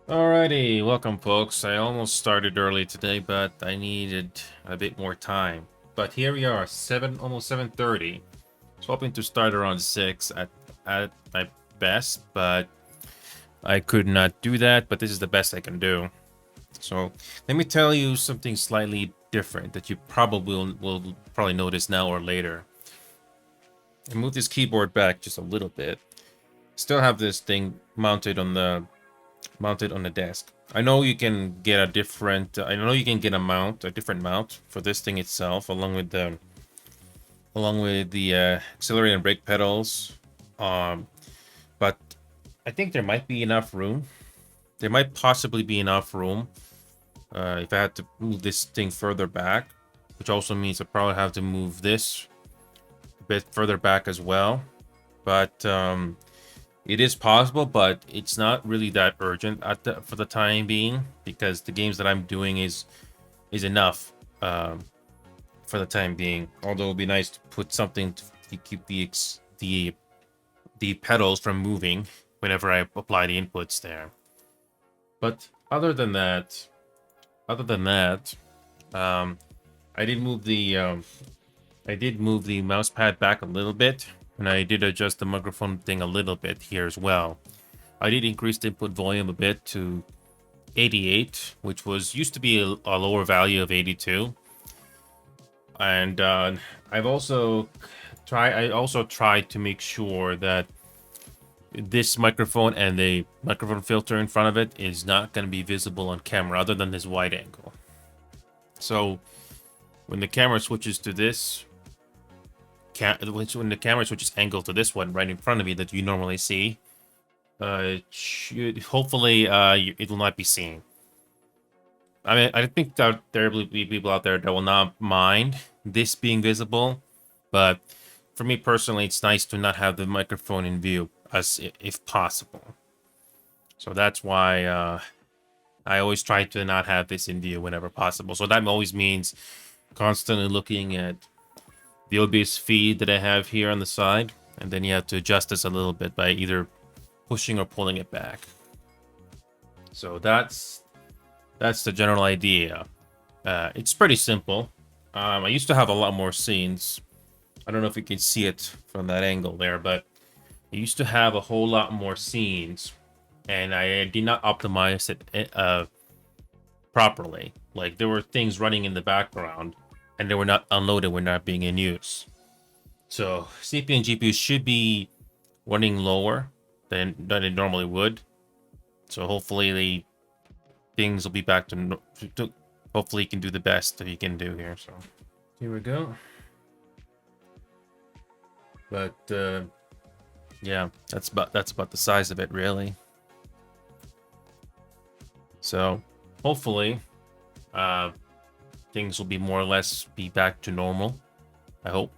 Alrighty, welcome folks. I almost started early today, but I needed a bit more time. But here we are, almost 7:30. I was hoping to start around 6 at my best, but I could not do that, but this is the best I can do. So let me tell you something slightly different that you probably will probably notice now or later. I moved this keyboard back just a little bit. Still have this thing mounted on the desk. I know you can get a different. I know you can get a different mount for this thing itself, along with the accelerator and brake pedals. But I think there might be enough room. There might possibly be enough room if I had to move this thing further back, which also means I probably have to move this a bit further back as well. But it is possible, but it's not really that urgent for the time being because the games that I'm doing is enough for the time being. Although it'd be nice to put something to keep the pedals from moving whenever I apply the inputs there. But other than that, um, I did move the mouse pad back a little bit, and I did adjust the microphone thing a little bit here as well. I did increase the input volume a bit to 88, which used to be a lower value of 82. And I also tried to make sure that this microphone and the microphone filter in front of it is not going to be visible on camera other than this wide angle. So when the camera switches to this, when the camera switches angle to this one right in front of me that you normally see, hopefully it will not be seen. I mean, I think that there will be people out there that will not mind this being visible, but for me personally, it's nice to not have the microphone in view if possible. So that's why I always try to not have this in view whenever possible. So that always means constantly looking at the OBS feed that I have here on the side, and then you have to adjust this a little bit by either pushing or pulling it back. So that's the general idea. It's pretty simple. I used to have a lot more scenes. I don't know if you can see it from that angle there, but I used to have a whole lot more scenes, and I did not optimize it properly. Like there were things running in the background, and they were not unloaded, were not being in use. So CPU and GPU should be running lower than it normally would. So hopefully things will be back to hopefully you can do the best that you can do here. So here we go. But yeah, that's about the size of it really. So hopefully things will be more or less be back to normal. I hope.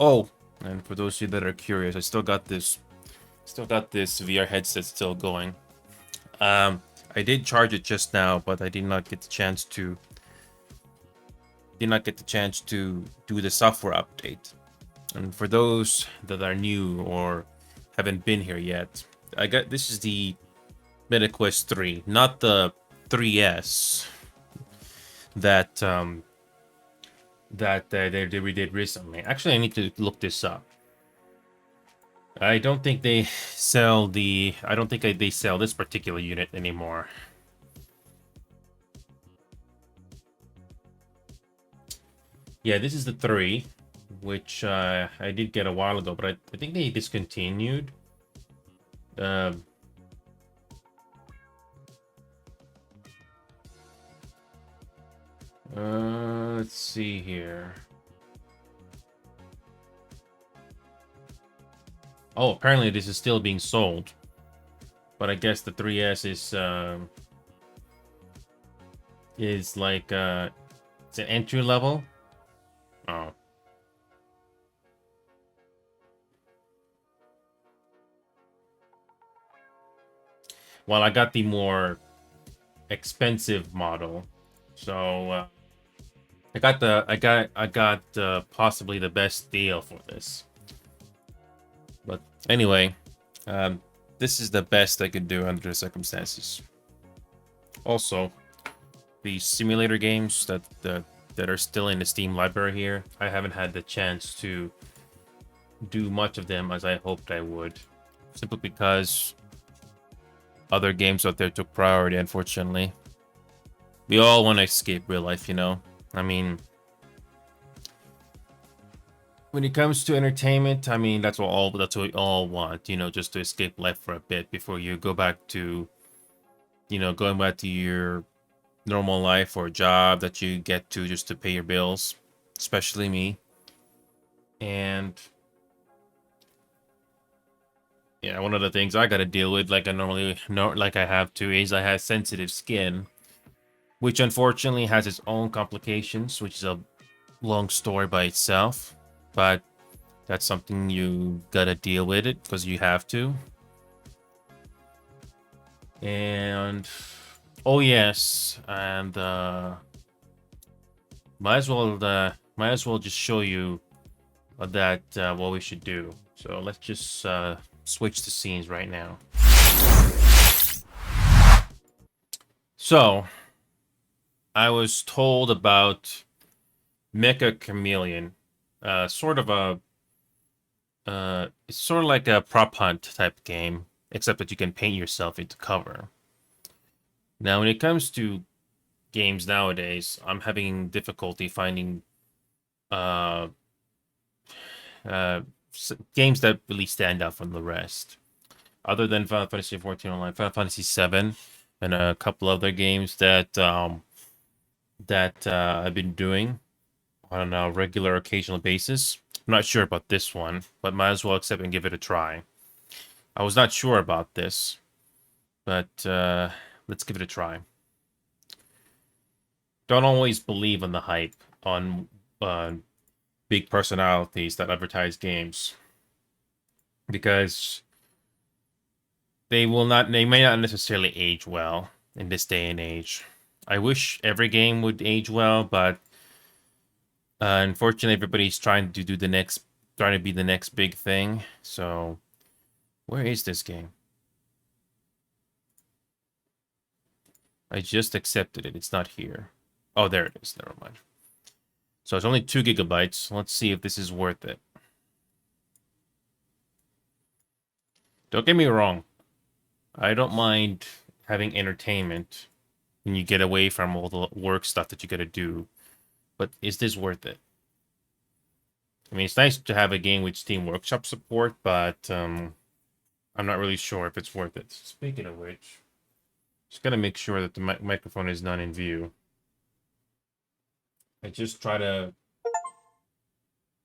Oh, and for those of you that are curious, I still got this VR headset still going. I did charge it just now, but I did not get the chance to do the software update. And for those that are new or haven't been here yet, this is the MetaQuest 3, not the 3S that they redid recently. Actually, I need to look this up. I don't think they sell they sell this particular unit anymore. Yeah, this is the 3, which I did get a while ago, but I think they discontinued. Let's see here. Oh, apparently this is still being sold, but I guess the 3S is like it's an entry level. Oh. Well, I got the more expensive model, so I got possibly the best deal for this. But anyway, this is the best I could do under the circumstances. Also, the simulator games that are still in the Steam library here, I haven't had the chance to do much of them as I hoped I would, simply because other games out there took priority, unfortunately. We all want to escape real life, you know? I mean, when it comes to entertainment, I mean, that's what we all want, you know, just to escape life for a bit before you go back to, you know, going back to your normal life or job that you get to just to pay your bills, especially me. And yeah, one of the things I got to deal with, like I normally know, like I have to, is I have sensitive skin, which unfortunately has its own complications, which is a long story by itself. But that's something you gotta deal with it because you have to. And oh yes, and might as well just show you that what we should do. So let's just switch the scenes right now. So I was told about Mecha Chameleon, sort of a it's sort of like a prop hunt type game, except that you can paint yourself into cover. Now, when it comes to games nowadays, I'm having difficulty finding uh, uh, games that really stand out from the rest. Other than Final Fantasy 14 Online, Final Fantasy 7, and a couple other games that I've been doing on a regular, occasional basis. I'm not sure about this one, but might as well accept and give it a try. I was not sure about this, but let's give it a try. Don't always believe in the hype on big personalities that advertise games because they may not necessarily age well in this day and age. I wish every game would age well, but unfortunately everybody's trying to be the next big thing. So where is this game? I just accepted it. It's not here. Oh, there it is. Never mind. So it's only 2 gigabytes. Let's see if this is worth it. Don't get me wrong. I don't mind having entertainment when you get away from all the work stuff that you gotta do. But is this worth it? I mean, it's nice to have a game with Steam Workshop support, but I'm not really sure if it's worth it. Speaking of which, just gotta make sure that the microphone is not in view. I just try to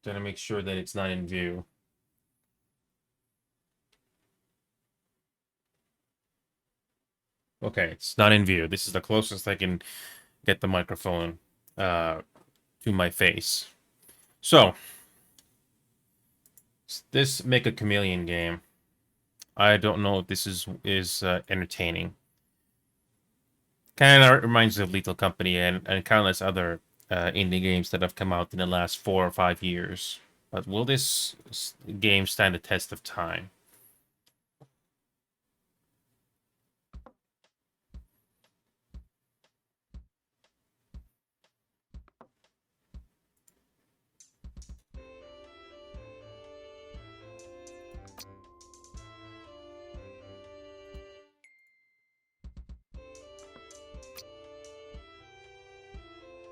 make sure that it's not in view. Okay, it's not in view. This is the closest I can get the microphone to my face. So, this Make a Chameleon game, I don't know if this is entertaining. Kind of reminds me of Lethal Company and countless other indie games that have come out in the last 4 or 5 years. But will this game stand the test of time?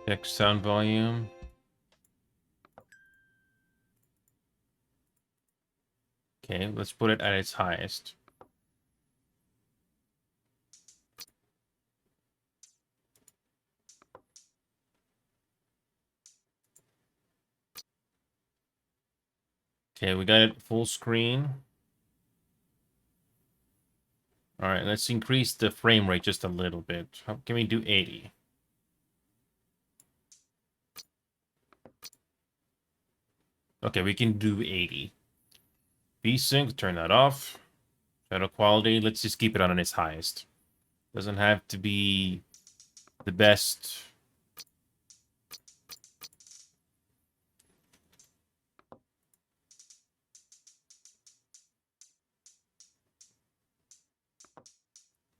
Check sound volume. Okay, let's put it at its highest. Okay, we got it full screen. All right, let's increase the frame rate just a little bit. How can we do 80? Okay, we can do 80. VSync, turn that off. Shadow quality, let's just keep it on its highest. Doesn't have to be the best.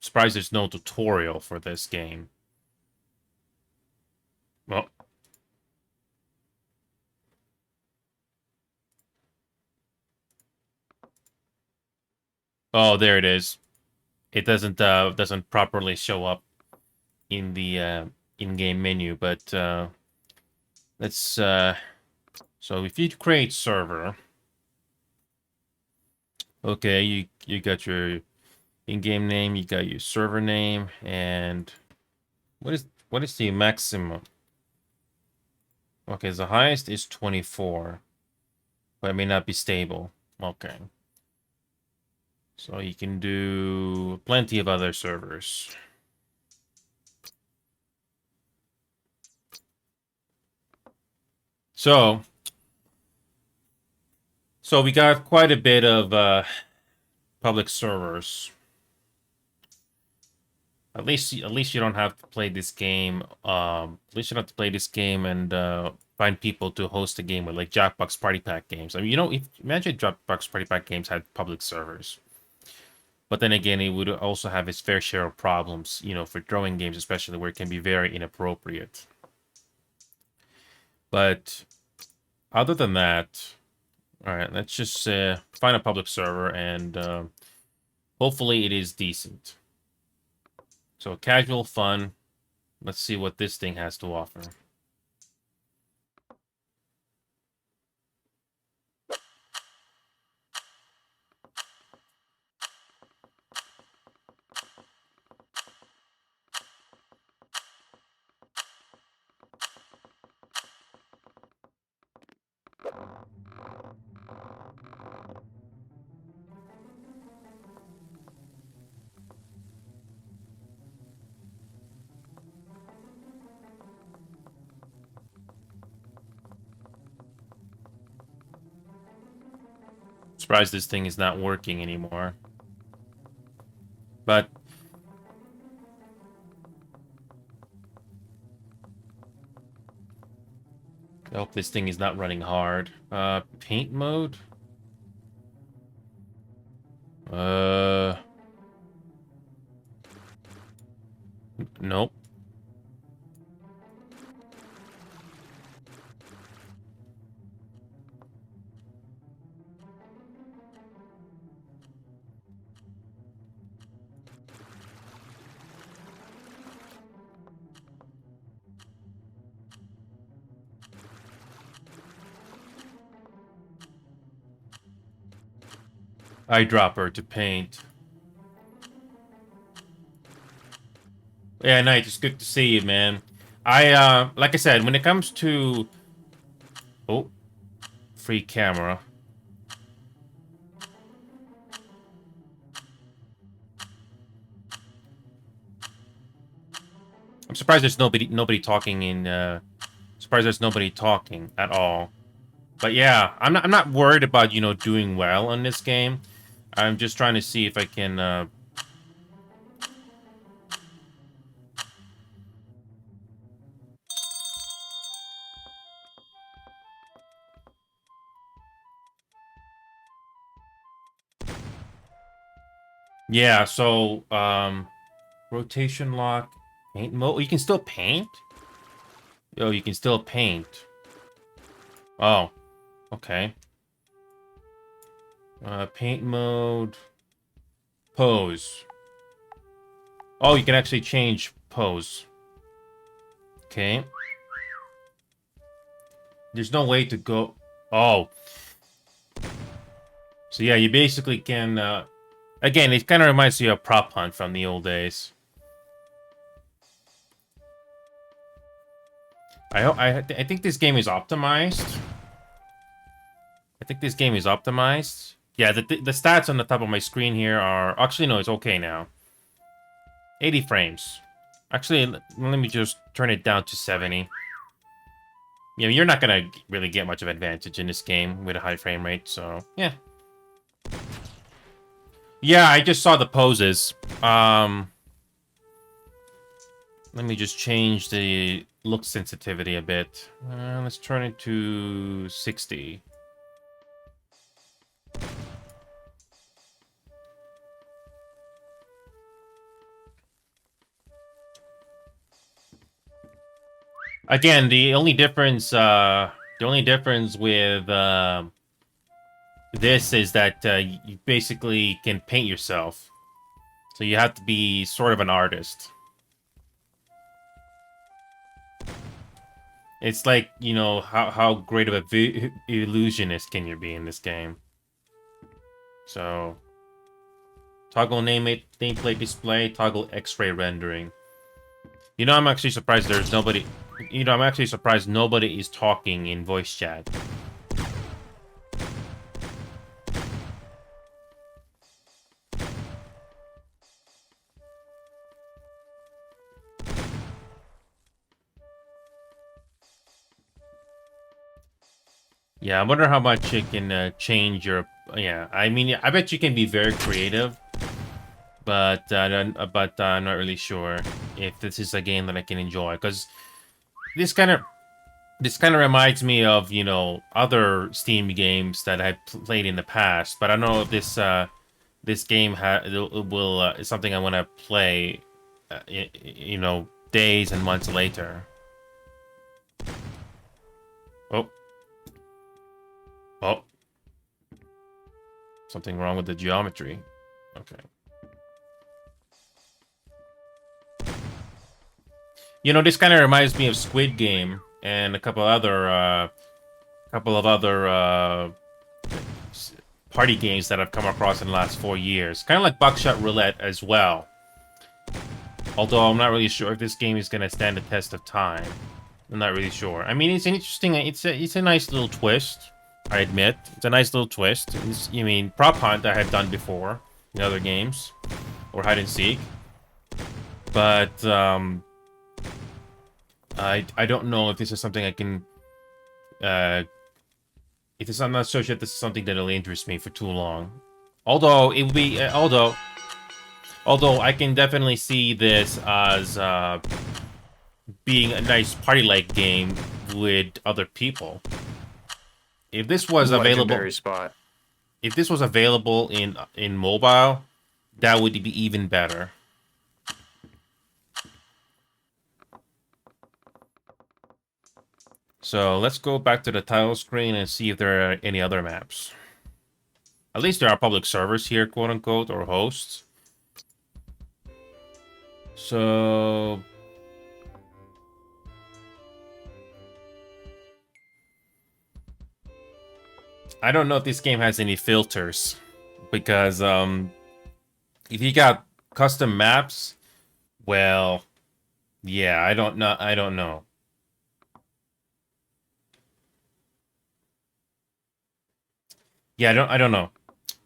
Surprised there's no tutorial for this game. Well. Oh, there it is. It doesn't properly show up in the in-game menu, but let's so if you create server, okay, you got your in-game name, you got your server name, and what is the maximum? Okay, the highest is 24, but it may not be stable. Okay. So you can do plenty of other servers. So we got quite a bit of public servers. At least you don't have to play this game. At least you don't have to play this game and find people to host a game with, like Jackbox Party Pack games. I mean, imagine Jackbox Party Pack games had public servers. But then again, it would also have its fair share of problems, for throwing games, especially where it can be very inappropriate. But other than that, all right, let's just find a public server and hopefully it is decent. So casual fun. Let's see what this thing has to offer. Surprised this thing is not working anymore. But I hope this thing is not running hard. Paint mode? Nope. Eyedropper to paint. Yeah, Knight, it's good to see you, man. Like I said, when it comes to... Oh, free camera. I'm surprised there's nobody talking in, surprised there's nobody talking at all. But yeah, I'm not worried about, doing well on this game. I'm just trying to see if I can, Yeah, so, rotation lock, paint mode. You can still paint? Oh, you can still paint. Oh, okay. Paint mode, pose. Oh, you can actually change pose. Okay. There's no way to go... Oh. So yeah, you basically can, again, it kind of reminds you of Prop Hunt from the old days. I think this game is optimized. I think this game is optimized. Yeah, the stats on the top of my screen here are... Actually, no, it's okay now. 80 frames. Actually, let me just turn it down to 70. You're not gonna really get much of an advantage in this game with a high frame rate, so yeah. Yeah, I just saw the poses. Let me just change the look sensitivity a bit. Let's turn it to 60. Again, the only difference with this is that you basically can paint yourself, so you have to be sort of an artist. It's like, how great of a illusionist can you be in this game? So toggle nameplate display, toggle X-ray rendering. I'm actually surprised there's nobody. I'm actually surprised nobody is talking in voice chat. Yeah, I wonder how much it can change your. Yeah, I mean, I bet you can be very creative, but I'm not really sure if this is a game that I can enjoy, because this kind of this kind of reminds me of other Steam games that I've played in the past, but I don't know if this game will is something I want to play, days and months later. Oh, oh, something wrong with the geometry. Okay. This kind of reminds me of Squid Game and a couple of other party games that I've come across in the last 4 years. Kind of like Buckshot Roulette as well. Although I'm not really sure if this game is going to stand the test of time. I'm not really sure. I mean, it's an interesting. It's a nice little twist. I admit, it's a nice little twist. Prop hunt I have done before in other games, or hide and seek. But I don't know if this is something I can. I'm not so sure if this is something that'll interest me for too long. Although it will be, although I can definitely see this as being a nice party-like game with other people. If this was Legendary available, spot. if this was available in mobile, that would be even better. So let's go back to the title screen and see if there are any other maps. At least there are public servers here, quote unquote, or hosts. So I don't know if this game has any filters, because if you got custom maps, well, yeah, I don't know. I don't know. Yeah, I don't know.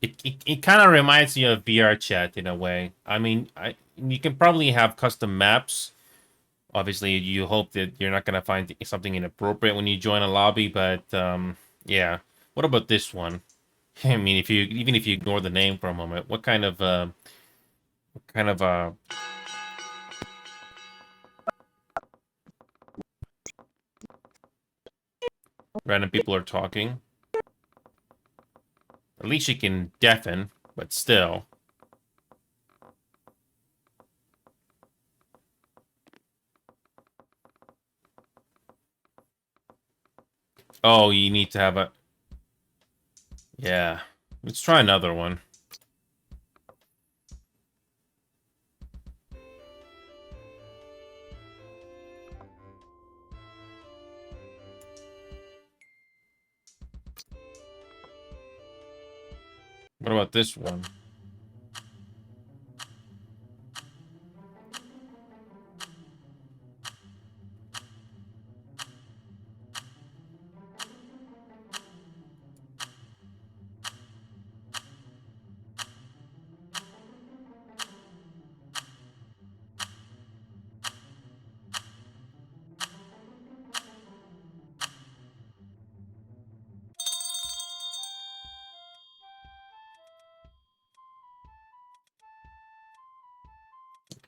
It kind of reminds me of VR chat in a way. I mean, you can probably have custom maps. Obviously, you hope that you're not gonna find something inappropriate when you join a lobby, but yeah. What about this one? I mean, even if you ignore the name for a moment, what kind of random people are talking? At least you can deafen, but still. Oh, you need to have a... Yeah. Let's try another one. What about this one?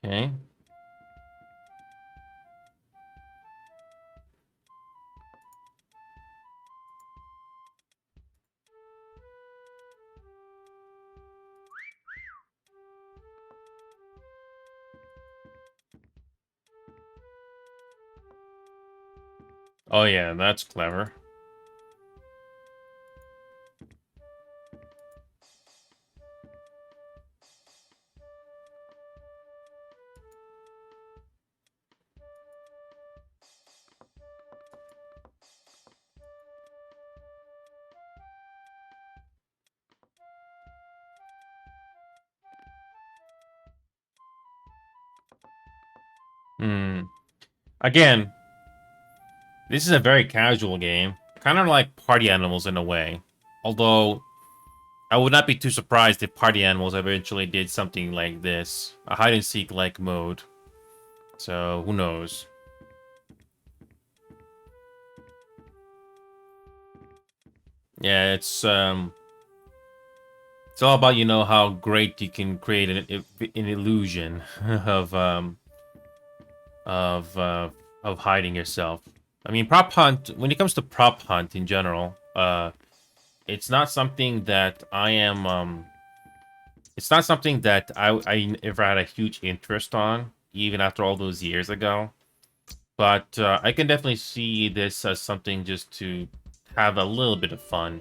Okay. Oh yeah, that's clever. Hmm. Again, this is a very casual game, kind of like Party Animals in a way. Although I would not be too surprised if Party Animals eventually did something like this, a hide and seek like mode. So who knows? Yeah, it's all about how great you can create an illusion of of uh, of hiding yourself. I mean, prop hunt. When it comes to prop hunt in general, it's not something that I am. It's not something that I ever had a huge interest on, even after all those years ago. But I can definitely see this as something just to have a little bit of fun.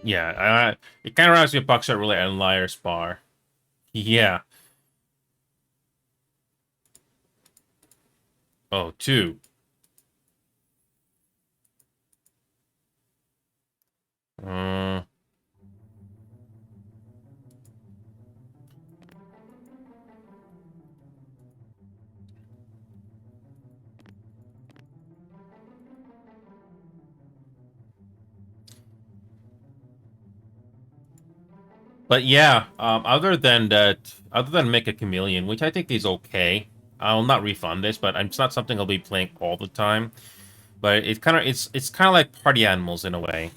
Yeah, it kind of reminds me of Buckshot Roulette and Liar Spar. Yeah. Oh, two. Uh, but yeah, other than that, other than Make a Chameleon, which I think is okay, I'll not refund this, but it's not something I'll be playing all the time. But it's kind of like Party Animals in a way.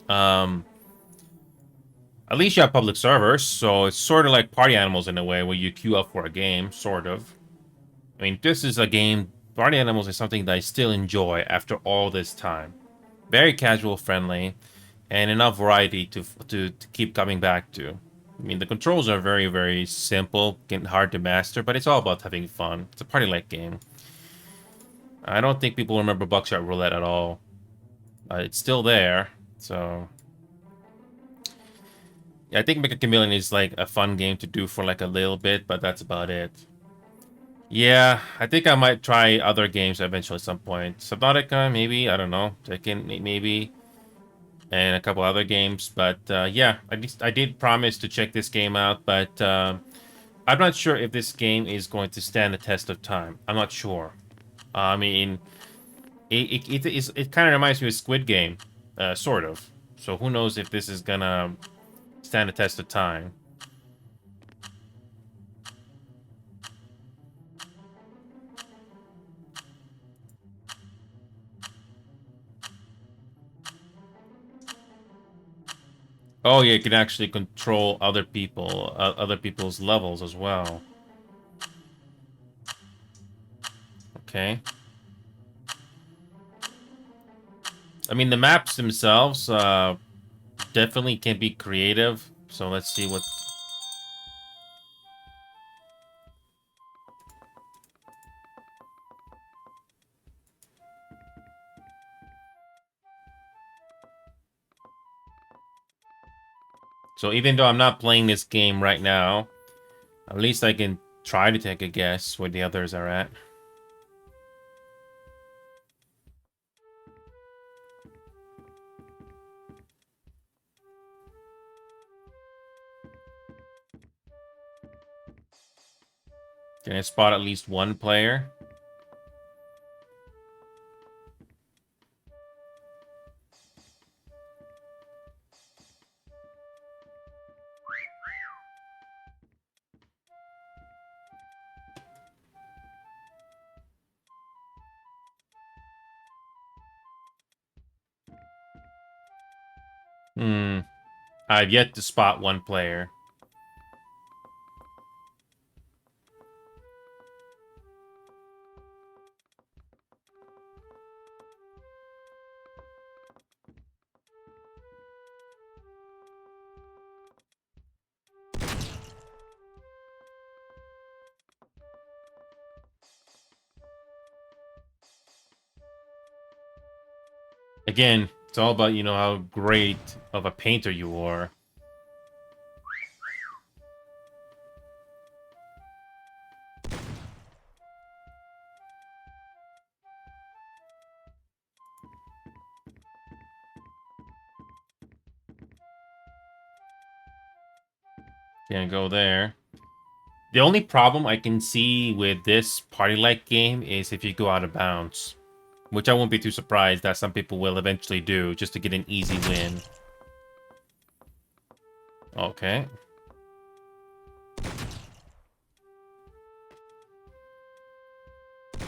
Um, at least you have public servers, so it's sort of like Party Animals in a way, where you queue up for a game, sort of. I mean, this is a game. Party Animals is something that I still enjoy after all this time. Very casual friendly, and enough variety to keep coming back to. I mean, the controls are very, very simple, getting hard to master, but it's all about having fun. It's a party-like game. I don't think people remember Buckshot Roulette at all. It's still there, so yeah, I think Make a Chameleon is like a fun game to do for like a little bit, but that's about it. Yeah, I think I might try other games eventually at some point. Subnautica, maybe, I don't know. Tekken, maybe, and a couple other games. But yeah, I did promise to check this game out, but I'm not sure if this game is going to stand the test of time. I'm not sure. I mean, it kind of reminds me of Squid Game, sort of. So who knows if this is gonna stand the test of time. Oh yeah, you can actually control other people's levels as well. Okay. I mean, the maps themselves definitely can be creative. So let's see what. So even though I'm not playing this game right now, at least I can try to take a guess where the others are at. Can I spot at least one player? Hmm. I've yet to spot one player. Again, it's all about, you know, how great of a painter you are. Can't go there. The only problem I can see with this party-like game is if you go out of bounds, which I won't be too surprised that some people will eventually do just to get an easy win. Okay. The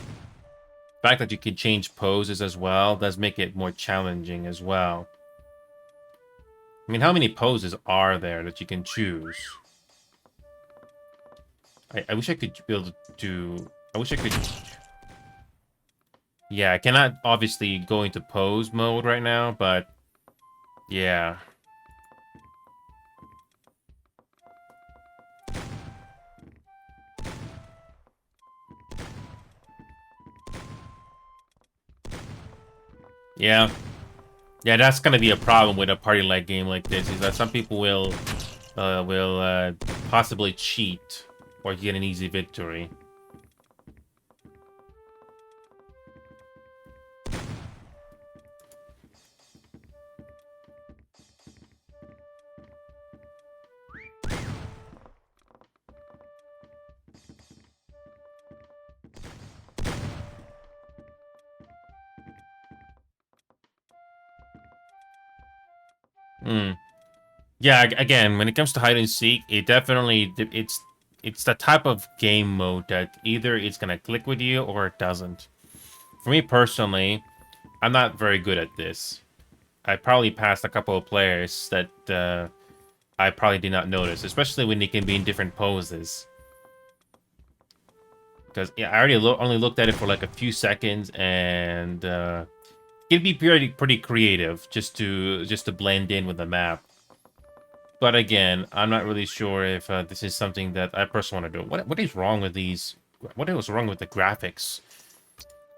fact that you can change poses as well does make it more challenging as well. I mean, how many poses are there that you can choose? I wish I could be able to do... I wish I could... Yeah, I cannot obviously go into pose mode right now, but... Yeah. Yeah. Yeah, that's gonna be a problem with a party-like game like this, is that some people will possibly cheat or get an easy victory. Hmm. Yeah, again, when it comes to hide and seek, it definitely it's the type of game mode that either it's gonna click with you or it doesn't. For me personally, I'm not very good at this. I probably passed a couple of players that I probably did not notice, especially when they can be in different poses. Because yeah, I already only looked at it for like a few seconds, and it'd be pretty creative just to blend in with the map. But again, I'm not really sure if this is something that I personally want to do. What is wrong with these? What is wrong with the graphics?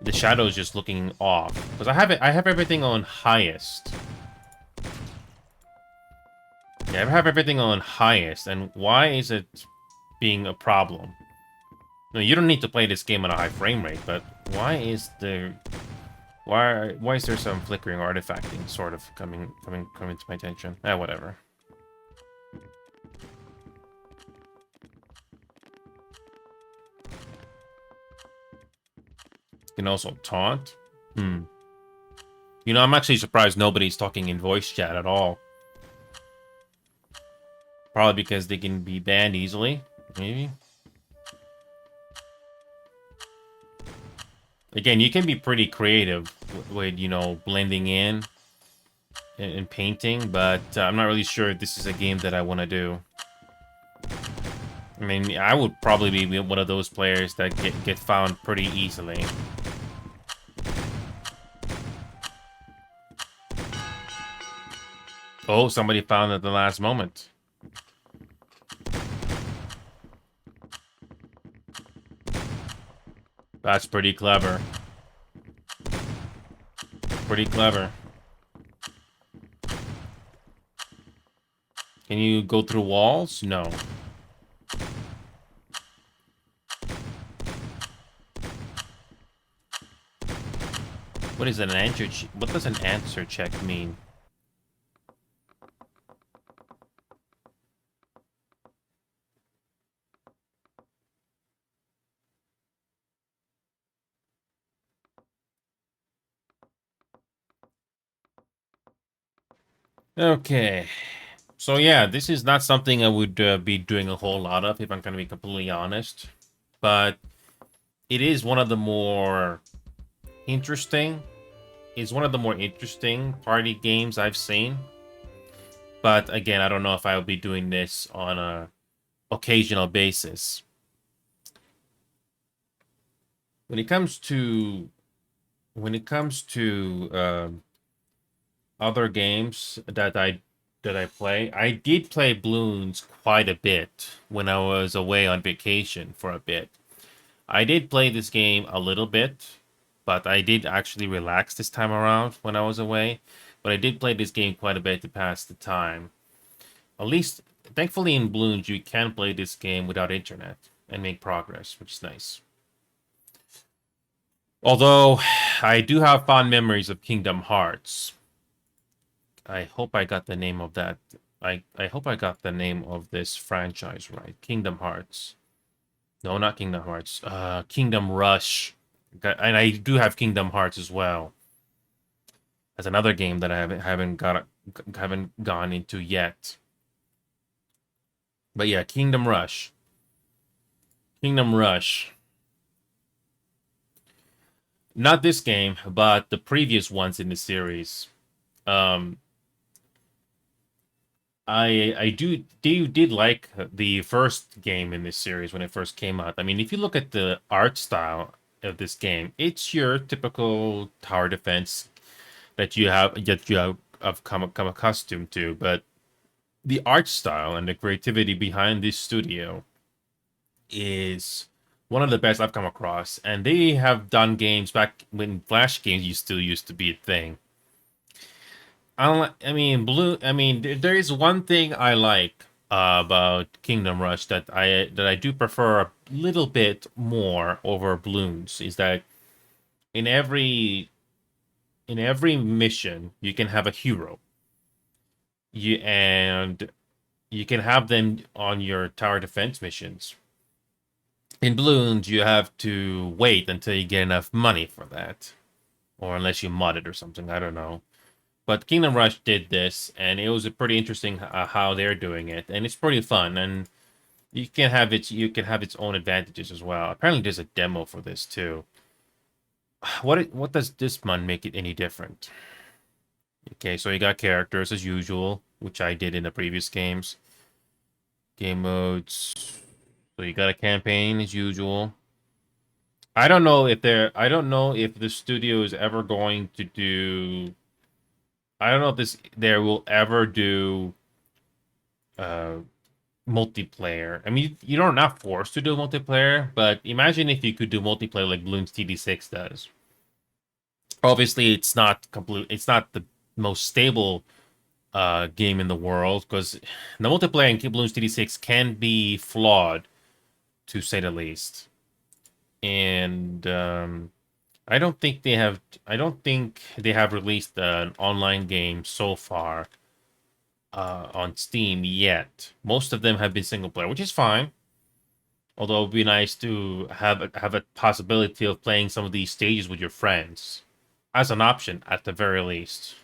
The shadows just looking off. Because I have everything on highest. Yeah, I have everything on highest, and why is it being a problem? No, you don't need to play this game at a high frame rate, but why is there some flickering artifacting sort of coming to my attention? Whatever. You can also taunt. Hmm. You know, I'm actually surprised nobody's talking in voice chat at all. Probably because they can be banned easily, maybe. Again, you can be pretty creative with you know, blending in and painting, but I'm not really sure if this is a game that I want to do. I mean, I would probably be one of those players that get found pretty easily. Oh, somebody found at the last moment. That's pretty clever. Pretty clever. Can you go through walls? No. What is an answer? What does an answer check mean? Okay. So yeah, this is not something I would be doing a whole lot of, if I'm going to be completely honest. But it is one of the more interesting. It's one of the more interesting party games I've seen. But again, I don't know if I will be doing this on a occasional basis. When it comes to other games that I play, I did play Bloons quite a bit when I was away on vacation for a bit. I did play this game a little bit. but I did actually relax this time around when I was away. But I did play this game quite a bit to pass the time. At least, thankfully, in Bloons, you can play this game without internet and make progress, which is nice. Although, I do have fond memories of Kingdom Hearts. I hope I got the name of that. I hope I got the name of this franchise right. Kingdom Hearts. No, not Kingdom Hearts. Kingdom Rush. And I do have Kingdom Hearts as well. That's another game that I haven't gone into yet. But yeah, Kingdom Rush. Kingdom Rush. Not this game, but the previous ones in the series. Um, I did like the first game in this series when it first came out. I mean, if you look at the art style of this game, it's your typical tower defense that you have come accustomed to. But the art style and the creativity behind this studio is one of the best I've come across. And they have done games back when Flash games used to be a thing. I mean, there is one thing I like about Kingdom Rush that I do prefer a little bit more over Bloons is that in every in every mission you can have a hero. And you can have them on your tower defense missions. In Bloons, you have to wait until you get enough money for that, or unless you mod it or something. I don't know. But Kingdom Rush did this, and it was a pretty interesting how they're doing it, and it's pretty fun. And you can have its own advantages as well. Apparently, there's a demo for this too. What does this one make it any different? Okay, so you got characters as usual, which I did in the previous games. Game modes. So you got a campaign as usual. I don't know if the studio is ever going to do. I don't know if this there will ever do uh multiplayer. I mean, you're not forced to do multiplayer, but imagine if you could do multiplayer like Bloons TD6 does. Obviously, it's not the most stable game in the world because the multiplayer in Bloons TD6 can be flawed to say the least. And I don't think they have released an online game so far on Steam yet. Most of them have been single player, which is fine. Although it'd be nice to have a possibility of playing some of these stages with your friends as an option at the very least.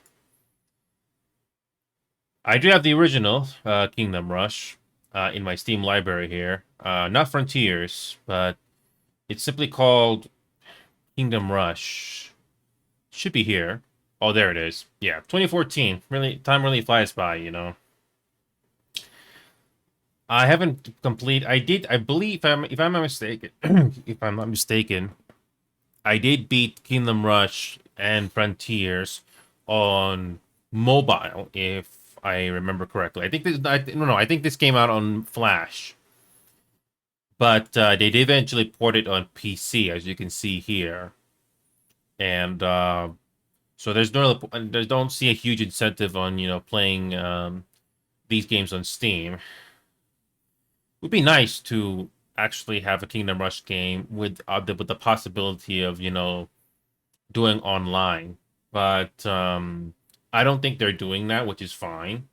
I do have the original Kingdom Rush in my Steam library here. Not Frontiers, but it's simply called Kingdom Rush. Should be here. Oh, there it is. Yeah, 2014. Really, time really flies by, you know. I haven't complete. I did. I believe, if I'm not mistaken, if I'm not mistaken, I did beat Kingdom Rush and Frontiers on mobile, if I remember correctly. I think this. No. I think this came out on Flash, but they did eventually port it on PC, as you can see here, and so there's don't see a huge incentive on playing these games on Steam. Would be nice to actually have a Kingdom Rush game with the possibility of doing online, but I don't think they're doing that, which is fine.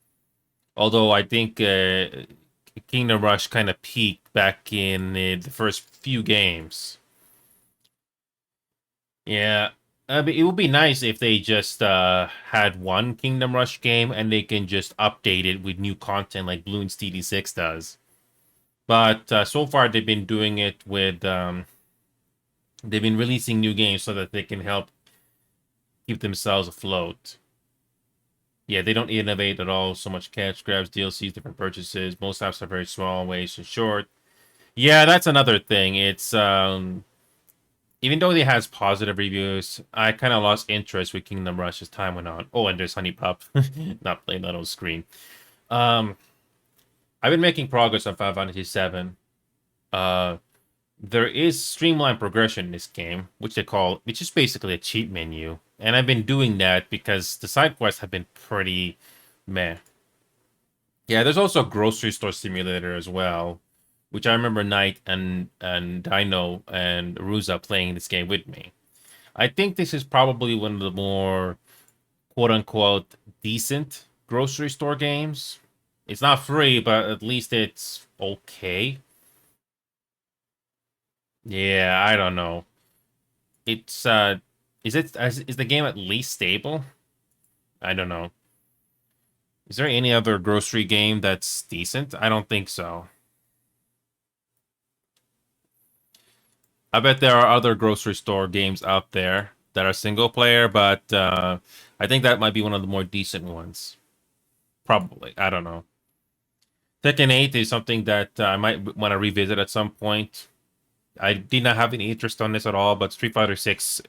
Although I think Kingdom Rush kind of peaked back in the first few games. Yeah, I mean, it would be nice if they just had one Kingdom Rush game and they can just update it with new content like Bloons TD6 does. But so far, they've been doing it with they've been releasing new games so that they can help keep themselves afloat. Yeah, they don't innovate at all. So much cash grabs, DLCs, different purchases. Most apps are very small, ways and short. Yeah, that's another thing. It's even though it has positive reviews, I kind of lost interest with Kingdom Rush as time went on. Oh, and there's Honey Pup, not playing that on screen. Um, I've been making progress on Final Fantasy VII. Uh, There is streamlined progression in this game, which is basically a cheat menu. And I've been doing that because the side quests have been pretty meh. Yeah, there's also a grocery store simulator as well, which I remember Knight and Dino and Ruza playing this game with me. I think this is probably one of the more quote unquote decent grocery store games. It's not free, but at least it's okay. Yeah, I don't know. It's is the game at least stable? I don't know. Is there any other grocery game that's decent? I don't think so. I bet there are other grocery store games out there that are single player, but I think that might be one of the more decent ones. Probably. I don't know. Tekken 8 is something that I might want to revisit at some point. I did not have any interest on this at all, but Street Fighter 6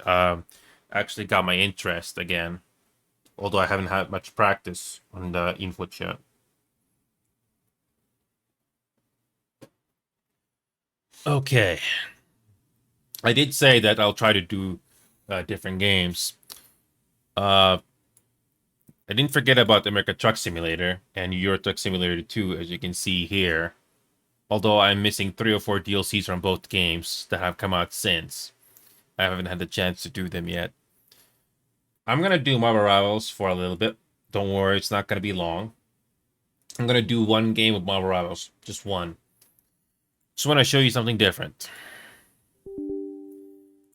actually got my interest again. Although I haven't had much practice on the input yet. Okay. I did say that I'll try to do different games. I didn't forget about the American Truck Simulator and Euro Truck Simulator 2, as you can see here. Although I'm missing 3 or 4 DLCs from both games that have come out since. I haven't had the chance to do them yet. I'm going to do Marvel Rivals for a little bit. Don't worry, it's not going to be long. I'm going to do one game of Marvel Rivals. Just one. Just want to show you something different.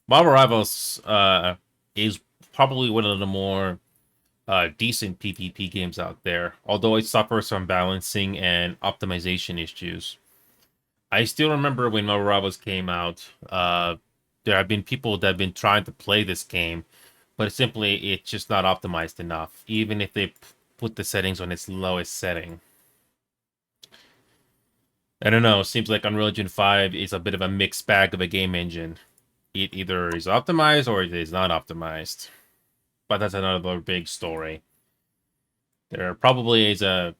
Marvel Rivals is probably one of the more decent PvP games out there, although it suffers from balancing and optimization issues. I still remember when Marvel Rivals came out, there have been people that have been trying to play this game, but it's just not optimized enough, even if they put the settings on its lowest setting. I don't know, seems like Unreal Engine 5 is a bit of a mixed bag of a game engine. It either is optimized or it is not optimized. But that's another big story. There probably is a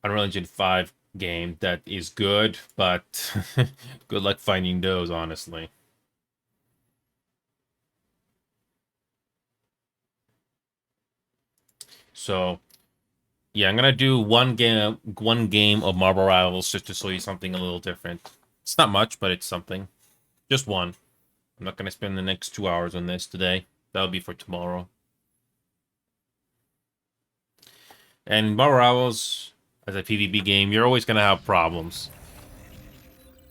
Unreal Engine 5 game that is good, but good luck finding those, honestly. So yeah, I'm gonna do one game of Marvel Rivals just to show you something a little different. It's not much, but it's something. Just one. I'm not gonna spend the next 2 hours on this today. That'll be for tomorrow. And Marvel Rivals, as a PvP game, you're always gonna have problems.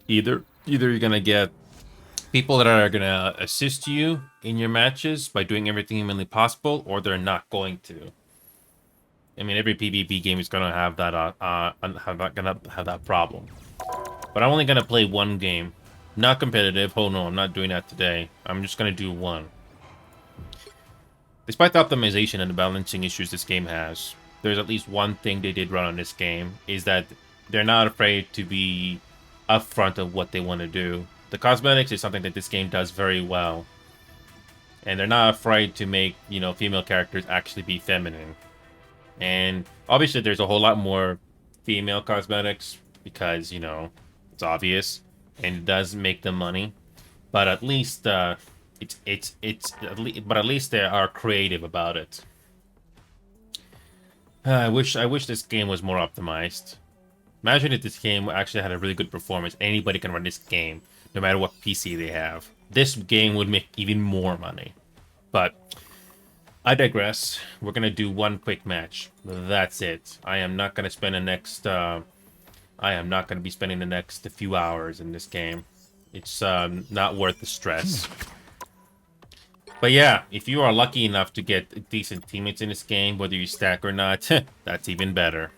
Either you're gonna get people that are gonna assist you in your matches by doing everything humanly possible, or they're not going to. I mean, every PvP game is gonna have that gonna have that problem. But I'm only gonna play one game, not competitive. Oh no, I'm not doing that today. I'm just gonna do one. Despite the optimization and the balancing issues this game has, there's at least one thing they did right on this game, is that they're not afraid to be upfront of what they want to do. The cosmetics is something that this game does very well. And they're not afraid to make, female characters actually be feminine. And obviously there's a whole lot more female cosmetics because, it's obvious and it does make them money. But at least but at least they are creative about it. I wish this game was more optimized. Imagine if this game actually had a really good performance. Anybody can run this game, no matter what PC they have. This game would make even more money. But I digress. We're gonna do one quick match. That's it. I am not gonna spend the next. I am not gonna be spending the next few hours in this game. It's not worth the stress. But yeah, if you are lucky enough to get decent teammates in this game, whether you stack or not, that's even better.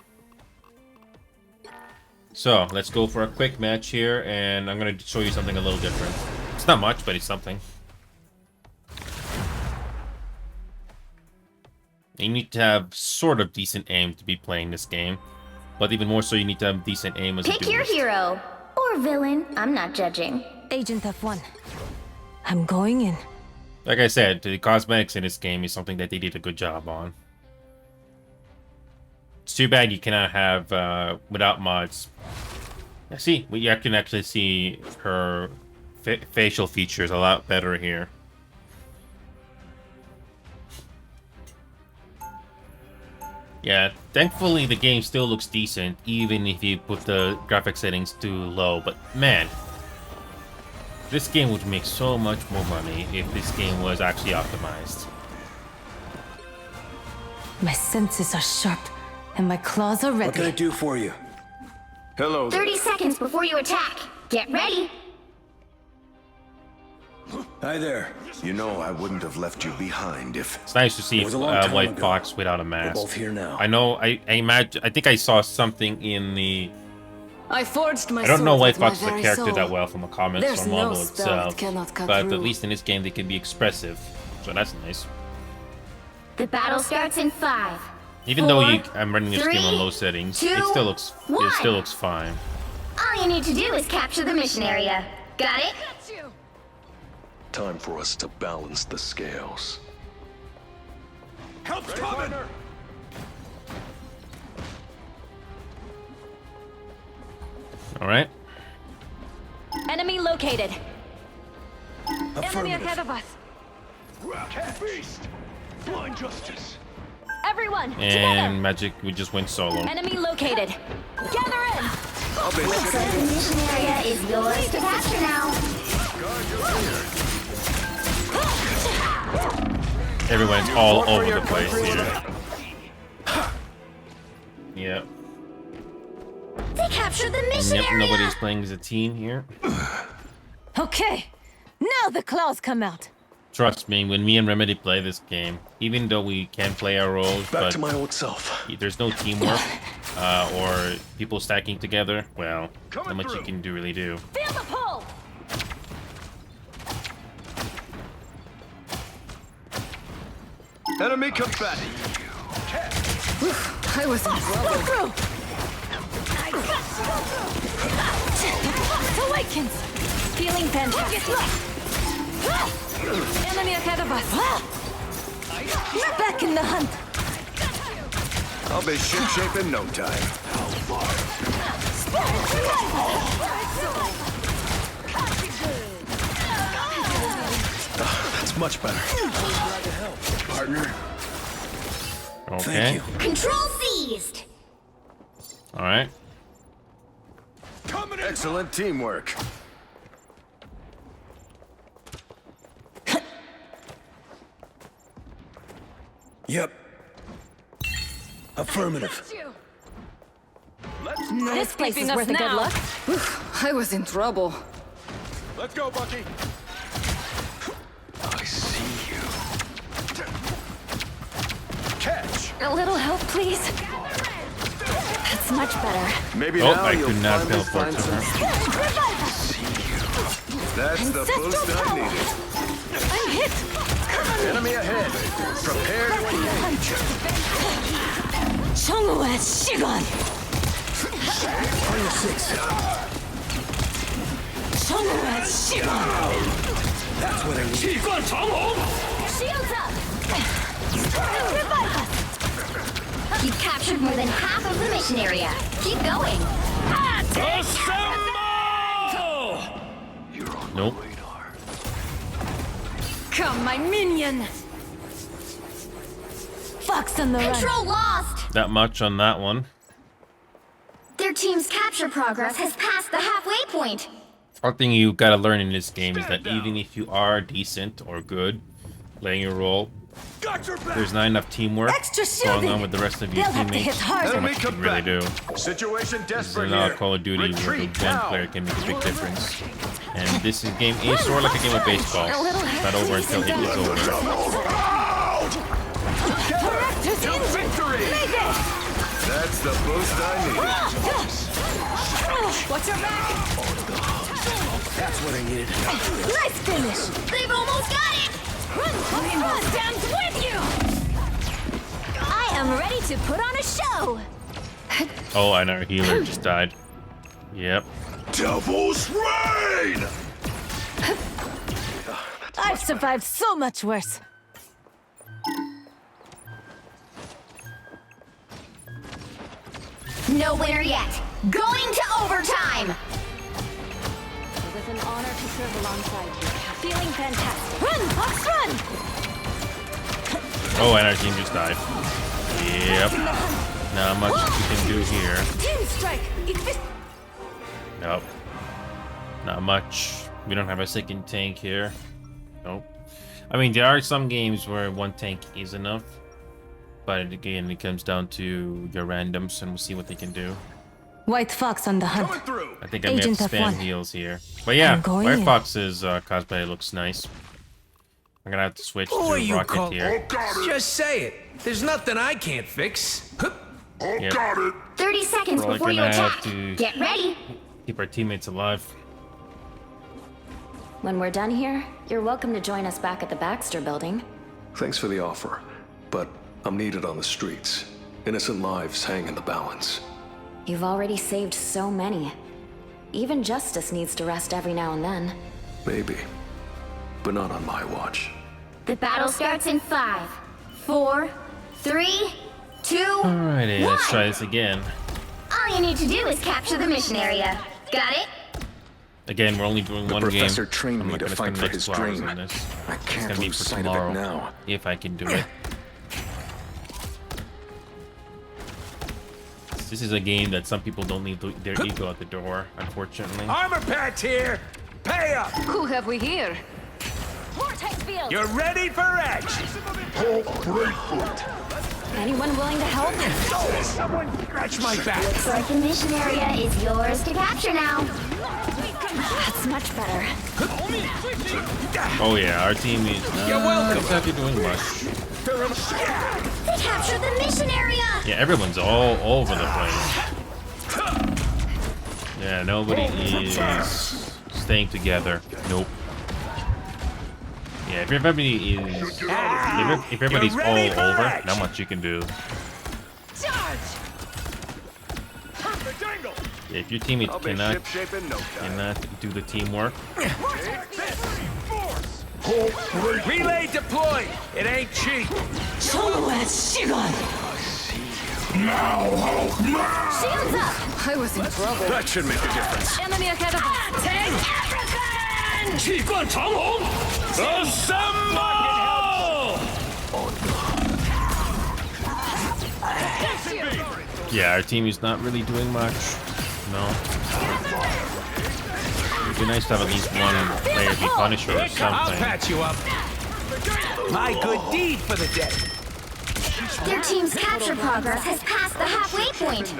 So, let's go for a quick match here, and I'm going to show you something a little different. It's not much, but it's something. You need to have sort of decent aim to be playing this game. But even more so, you need to have decent aim as a duelist. Pick your hero! Or villain, I'm not judging. Agent F1. I'm going in. Like I said, the cosmetics in this game is something that they did a good job on. It's too bad you cannot have without mods. See, you can actually see her facial features a lot better here. Yeah, thankfully the game still looks decent, even if you put the graphic settings too low. But man, this game would make so much more money if this game was actually optimized. My senses are sharp, and my claws are ready. What can I do for you? Hello there. 30 seconds before you attack. Get ready. Hi there. You know I wouldn't have left you behind if... It's nice to see It was a long time White ago. Fox without a We're mask. both here now. I know. I imagine. I think I saw something in the. I forged my I don't know sword White with my Fox as a very character soul. that well from the comics There's or no Marvel spell itself, that cannot cut but through. at least in this game they can be expressive, so that's nice. The battle starts in 5. Even though I'm running this game on low settings, it 2, still looks 1. fine. All you need to do is capture the mission area. Got it? Time for us to balance the scales. Help's coming! All right. Enemy located. Enemy Affirmative. ahead of us. Beast! Blind justice! Everyone, And magic, we just went solo. enemy located. Gather in. I'll be Looks like the mission area is yours to capture now. Everyone's all over the place here. Yep. They captured the mission Yep. area. Nobody's playing as a team here. Okay, now the claws come out. Trust me, when me and Remedy play this game, even though we can play our roles, Back but to my old self. there's no teamwork or people stacking together, well, not much you can really do. Feel the pull. Enemy combatant. I was in trouble. Through. Awakens. Feeling fantastic. Enemy ahead of us. Back in the hunt. I'll be shipshape in no time. That's much better. Partner, Okay. thank you. Control seized. All right. Excellent teamwork. Yep. Affirmative. This place is worth a good look. I was in trouble. Let's go, Bucky. I see you. Catch. A little help, please. That's much better. Maybe Oh, now I you'll could not finally teleport find to her. some. That's the Ancestral boost I power. needed. I'm hit. Enemy ahead. Prepare to engage. 정우의 시간. 정우의 시간. That's what I need. Shields up. Revive us. You've captured more than half of the mission area. Keep going. You're on Nope. my radar. Come, my minion. Fox on the run. Control lost. That much on that one. Their team's capture progress has passed the halfway point. One thing you gotta learn in this game is that even if you are decent or good playing your role, there's not enough teamwork Extra going shielding. on with the rest of your They'll have to teammates. hit harder. So much you can really do. Situation This is desperate not here. Call of Duty where the Retreat one now. player can make a big difference. And this game is sort of like a game of baseball. A little It's not over until it is over. Director's injured. Victory. Mayday. That's the boost I needed. Watch your back. That's what I needed. Nice finish. They've almost got it. Rainbow stands with you. I am ready to put on a show. Oh, and our healer just died. Yep. Devil's Reign! I've survived so much worse. No winner yet. Going to overtime. It was an honor to serve alongside you. Feeling fantastic. Run, Fox, run! Oh, and our team just died. Yep. Not much we can do here. Team strike! Nope. Not much. We don't have a second tank here. Nope. I mean, there are some games where one tank is enough. But again, it comes down to your randoms, and we'll see what they can do. White Fox on the hunt. I think I may have Agent to spam F1. heals here. But yeah, I'm going White in. Fox's cosplay looks nice. I'm gonna have to switch Who are to you Rocket call- here. Just say it. There's nothing I can't fix. Yep. 30 seconds We're before you gonna have attack. to- Get ready. Keep our teammates alive. When we're done here, you're welcome to join us back at the Baxter building. Thanks for the offer, but I'm needed on the streets. Innocent lives hang in the balance. You've already saved so many. Even justice needs to rest every now and then. Maybe, but not on my watch. The battle starts in 5, 4, 3, 2, Alrighty, let's 1. try this again. All you need to do is capture the mission area. Got it? Again, we're only doing The one game. professor trained I'm me not to gonna fight spend the for next his 2 hours dream. on this. I It's can't gonna be lose for sight of tomorrow, it now. if I can do it. This is a game that some people don't need their ego at the door, unfortunately. Armor patch here. Pay up. Who have we here? Vortex field! You're ready for action. Anyone willing to help? Someone scratch my back. Looks like the mission area is yours to capture now. That's much better. Oh yeah, our team is You're not welcome. exactly doing much. They captured the mission area. Yeah, everyone's all over the place. Yeah, nobody is staying together. Nope. Yeah, if everybody is, if everybody's You're all ready for over, action. not much you can do. Yeah, if your teammates I'll be cannot shipshape in no time. cannot do the teamwork, Relay deployed. It ain't cheap. Shields up! I was in trouble. That should make a difference. Enemy ahead of us. yeah, our team is not really doing much. No. It'd be nice to have at least one player be Punisher or I'll something. patch you up. My good deed for the day. Their team's capture progress has passed the halfway point.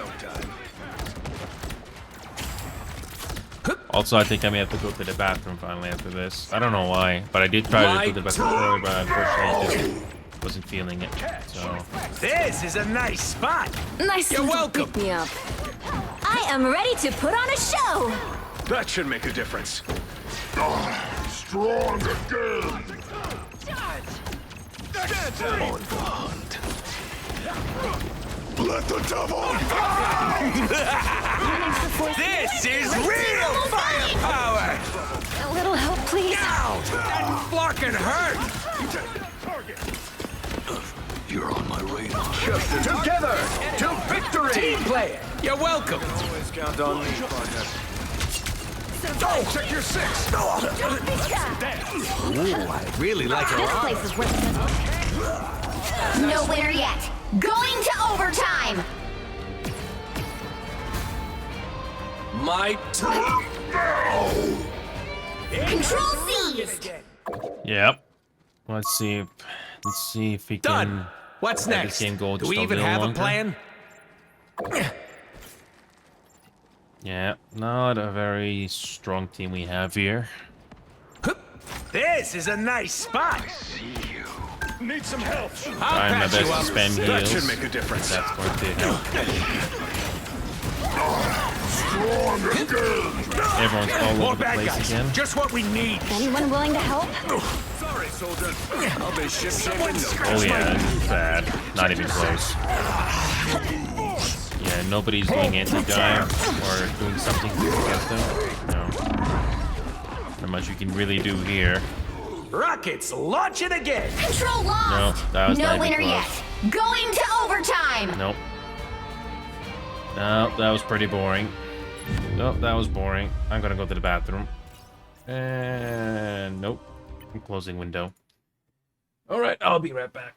Also, I think I may have to go to the bathroom finally after this. I don't know why, but I did try to go to the bathroom earlier, but unfortunately I just wasn't feeling it. So, This is a nice spot. Nice You're little welcome. pick me up. I am ready to put on a show! That should make a difference. Strong again! On the hunt. Let the devil This is real firepower. A little help, please. Ow! That flocking hurt. You're on my radar. Together to victory! Team player. You're welcome. Always count on me, partner. Oh, check your 6! Ooh, I really like her This arm. place is worth it. No winner yet. Going to overtime. My Control seized. yep. Let's see if we can done. What's let next? this game go Do just we a even little have longer. a plan? Yeah, not a very strong team we have here. This is a nice spot. Need some help! I'll Trying my patch best you to up. spam That heals. should make a difference. That's going to help. Everyone's all More over the bad place guys. again. Just what we need. Anyone willing to help? Sorry, soldier. I'll be shipshape in no time. Oh yeah, this is bad. Not even close. Yeah, nobody's doing anti-dive or doing something to get them. No. Not much you can really do here. Rockets launching again. Control lost. No, that was no not even winner close. yet. Going to overtime. Nope. No, that was pretty boring. No, that was boring. I'm gonna go to the bathroom. And nope. I'm closing window. Alright, I'll be right back.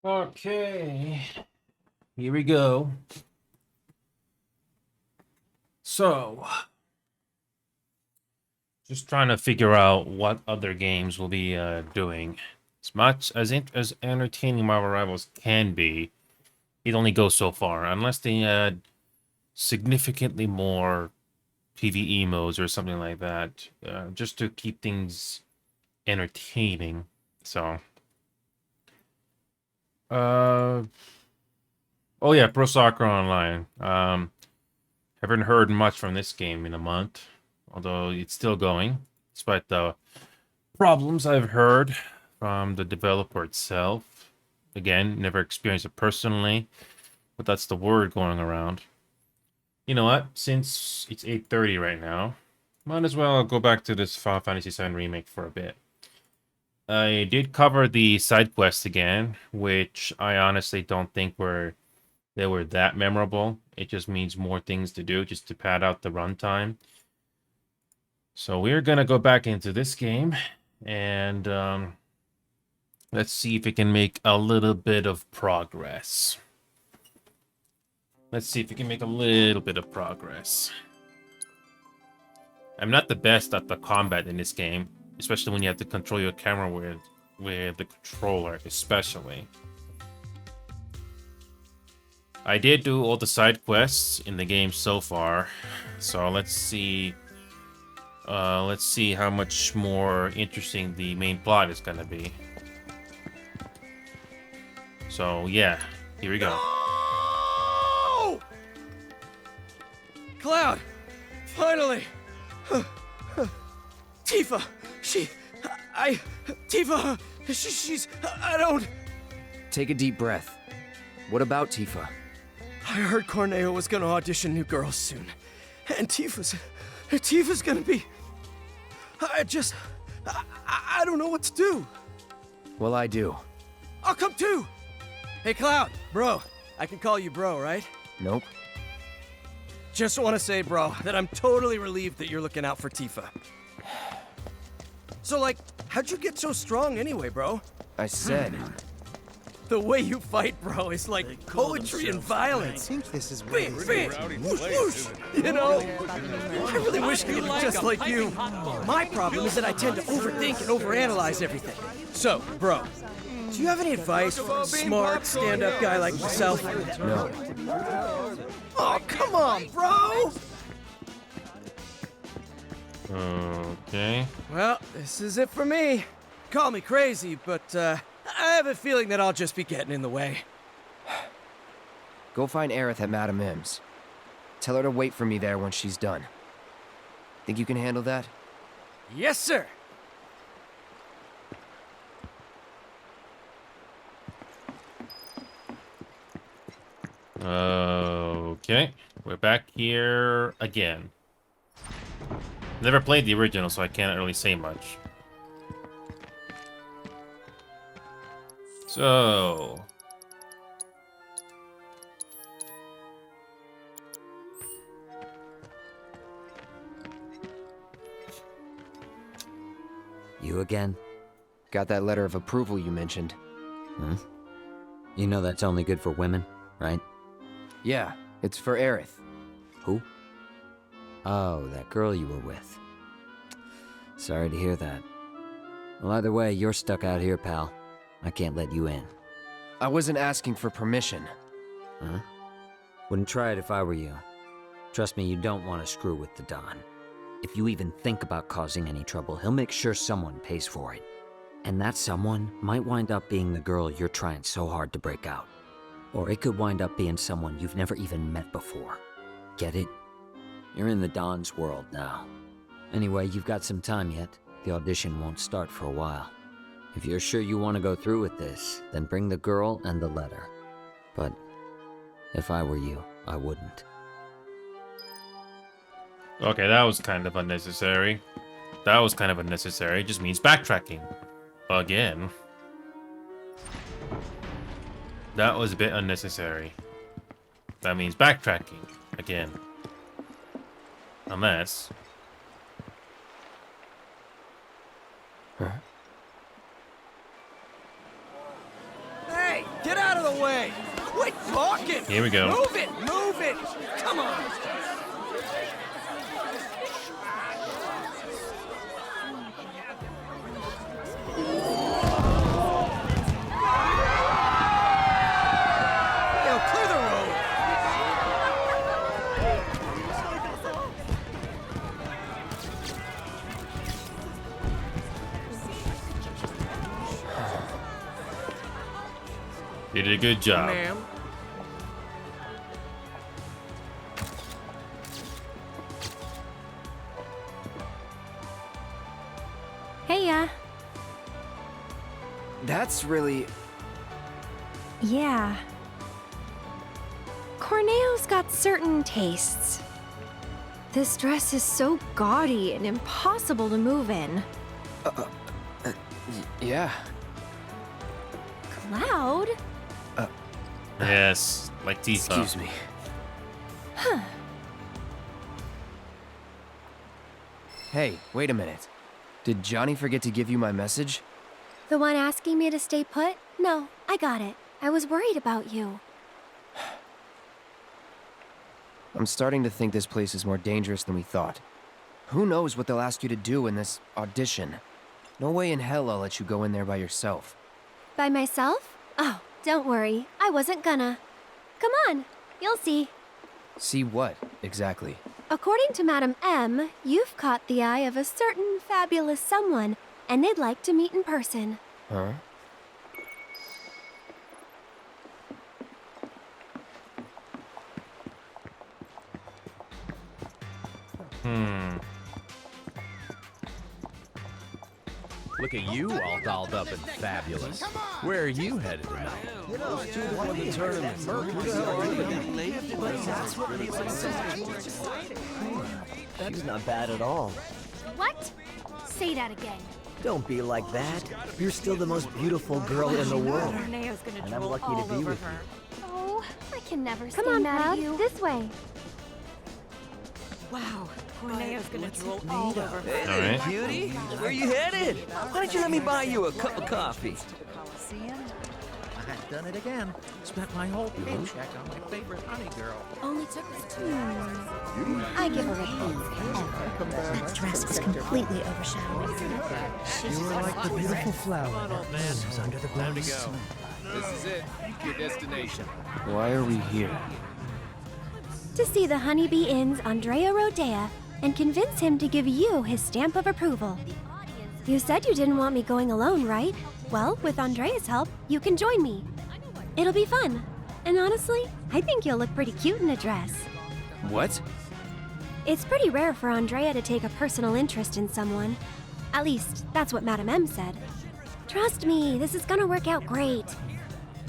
Okay, here we go. So, just trying to figure out what other games we'll be doing. As much as entertaining Marvel Rivals can be, it only goes so far unless they add significantly more PvE modes or something like that, just to keep things entertaining. So, oh yeah, Pro Soccer Online. Haven't heard much from this game in a month, although it's still going, despite the problems I've heard from the developer itself. Again, never experienced it personally, but that's the word going around. You know what? Since it's 8:30 right now, might as well go back to this Final Fantasy VII Remake for a bit. I did cover the side quests again, which I honestly don't think they were that memorable. It just means more things to do just to pad out the runtime. So we're gonna go back into this game and let's see if we can make a little bit of progress. Let's see if we can make a little bit of progress. I'm not the best at the combat in this game, especially when you have to control your camera with the controller, especially. I did do all the side quests in the game so far, so let's see how much more interesting the main plot is gonna be. So yeah, here we go. No! Cloud! Finally! Tifa! She's... I don't... Take a deep breath. What about Tifa? I heard Corneo was gonna audition new girls soon. And Tifa's gonna be... I don't know what to do. Well, I do. I'll come too! Hey, Cloud, bro. I can call you bro, right? Nope. Just want to say, bro, that I'm totally relieved that you're looking out for Tifa. So, like, how'd you get so strong anyway, bro? I said... The way you fight, bro, is like poetry and violence. I think this is Bam, bam, whoosh, whoosh. You know? I really wish I could be just like you. My problem is that I tend to overthink and overanalyze everything. So, bro, do you have any advice for a smart, stand-up guy like myself? No. Oh, come on, bro! Okay. Well, this is it for me. Call me crazy, but, I have a feeling that I'll just be getting in the way. Go find Aerith at Madame M's. Tell her to wait for me there when she's done. Think you can handle that? Yes, sir! Okay, we're back here again. Never played the original, so I can't really say much. So... You again? Got that letter of approval you mentioned. Hmm? You know that's only good for women, right? Yeah, it's for Aerith. Who? Oh, that girl you were with. Sorry to hear that. Well, either way, you're stuck out here, pal. I can't let you in. I wasn't asking for permission. Huh? Wouldn't try it if I were you. Trust me, you don't want to screw with the Don. If you even think about causing any trouble, he'll make sure someone pays for it. And that someone might wind up being the girl you're trying so hard to break out. Or it could wind up being someone you've never even met before. Get it? You're in the Don's world now. Anyway, you've got some time yet. The audition won't start for a while. If you're sure you want to go through with this, then bring the girl and the letter. But if I were you, I wouldn't. Okay, that was kind of unnecessary. That was kind of unnecessary. It just means backtracking. Again. That was a bit unnecessary. That means backtracking. Again. Unless... Hey, get way. Quit talking. Here we go. Move it, move it. Come on. Yo, clear the road. You did a good job. Ma'am. Heya. That's really... Yeah. Corneo's got certain tastes. This dress is so gaudy and impossible to move in. Yeah. Cloud? Yes, like Tifa. Excuse me. Hey, wait a minute. Did Johnny forget to give you my message? The one asking me to stay put? No, I got it. I was worried about you. I'm starting to think this place is more dangerous than we thought. Who knows what they'll ask you to do in this audition? No way in hell I'll let you go in there by yourself. By myself? Oh, don't worry. I wasn't gonna. Come on, you'll see. See what, exactly? According to Madam M, you've caught the eye of a certain fabulous someone, and they'd like to meet in person. Huh? Look at you all dolled up and fabulous. Where are you headed tonight? She's not bad at all. What? Say that again. Don't be like that. You're still the most beautiful girl in the world. And I'm lucky to be with you. Oh, I can never stay Come on, mad at Cloud, you. this way. Wow, Corneo's gonna drool all over her. All right. Cutie, where you headed? Why don't you let me buy you a cup of coffee? I've done it again. Spent my whole paycheck on my favorite honey girl. Only took us 2 I give her a hint. That dress is completely overshadowing her. You were like the beautiful flower that blooms under the blue sun. This is it. Your destination. Why are we here? to see the Honeybee Inn's Andrea Rodea and convince him to give you his stamp of approval. You said you didn't want me going alone, right? Well, with Andrea's help, you can join me. It'll be fun. And honestly, I think you'll look pretty cute in a dress. What? It's pretty rare for Andrea to take a personal interest in someone. At least, that's what Madame M said. Trust me, this is gonna work out great.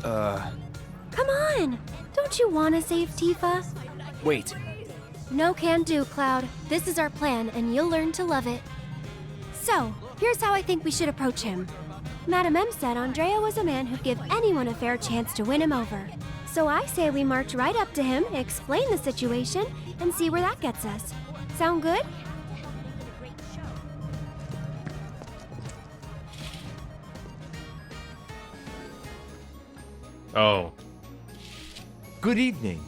Come on! Don't you want to save Tifa? Wait. No can do, Cloud. This is our plan, and you'll learn to love it. So, here's how I think we should approach him. Madame M said Andrea was a man who'd give anyone a fair chance to win him over. So I say we march right up to him, explain the situation, and see where that gets us. Sound good? Oh. Good evening.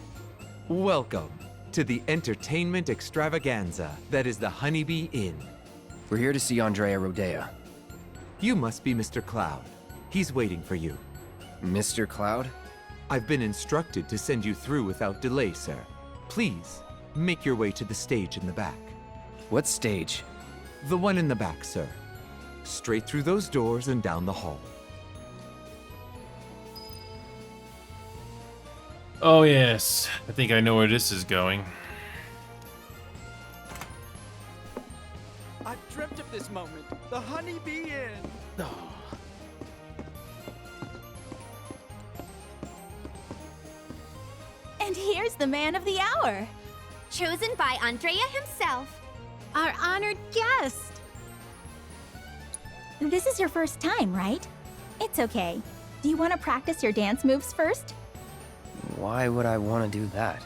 Welcome to the entertainment extravaganza that is the Honeybee Inn. We're here to see Andrea Rodea. You must be Mr. Cloud. He's waiting for you. Mr. Cloud? I've been instructed to send you through without delay, sir. Please, make your way to the stage in the back. What stage? The one in the back, sir. Straight through those doors and down the hall. Oh, yes. I think I know where this is going. I've dreamt of this moment. The Honeybee Inn. And here's the man of the hour. Chosen by Andrea himself. Our honored guest. This is your first time, right? It's okay. Do you want to practice your dance moves first? Why would I want to do that?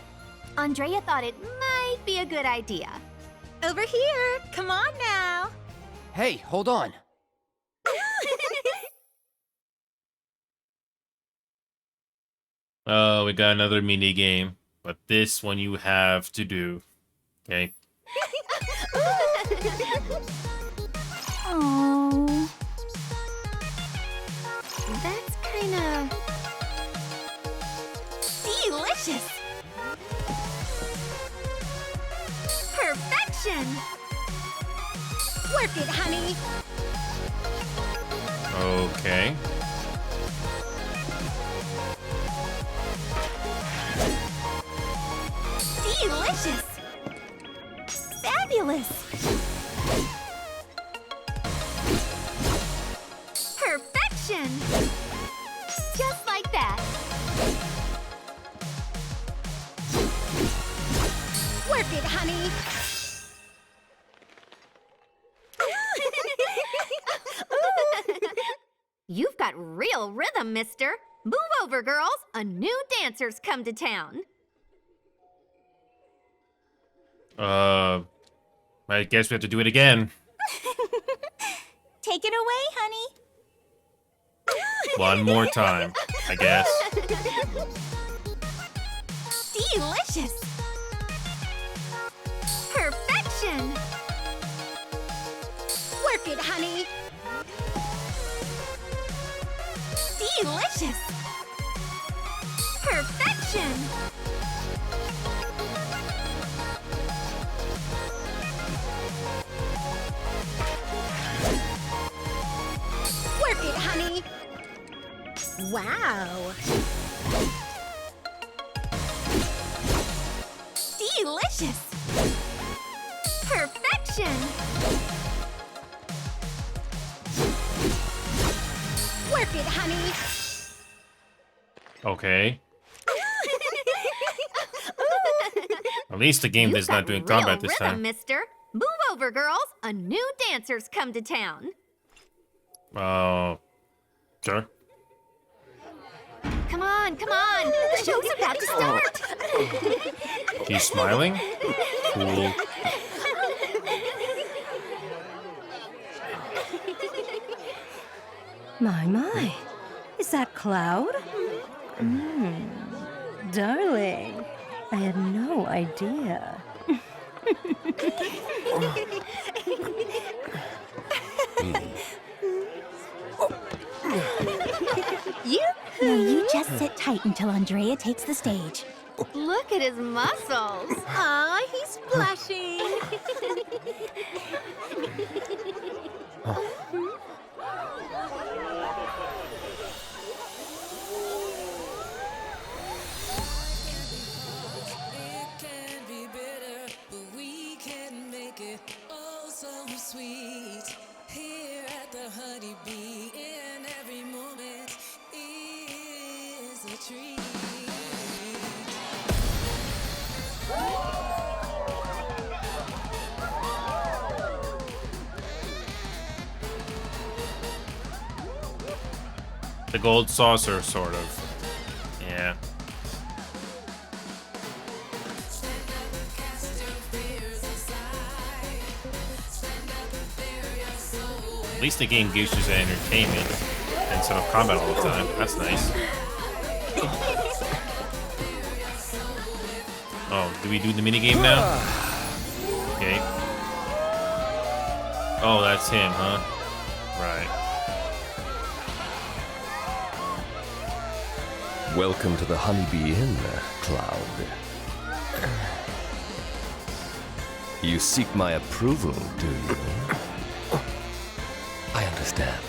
Andrea thought it might be a good idea. Over here. Come on now. Hey, hold on. Oh, we got another mini game, but this one you have to do. Okay. Oh. That's kinda delicious. Perfection. Work it, honey. Okay. Delicious. Fabulous. Perfection. Just like that. Work it, honey. You've got real rhythm, mister. Move over, girls. A new dancer's come to town. I guess we have to do it again. Take it away, honey. One more time, I guess. Delicious. Perfection. Work it, honey. Delicious. Perfection. Work it, honey. Wow. Delicious. Perfection. Work it, honey. Okay. At least the game is not doing combat this rhythm, time. mister. Move over, girls. A new dancer's come to town. Sure. Come on, come on. The show's about to start. He's smiling? Cool. My. Is that Cloud? Darling, I had no idea. You just sit tight until Andrea takes the stage. Look at his muscles. Aw, he's blushing. Sweet here at the honeybee, in every moment is a treat. The gold saucer, sort of. Yeah. At least the game gives you an entertainment instead of combat all the time. That's nice. Oh, do we do the minigame now? Okay. Oh, that's him, huh? Right. Welcome to the Honeybee Inn, Cloud. You seek my approval, do you? I understand.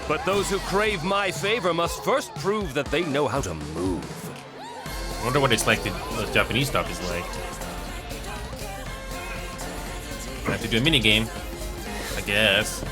But those who crave my favor must first prove that they know how to move. I wonder what it's like, the Japanese stuff is like. I have to do a minigame, I guess.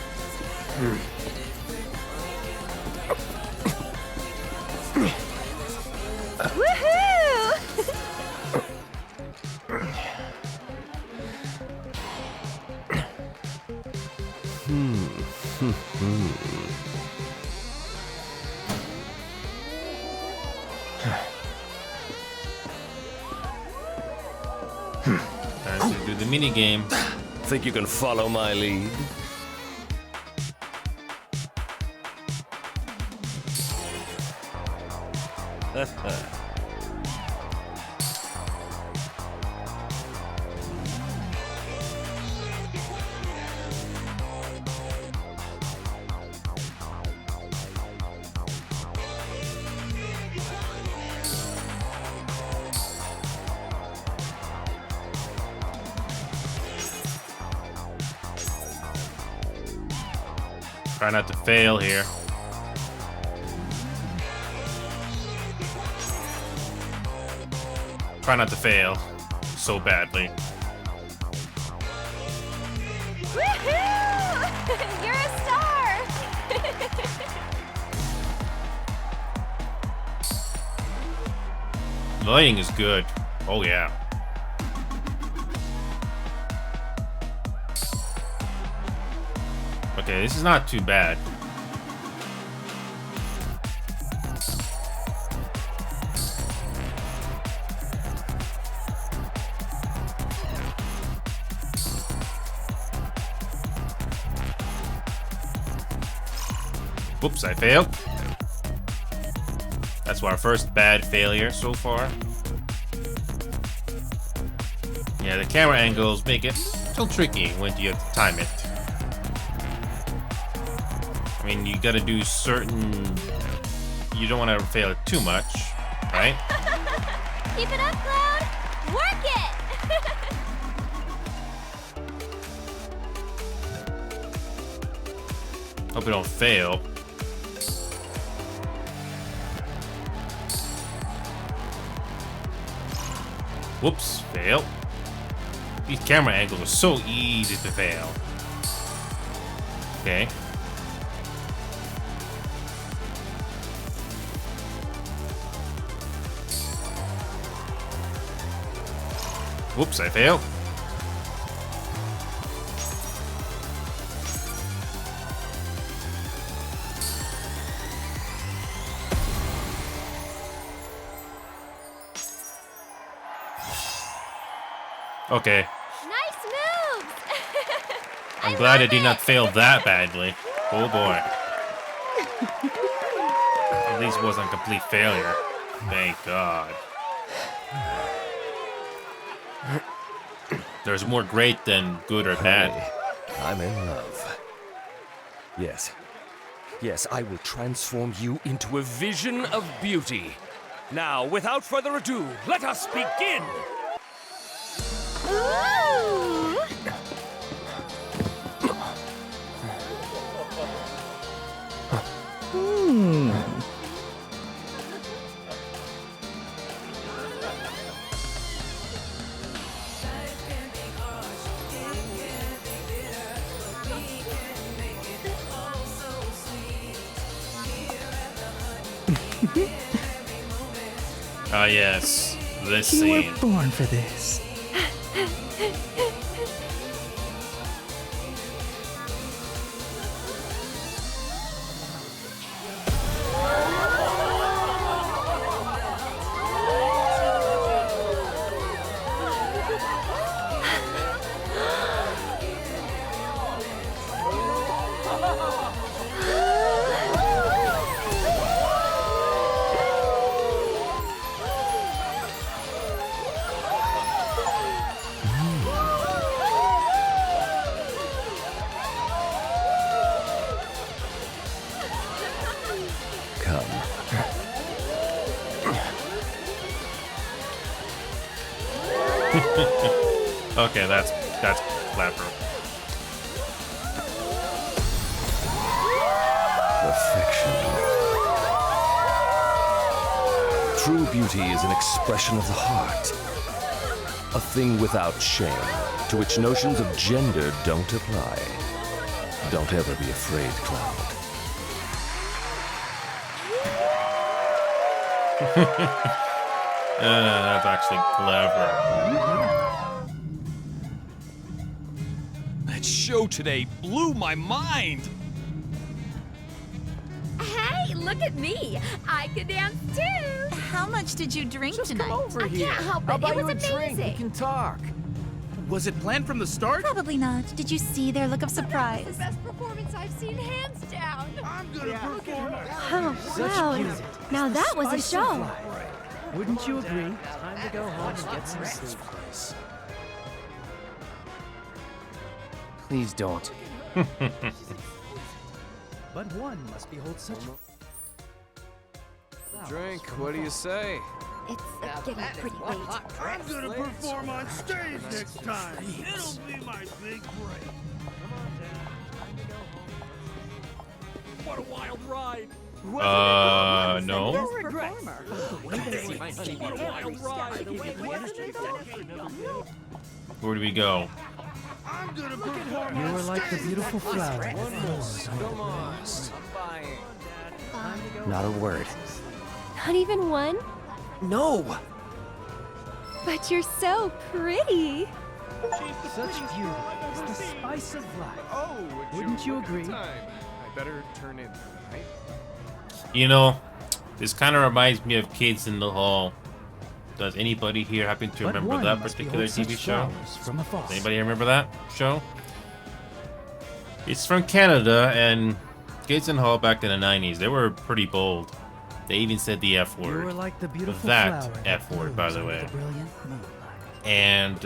Time to do the minigame. Think you can follow my lead? Try not to fail here. Try not to fail so badly. Woohoo! You're a star! Lighting is good. Oh yeah. Okay, this is not too bad. Whoops, I failed. That's our first bad failure so far. Yeah, the camera angles make it a little tricky when you have to time it. I mean, you gotta do certain... You don't want to fail it too much, right? Keep it up, Cloud! Work it! Hope we don't fail. Whoops, fail. These camera angles are so easy to fail. Okay. Whoops, I failed. Okay. Nice moves! I'm glad I did not fail that badly. Oh boy. At least it wasn't a complete failure. Thank God. There's more great than good or bad. I'm in love. Yes. Yes, I will transform you into a vision of beauty. Now, without further ado, let us begin! Ooh! Ah, yes. This You scene. were born for this. Okay, that's clever. Perfection. True beauty is an expression of the heart. A thing without shame, to which notions of gender don't apply. Don't ever be afraid, Cloud. That's actually clever. That show today blew my mind! Hey, look at me! I can dance too! How much did you drink Just tonight? come over I here. can't help I'll it. buy It you was a drink. We amazing. can talk. Was it planned from the start? Probably not. Did you see their look of surprise? Best performance I've seen, hands down. I'm gonna perform. Oh, Cloud. Now that was a show. Wouldn't you agree? Time to go home and get some sleep. Please don't. But one must behold such. Drink, what do you say? It's getting pretty late. I'm gonna perform on stage next time. It'll be my big break. What a wild ride. No. Where do we go? I'm gonna perform You on are like the stage beautiful flower. Come on. I'm buying. Not a word. Not even one? No! But you're so pretty. Such beauty is the spice of life. Oh, Wouldn't you agree? I better turn in, right? You know, this kind of reminds me of Kids in the Hall. Does anybody here happen to But remember one that must particular behold TV such show? flowers from afar. Does anybody remember that show? It's from Canada, and Kids in the Hall back in the 90s, they were pretty bold. They even said the F You word. are like the beautiful That flower F word, by the blooms way. under the brilliant moonlight. And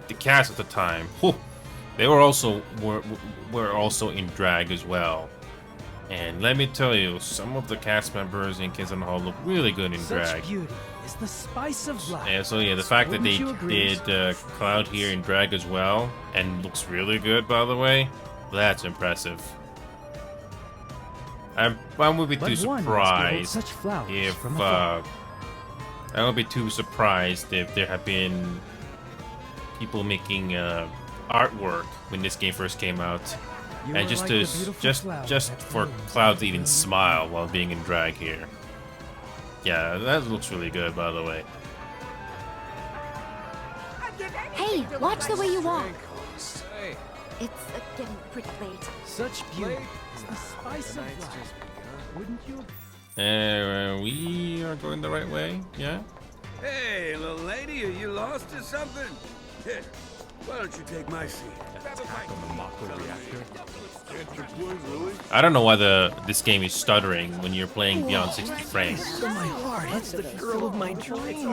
the cast at the time, whew, they were also in drag as well. And let me tell you, some of the cast members in Kids in the Hall look really good in Such drag. beauty is the spice of life. And so yeah, the fact that they Wouldn't you agree? did Cloud here in drag as well, and looks really good, by the way, that's impressive. I won't be too But one must behold surprised such flowers if from afar. I won't be too surprised if there have been people making artwork when this game first came out, You and are just like to the beautiful flower just that for blooms Cloud to under even the smile while being in drag here. Yeah, that looks really good, by the way. Hey, watch the way you walk. Hey, It's getting pretty late. Such beauty is the spice of life. Wouldn't you? We are going the right way, yeah? Hey, little lady, are you lost or something? Here, why don't you take my seat? I don't know why this game is stuttering when you're playing beyond 60 frames. My heart, that's the girl of my dreams.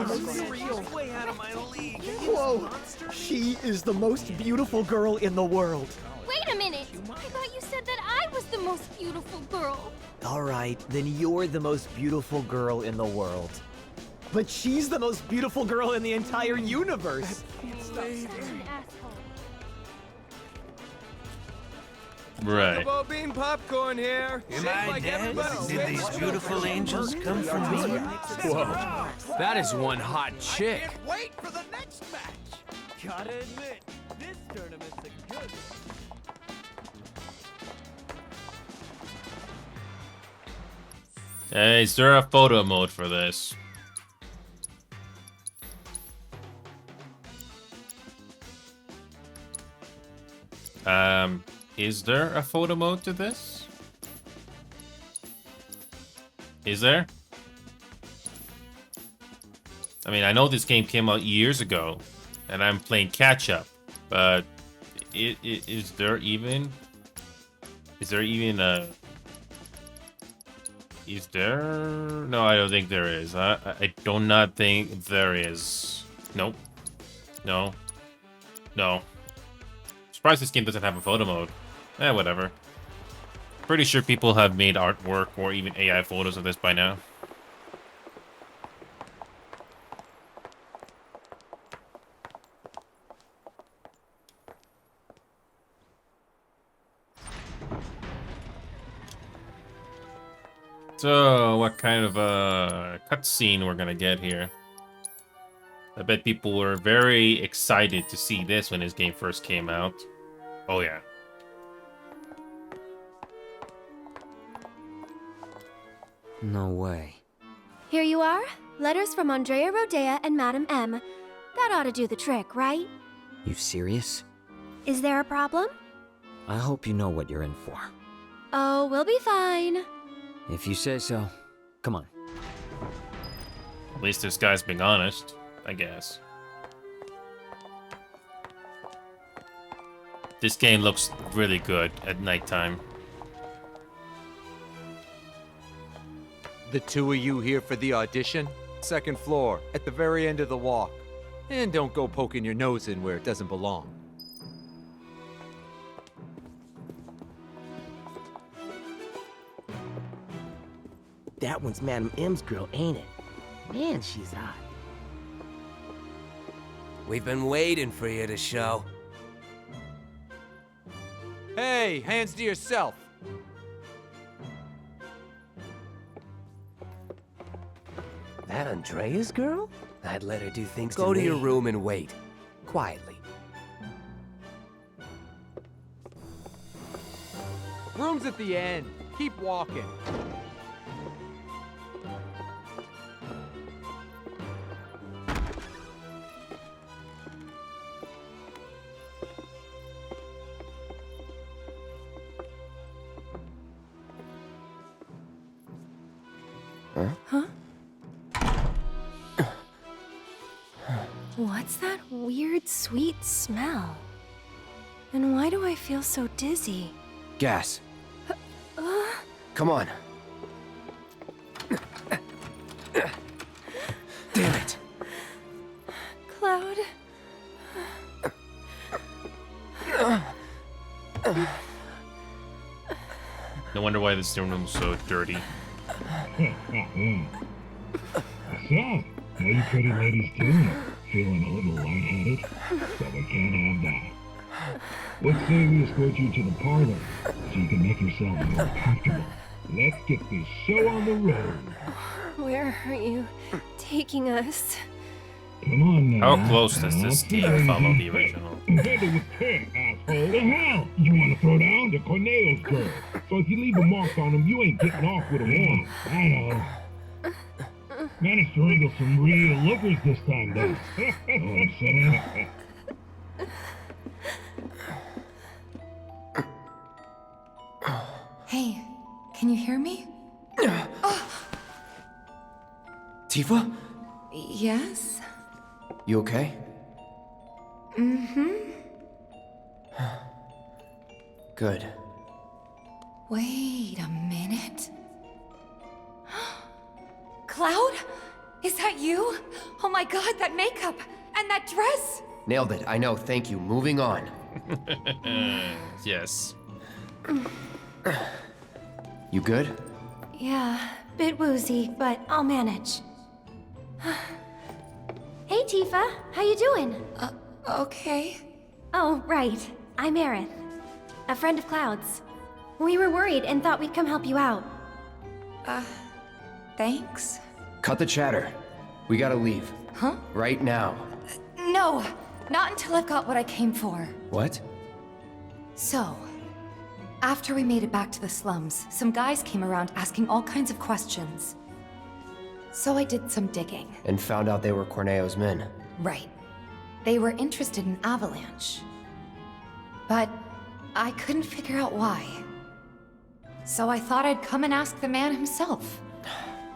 Way out of my league. Whoa! She is the most beautiful girl in the world. Wait a minute! I thought you said that I was the most beautiful girl. All right, then you're the most beautiful girl in the world. But she's the most beautiful girl in the entire universe. Right. Chocobo bean popcorn here. Am Shaped I like dead? everybody. Did these beautiful angels come from me? Whoa, that is one hot chick. Can't wait for the next match. Gotta admit, this tournament's a good Is there a photo mode for this? Is there a photo mode to this? Is there? I mean, I know this game came out years ago, and I'm playing catch-up, but is there even a... Is there? No, I don't think there is. I do not think there is. Nope. No. No. Surprised this game doesn't have a photo mode. Whatever. Pretty sure people have made artwork or even AI photos of this by now. So, what kind of a cutscene we're gonna get here? I bet people were very excited to see this when this game first came out. Oh yeah. No way. Here you are. Letters from Andrea Rodea and Madame M. That ought to do the trick, right? You serious? Is there a problem? I hope you know what you're in for. Oh, we'll be fine. If you say so. Come on. At least this guy's being honest, I guess. This game looks really good at nighttime. The two of you here for the audition? Second floor, at the very end of the walk. And don't go poking your nose in where it doesn't belong. That one's Madam M's girl, ain't it? Man, she's hot. We've been waiting for you to show. Hey, hands to yourself. That Andrea's girl? I'd let her do things Go to me. your room and wait. Quietly. Room's at the end. Keep walking. Huh? What's that weird, sweet smell? And why do I feel so dizzy? Gas. Come on. Damn it. Cloud? No wonder why this room is so dirty. So, how you pretty ladies doing? Feeling a little lightheaded? So we can't have that. Let's say we escort you to the parlor, so you can make yourself more comfortable. Let's get this show on the road. Where are you taking us? Come on now. How close does this game follow the original? Handle with care, asshole. The hell? You want to throw down? The Corneo's girl. So if you leave a mark on him, you ain't getting off with a one. I know. Managed to wrangle some real lookers this time, though. Know what I'm saying? Hey, can you hear me? Tifa? Yes? You okay? Mm-hmm. Good. Wait a minute. Cloud? Is that you? Oh my god, that makeup! And that dress! Nailed it. I know. Thank you. Moving on. Yes. You good? Yeah, bit woozy, but I'll manage. Hey, Tifa. How you doing? Okay. Oh, right. I'm Aerith. A friend of Cloud's. We were worried and thought we'd come help you out. Thanks? Cut the chatter. We gotta leave. Huh? Right now. No, not until I've got what I came for. What? So, after we made it back to the slums, some guys came around asking all kinds of questions. So I did some digging. And found out they were Corneo's men. Right. They were interested in Avalanche. But I couldn't figure out why. So I thought I'd come and ask the man himself.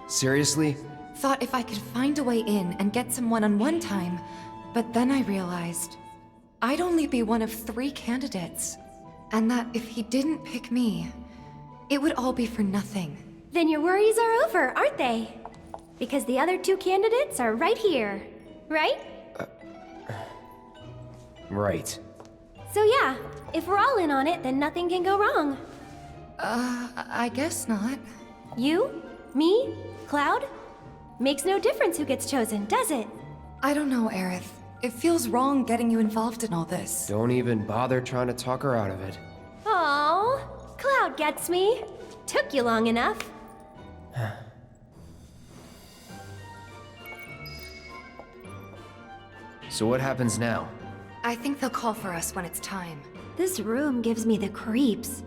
Seriously? Thought if I could find a way in and get some one-on-one time, but then I realized I'd only be one of 3 candidates. And that if he didn't pick me, it would all be for nothing. Then your worries are over, aren't they? Because the other 2 candidates are right here, right? Right. So yeah, if we're all in on it, then nothing can go wrong. I guess not. You? Me? Cloud? Makes no difference who gets chosen, does it? I don't know, Aerith. It feels wrong getting you involved in all this. Don't even bother trying to talk her out of it. Aww, Cloud gets me. Took you long enough. So what happens now? I think they'll call for us when it's time. This room gives me the creeps.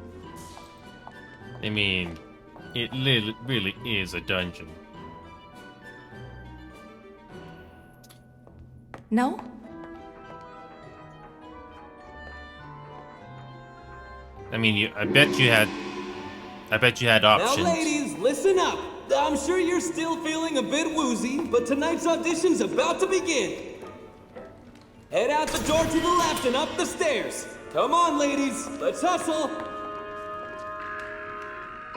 I mean, it really is a dungeon. No? I mean, I bet you had options. Now, ladies, listen up. I'm sure you're still feeling a bit woozy, but tonight's audition's about to begin. Head out the door to the left and up the stairs. Come on, ladies. Let's hustle.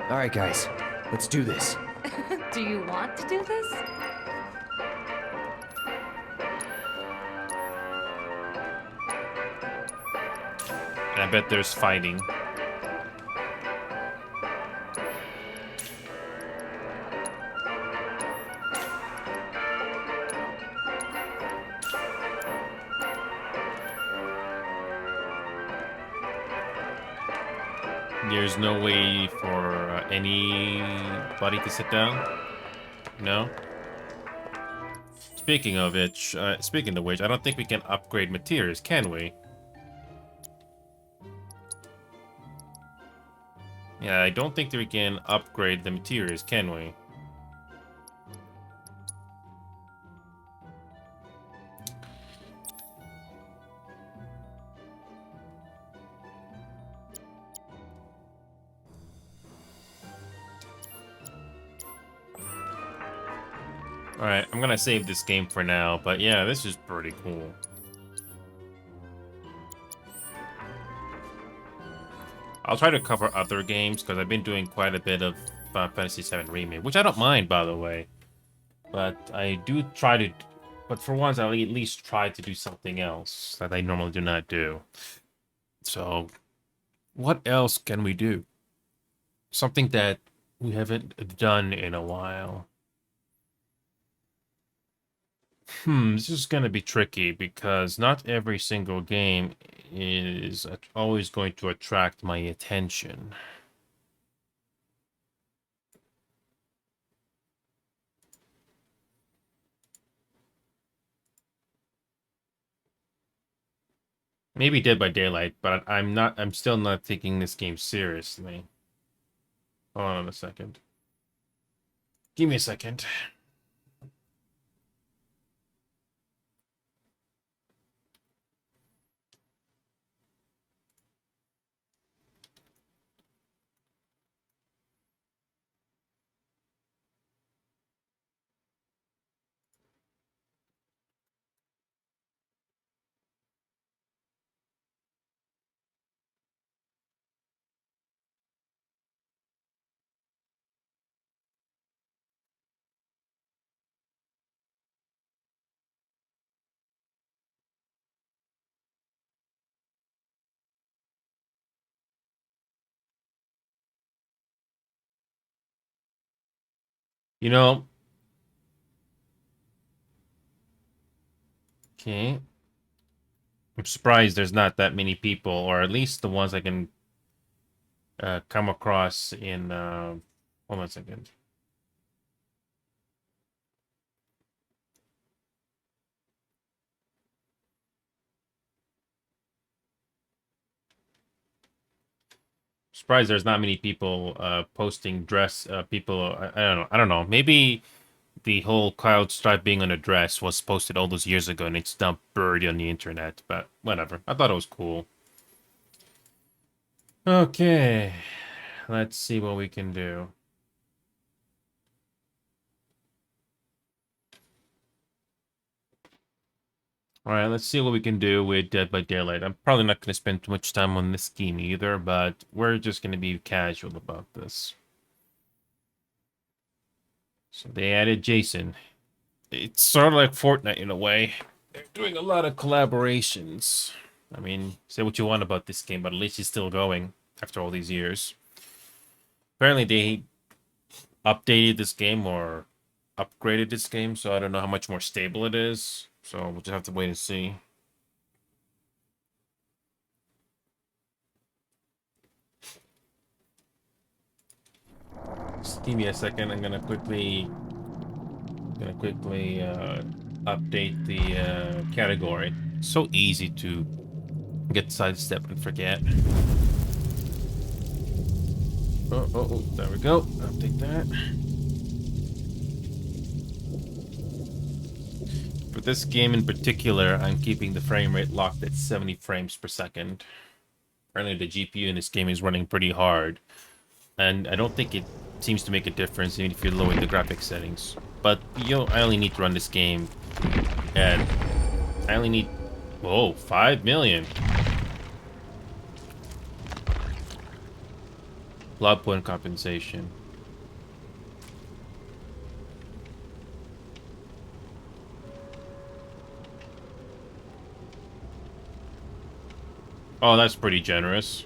All right, guys. Let's do this. Do you want to do this? I bet there's fighting. There's no way for anybody to sit down? No? Speaking of which, I don't think we can upgrade materials, can we? Yeah, I don't think that we can upgrade the materials, can we? Alright, I'm gonna save this game for now, but yeah, this is pretty cool. I'll try to cover other games, because I've been doing quite a bit of Final Fantasy VII Remake, which I don't mind, by the way. But I do try to... But for once, I'll at least try to do something else that I normally do not do. So, what else can we do? Something that we haven't done in a while. This is going to be tricky because not every single game is always going to attract my attention. Maybe Dead by Daylight, but I'm still not taking this game seriously. Hold on a second. Give me a second. You know... Okay. I'm surprised there's not that many people, or at least the ones I can come across in... hold on a second. Surprised there's not many people posting dress people. I don't know. Maybe the whole Cloud Stripe being on a dress was posted all those years ago and it's now buried on the internet. But whatever. I thought it was cool. Okay, let's see what we can do. Alright, let's see what we can do with Dead by Daylight. I'm probably not going to spend too much time on this game either, but we're just going to be casual about this. So they added Jason. It's sort of like Fortnite in a way. They're doing a lot of collaborations. I mean, say what you want about this game, but at least it's still going after all these years. Apparently they updated this game or upgraded this game, so I don't know how much more stable it is. So we'll just have to wait and see. Just give me a second. I'm gonna quickly update the category. So easy to get sidestepped and forget. Oh, there we go. Update that. For this game in particular, I'm keeping the frame rate locked at 70 frames per second. Apparently the GPU in this game is running pretty hard. And I don't think it seems to make a difference even if you're lowering the graphics settings. But, I only need to run this game at... I only need Whoa, 5 million. Blood point compensation. Oh, that's pretty generous.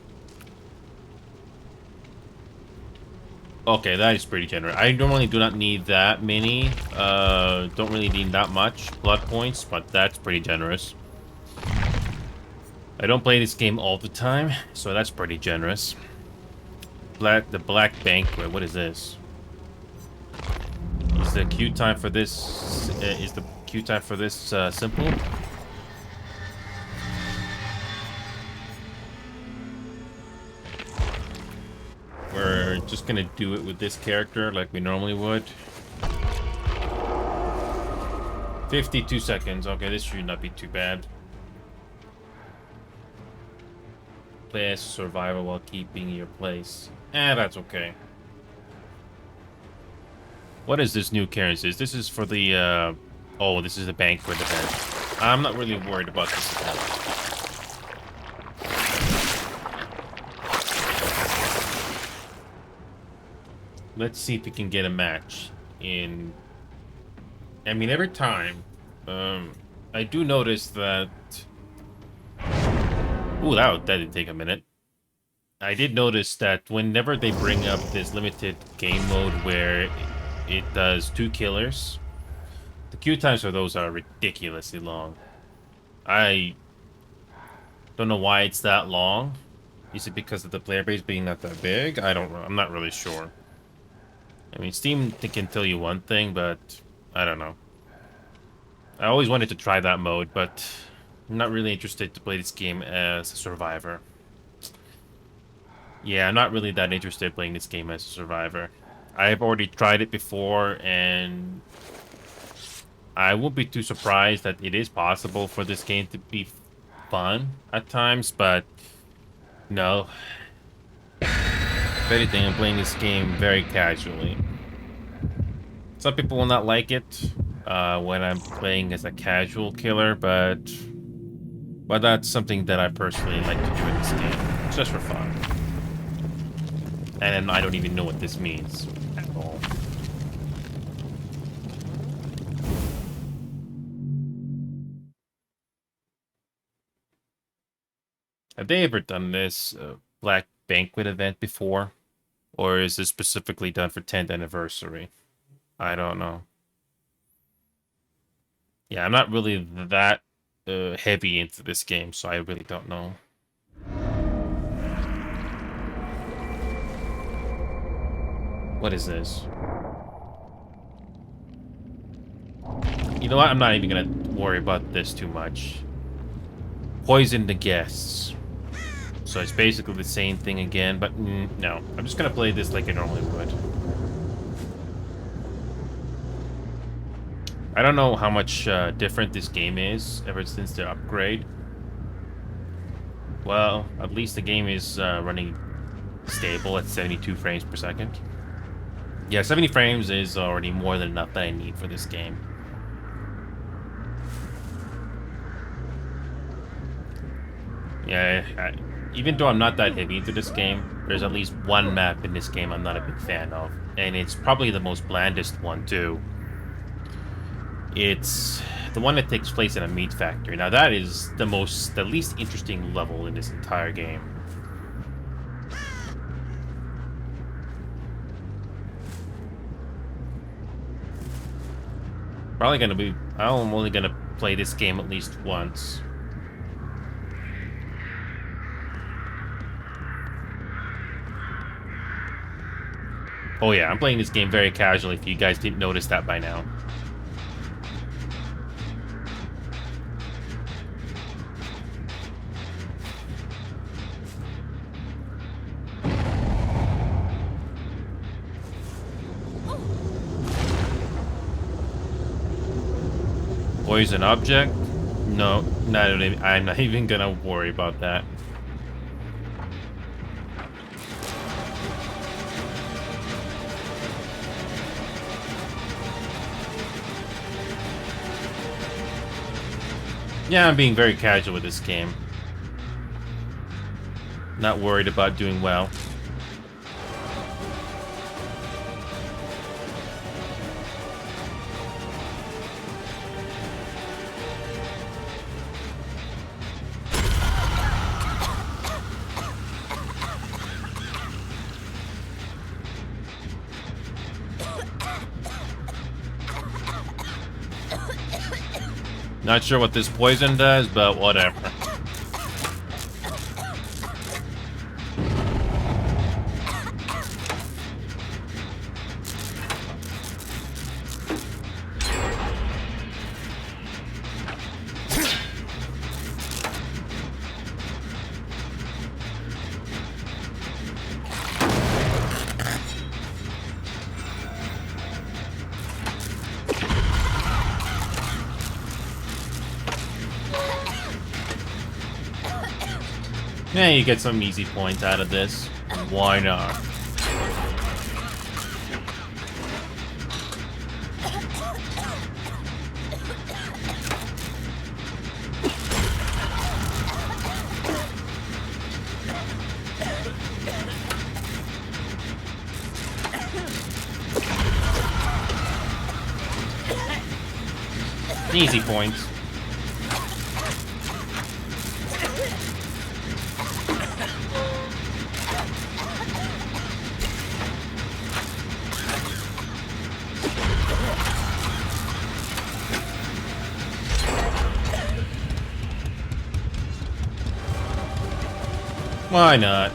Okay, that is pretty generous. I normally do not need that many. Don't really need that much blood points, but that's pretty generous. I don't play this game all the time, so that's pretty generous. The Black Banquet. What is this? Is the queue time for this? Simple? We're just gonna do it with this character like we normally would. 52 seconds. Okay, this should not be too bad. Play as a survivor while keeping your place. That's okay. What is this new currency? This is for the, oh, this is the banquet event. I'm not really worried about this event. Let's see if we can get a match in... I mean, every time, I do notice that... Ooh, that did take a minute. I did notice that whenever they bring up this limited game mode where it does 2 killers, the queue times for those are ridiculously long. I don't know why it's that long. Is it because of the player base being not that big? I don't know. I'm not really sure. I mean, Steam can tell you one thing, but I don't know. I always wanted to try that mode, but I'm not really interested to play this game as a survivor. Yeah, I'm not really that interested in playing this game as a survivor. I've already tried it before, and I won't be too surprised that it is possible for this game to be fun at times, but no. If anything, I'm playing this game very casually. Some people will not like it when I'm playing as a casual killer, but that's something that I personally like to do in this game. It's just for fun. And I don't even know what this means at all. Have they ever done this Black Banquet event before? Or is this specifically done for 10th anniversary? I don't know. Yeah, I'm not really that heavy into this game, so I really don't know. What is this? You know what? I'm not even gonna worry about this too much. Poison the guests. So it's basically the same thing again, but no. I'm just gonna play this like I normally would. I don't know how much different this game is ever since the upgrade. Well, at least the game is running stable at 72 frames per second. Yeah, 70 frames is already more than enough that I need for this game. Yeah, even though I'm not that heavy into this game, there's at least one map in this game I'm not a big fan of. And it's probably the most blandest one, too. It's the one that takes place in a meat factory. Now, that is the least interesting level in this entire game. I'm only gonna play this game at least once. Oh yeah, I'm playing this game very casually if you guys didn't notice that by now. Poison object? No, I'm not even gonna worry about that. Yeah, I'm being very casual with this game. Not worried about doing well. Not sure what this poison does, but whatever. Yeah, you get some easy points out of this. Why not? Easy points. Why not?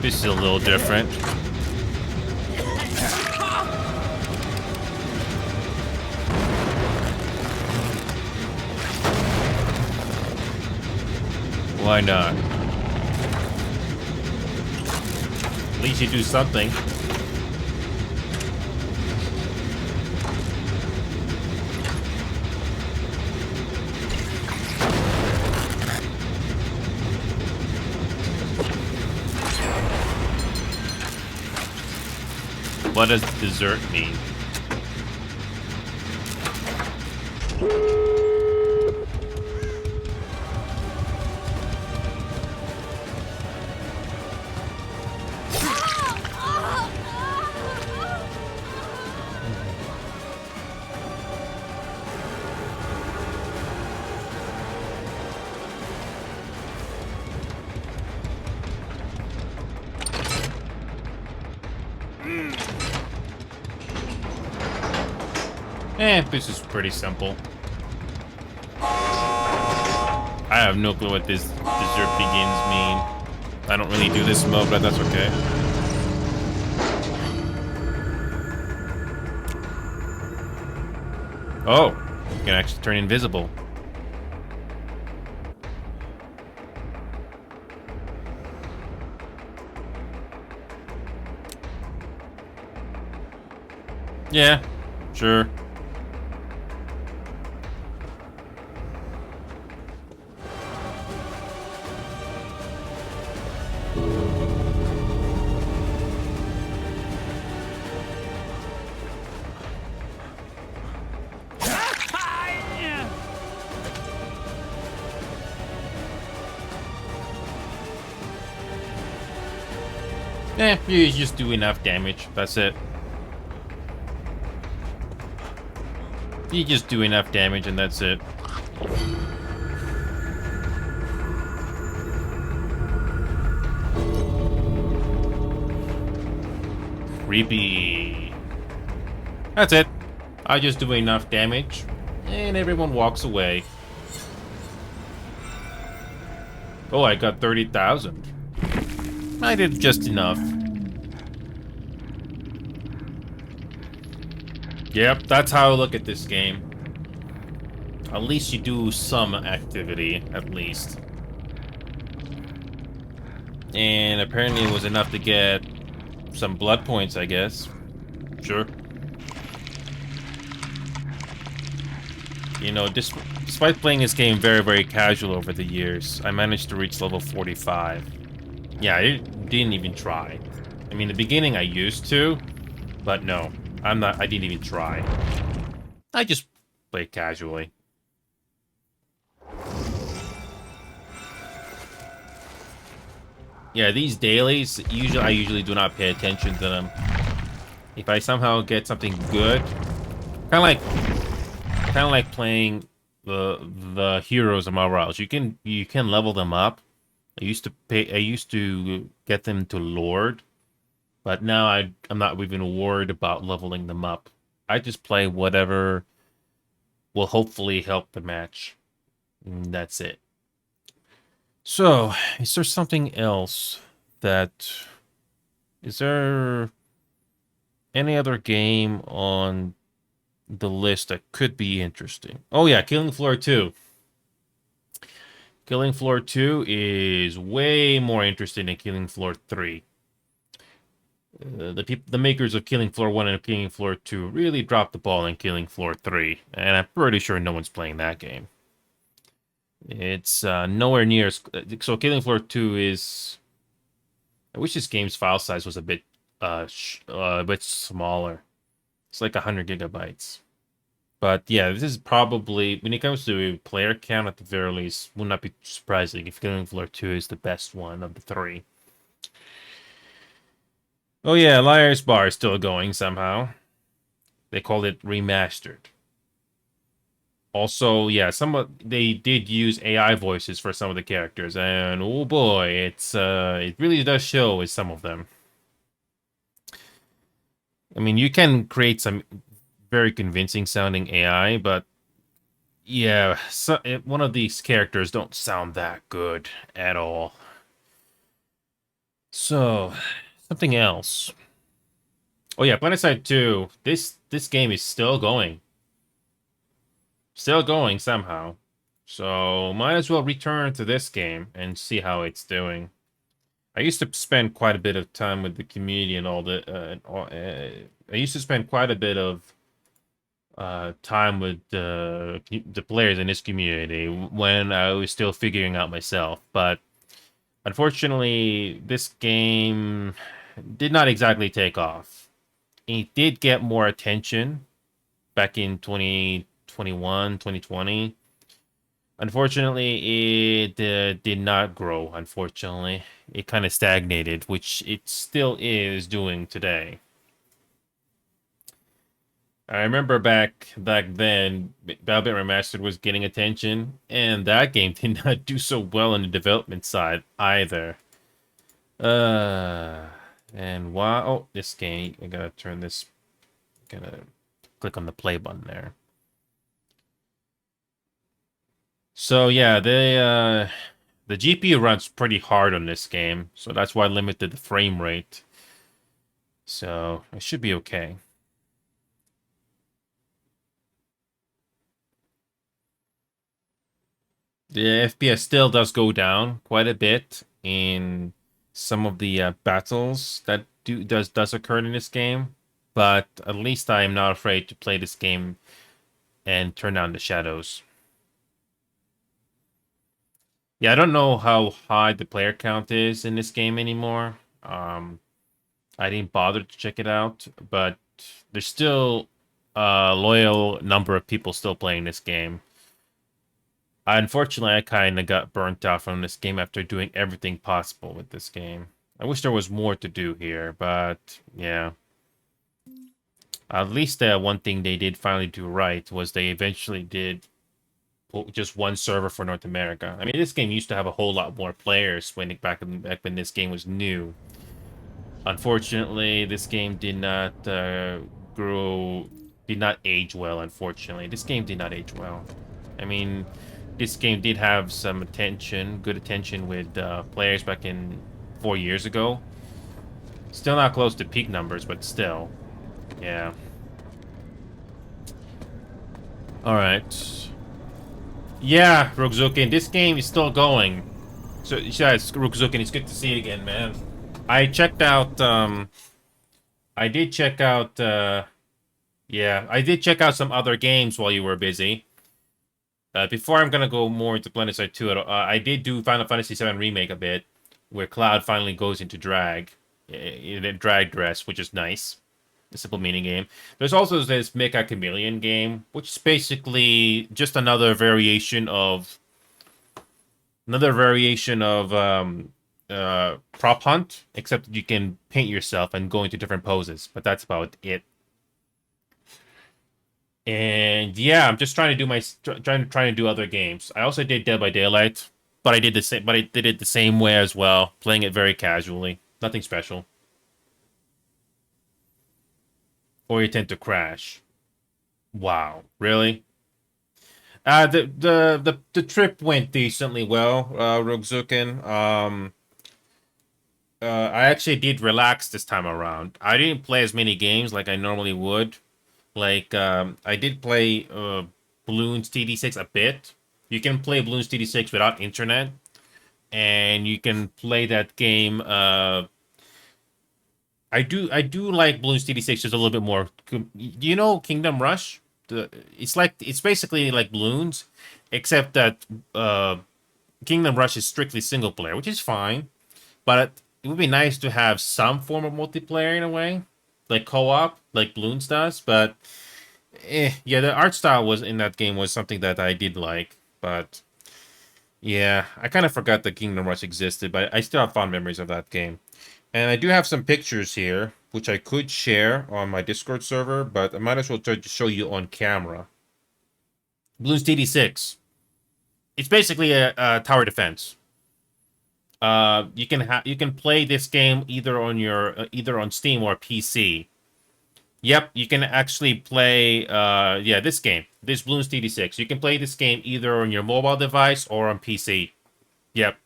This is a little different. Why not? At least you do something. What does dessert mean? This is pretty simple. I have no clue what this dessert begins mean. I don't really do this mode, but that's okay. Oh, you can actually turn invisible. Yeah, sure. You just do enough damage. That's it. You just do enough damage and that's it. Creepy. That's it. I just do enough damage and everyone walks away. Oh, I got 30,000. I did just enough. Yep, that's how I look at this game. At least you do some activity, at least. And apparently it was enough to get some blood points, I guess. Sure. You know, despite playing this game very, very casual over the years, I managed to reach level 45. Yeah, I didn't even try. I mean, the beginning I used to, but no, I didn't even try. I just played casually. Yeah, these dailies, I usually do not pay attention to them. If I somehow get something good, kind of like playing the heroes of Marvel. You can level them up. I used to get them to Lord, but now I'm not even worried about leveling them up. I just play whatever will hopefully help the match. And that's it. So, is there something else that... Is there any other game on the list that could be interesting? Oh yeah, Killing Floor 2. Killing Floor 2 is way more interesting than Killing Floor 3. The makers of Killing Floor 1 and Killing Floor 2 really dropped the ball in Killing Floor 3, and I'm pretty sure no one's playing that game. It's nowhere near so Killing Floor 2 is... I wish this game's file size was a bit smaller. It's like 100 gigabytes. But yeah, this is probably, when it comes to player count at the very least, would not be surprising if Killing Floor 2 is the best one of the three. Oh yeah, Liar's Bar is still going somehow. They called it remastered. Also, yeah, they did use AI voices for some of the characters, and oh boy, it really does show with some of them. I mean, you can create some very convincing sounding AI, but yeah, one of these characters don't sound that good at all. So, something else. Oh yeah, PlanetSide 2. This game is still going. Still going somehow. So, might as well return to this game and see how it's doing. I used to spend quite a bit of time with the community and all the... I used to spend quite a bit of time with the players in this community when I was still figuring out myself. But unfortunately, this game did not exactly take off. It did get more attention back in 2021, 2020. Unfortunately, it did not grow, unfortunately. It kind of stagnated, which it still is doing today. I remember back then, Battlebit Remastered was getting attention, and that game did not do so well on the development side either. And wow, oh, this game, I gotta turn this, gotta click on the play button there. So yeah, the GPU runs pretty hard on this game, so that's why I limited the frame rate. So it should be okay. The FPS still does go down quite a bit in some of the battles that does occur in this game, but at least I am not afraid to play this game and turn down the shadows. Yeah, I don't know how high the player count is in this game anymore. I didn't bother to check it out, but there's still a loyal number of people still playing this game. Unfortunately, I kind of got burnt out from this game after doing everything possible with this game. I wish there was more to do here, but yeah. At least one thing they did finally do right was they eventually did just one server for North America. I mean, this game used to have a whole lot more players back when this game was new. Unfortunately, this game did not age well, unfortunately. This game did not age well. I mean, this game did have some attention, good attention with players back in 4 years ago. Still not close to peak numbers, but still. Yeah. Alright. Yeah, Rukzukin, this game is still going. So, yeah, it's Rukzukin, it's good to see you again, man. I checked out, I did check out, yeah, I did check out some other games while you were busy. Before I'm gonna go more into PlanetSide 2, I did do Final Fantasy VII Remake a bit, where Cloud finally goes into drag, in a drag dress, which is nice. A simple mini game. There's also this Mecha Chameleon game, which is basically just another variation of Prop Hunt, except that you can paint yourself and go into different poses. But that's about it. And yeah, I'm just trying to do trying to do other games. I also did Dead by Daylight, but I did the same. But I did it the same way as well, playing it very casually. Nothing special. Or you tend to crash. Wow, really? The trip went decently well, Rogzukin. I actually did relax this time around. I didn't play as many games like I normally would. Like, I did play Bloons TD6 a bit. You can play Bloons TD6 without internet, and you can play that game. I do like Bloons TD6 just a little bit more. Do you know Kingdom Rush? It's basically like Bloons, except that Kingdom Rush is strictly single player, which is fine. But it would be nice to have some form of multiplayer in a way, like co-op, like Bloons does. But yeah, the art style was in that game was something that I did like. But yeah, I kind of forgot that Kingdom Rush existed, but I still have fond memories of that game. And I do have some pictures here, which I could share on my Discord server, but I might as well try to show you on camera. Bloons TD6. It's basically a tower defense. You can play this game either on Steam or PC. Yep, you can actually play this game, this Bloons TD6. You can play this game either on your mobile device or on PC. Yep.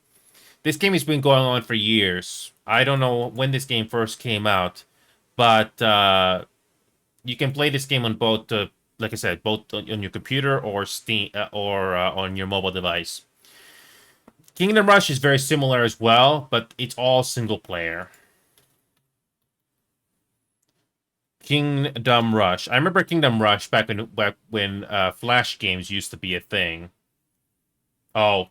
This game has been going on for years. I don't know when this game first came out, but you can play this game on both, like I said, both on your computer or Steam or on your mobile device. Kingdom Rush is very similar as well, but it's all single player. Kingdom Rush. I remember Kingdom Rush back when Flash games used to be a thing. Oh,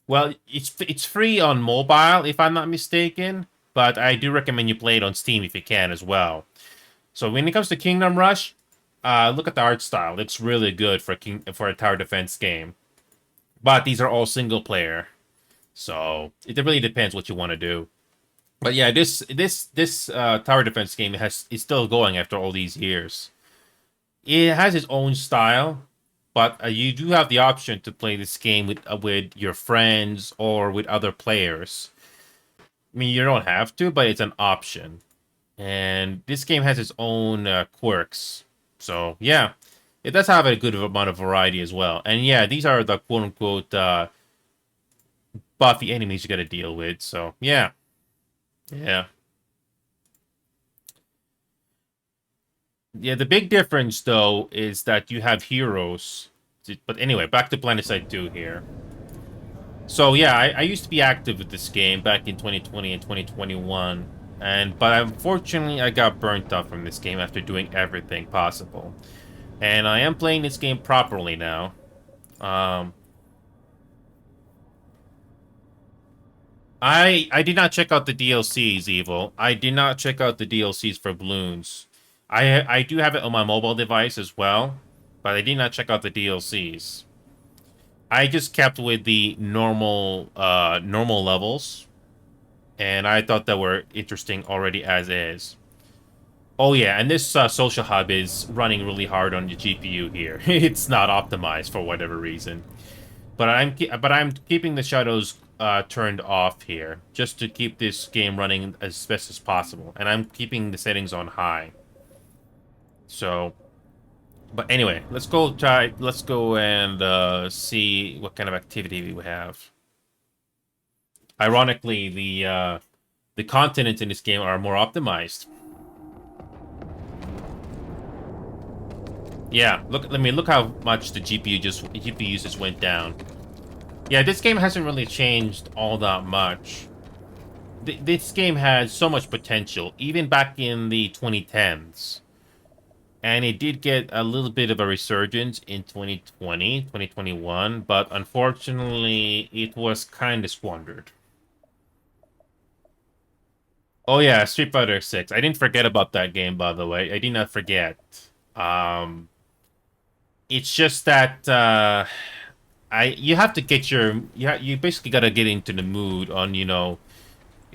well, it's free on mobile if I'm not mistaken, but I do recommend you play it on Steam if you can as well. So when it comes to Kingdom Rush, look at the art style. It's really good for a tower defense game. But these are all single player, so it really depends what you want to do. But yeah, this tower defense game is still going after all these years. It has its own style, but you do have the option to play this game with your friends or with other players. I mean, you don't have to, but it's an option. And this game has its own quirks. So yeah, it does have a good amount of variety as well. And yeah, these are the quote-unquote buffy enemies you gotta deal with. So yeah. Yeah. Yeah, the big difference, though, is that you have heroes. But anyway, back to PlanetSide 2 here. So yeah, I used to be active with this game back in 2020 and 2021. But unfortunately, I got burnt out from this game after doing everything possible. And I am playing this game properly now. I did not check out the DLCs, Evil. I did not check out the DLCs for Bloons. I do have it on my mobile device as well, but I did not check out the DLCs. I just kept with the normal levels, and I thought that were interesting already as is. Oh yeah, and this social hub is running really hard on the GPU here. It's not optimized for whatever reason. But I'm keeping the shadows turned off here, just to keep this game running as best as possible. And I'm keeping the settings on high. So, But anyway, let's go try. Let's go and see what kind of activity we have. Ironically, the continents in this game are more optimized. Yeah, look. I mean, look how much the GPU usage went down. Yeah, this game hasn't really changed all that much. This game had so much potential, even back in the 2010s. And it did get a little bit of a resurgence in 2020, 2021, but unfortunately, it was kind of squandered. Oh yeah, Street Fighter 6. I didn't forget about that game, by the way. I did not forget. Um, it's just that you have to get you basically got to get into the mood on, you know,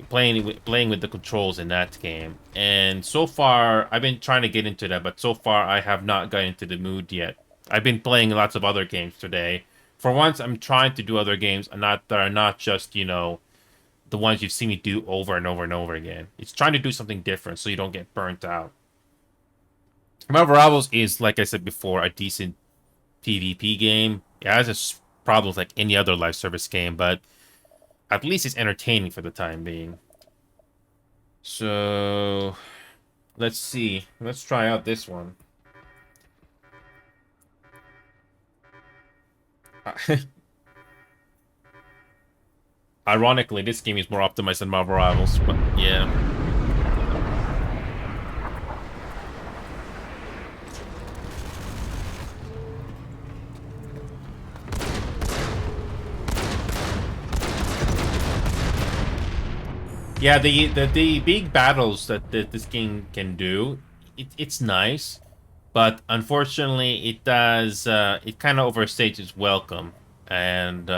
playing with the controls in that game. And so far, I've been trying to get into that, but so far I have not gotten into the mood yet. I've been playing lots of other games today. For once, I'm trying to do other games that are not just, you know, the ones you've seen me do over and over and over again. It's trying to do something different so you don't get burnt out. Marvel Rivals is, like I said before, a decent PvP game. It has its problems like any other live service game, but at least it's entertaining for the time being. So, let's see. Let's try out this one. Ironically, this game is more optimized than Marvel Rivals, but yeah. Yeah, the big battles that this game can do, it's nice, but unfortunately it does it kind of overstates its welcome. And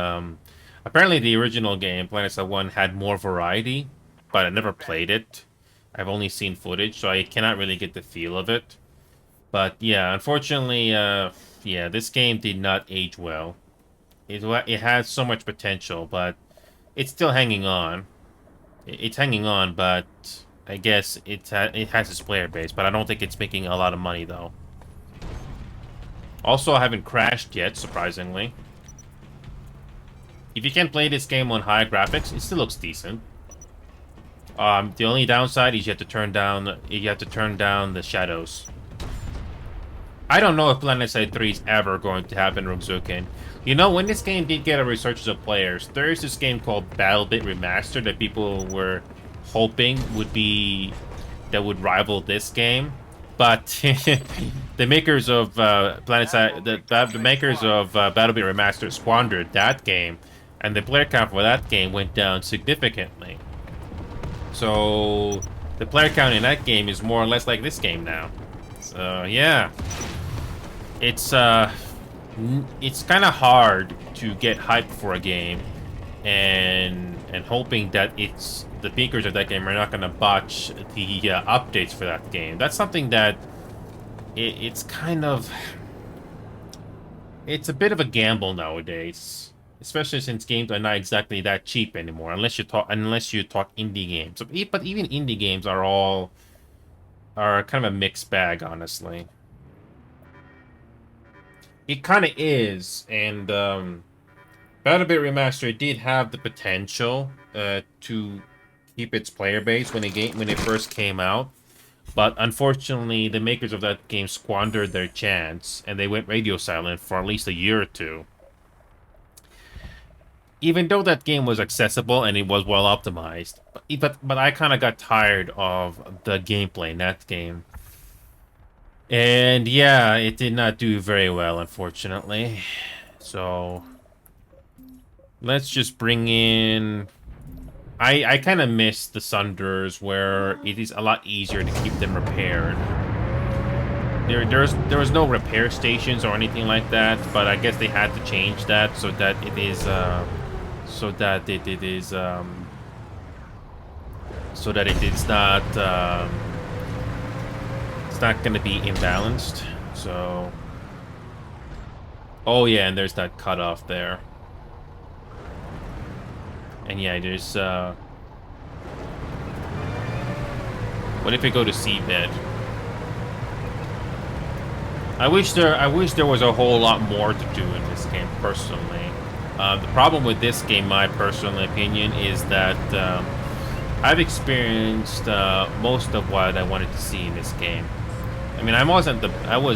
apparently the original game, PlanetSide 1, had more variety, but I never played it. I've only seen footage, so I cannot really get the feel of it. But yeah, unfortunately, yeah, this game did not age well. It has so much potential, but it's still hanging on. It's hanging on, but I guess it has its player base, but I don't think it's making a lot of money, though. Also, I haven't crashed yet, surprisingly. If you can play this game on high graphics, it still looks decent. The only downside is you have to turn down the shadows. I don't know if PlanetSide 3 is ever going to happen, Rumzukin. You know, when this game did get a resurgence of players, there is this game called BattleBit Remastered that people were hoping would rival this game. But the makers of BattleBit Remastered squandered that game, and the player count for that game went down significantly. So the player count in that game is more or less like this game now. So yeah, it's kind of hard to get hyped for a game, and hoping that the makers of that game are not going to botch the updates for that game. That's something that it's a bit of a gamble nowadays, especially since games are not exactly that cheap anymore, unless you talk indie games. But even indie games are kind of a mixed bag, honestly. It kind of is, and BattleBit Remastered did have the potential to keep its player base when it first came out, but unfortunately, the makers of that game squandered their chance, and they went radio silent for at least a year or two. Even though that game was accessible and it was well optimized, but I kind of got tired of the gameplay in that game. And yeah, it did not do very well, unfortunately. So let's just bring in... I kind of miss the Sunders, where it is a lot easier to keep them repaired. There was no repair stations or anything like that, but I guess they had to change that so that it is not it's not going to be imbalanced. So, oh yeah, and there's that cutoff there. And yeah, there's what if we go to seabed? I wish there was a whole lot more to do in this game, personally. The problem with this game, my personal opinion, is that I've experienced most of what I wanted to see in this game. I mean, I was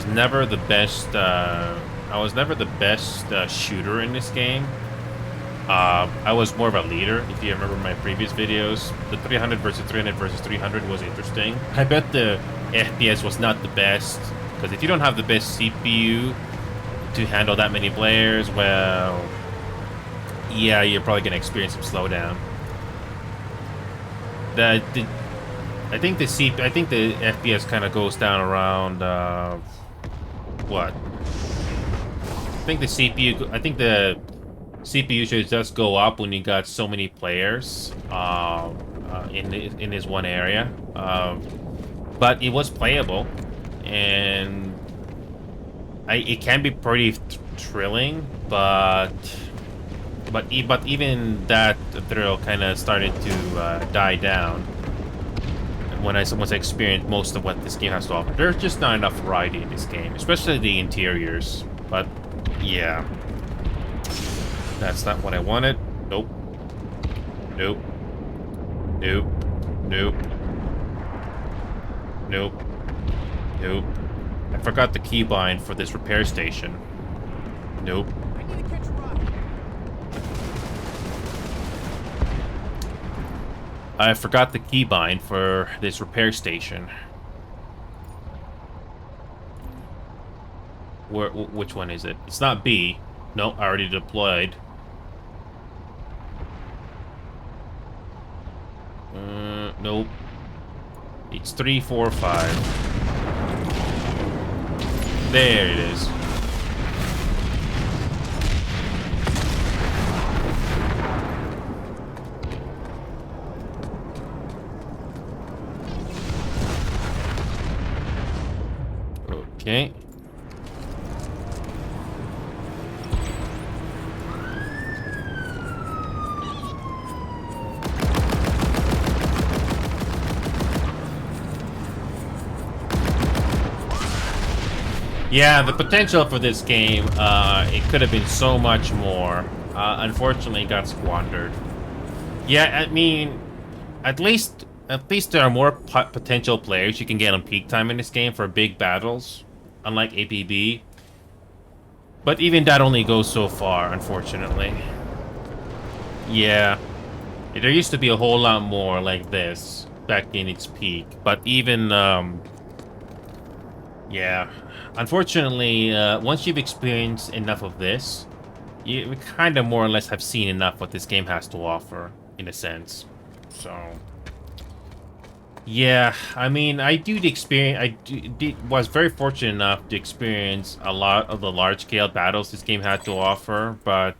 never the best. I was never the best shooter in this game. I was more of a leader. If you remember my previous videos, the 300 versus 300 versus 300 was interesting. I bet the FPS was not the best, because if you don't have the best CPU to handle that many players, well, yeah, you're probably gonna experience some slowdown. I think the FPS kind of goes down around what? I think the CPU should just go up when you got so many players in this one area. But it was playable, and it can be pretty thrilling, but even that thrill kind of started to die down once I experienced most of what this game has to offer. There's just not enough variety in this game, especially the interiors. But yeah, that's not what I wanted. Nope. Nope. Nope. Nope. Nope. Nope. I forgot the keybind for this repair station. Nope. I forgot the keybind for this repair station. Which one is it? It's not B. No, I already deployed. Nope. It's 3, 4, 5. There it is. Okay. Yeah, the potential for this game, it could have been so much more. Unfortunately, it got squandered. Yeah, I mean, at least there are more potential players you can get on peak time in this game for big battles, unlike APB. But even that only goes so far, unfortunately. Yeah, there used to be a whole lot more like this back in its peak, but even yeah. Unfortunately, once you've experienced enough of this, we kind of more or less have seen enough what this game has to offer, in a sense. So, yeah, I mean, was very fortunate enough to experience a lot of the large-scale battles this game had to offer, but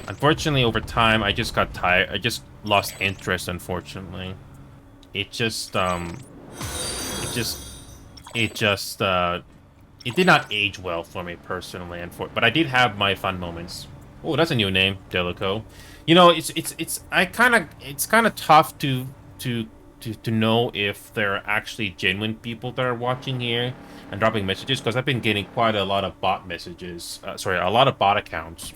unfortunately, over time, I just got tired. I just lost interest, unfortunately. It did not age well for me personally, but I did have my fun moments. Oh, that's a new name, Delico. You know, it's kind of tough to know if there are actually genuine people that are watching here and dropping messages, because I've been getting quite a lot of bot messages. Sorry, a lot of bot accounts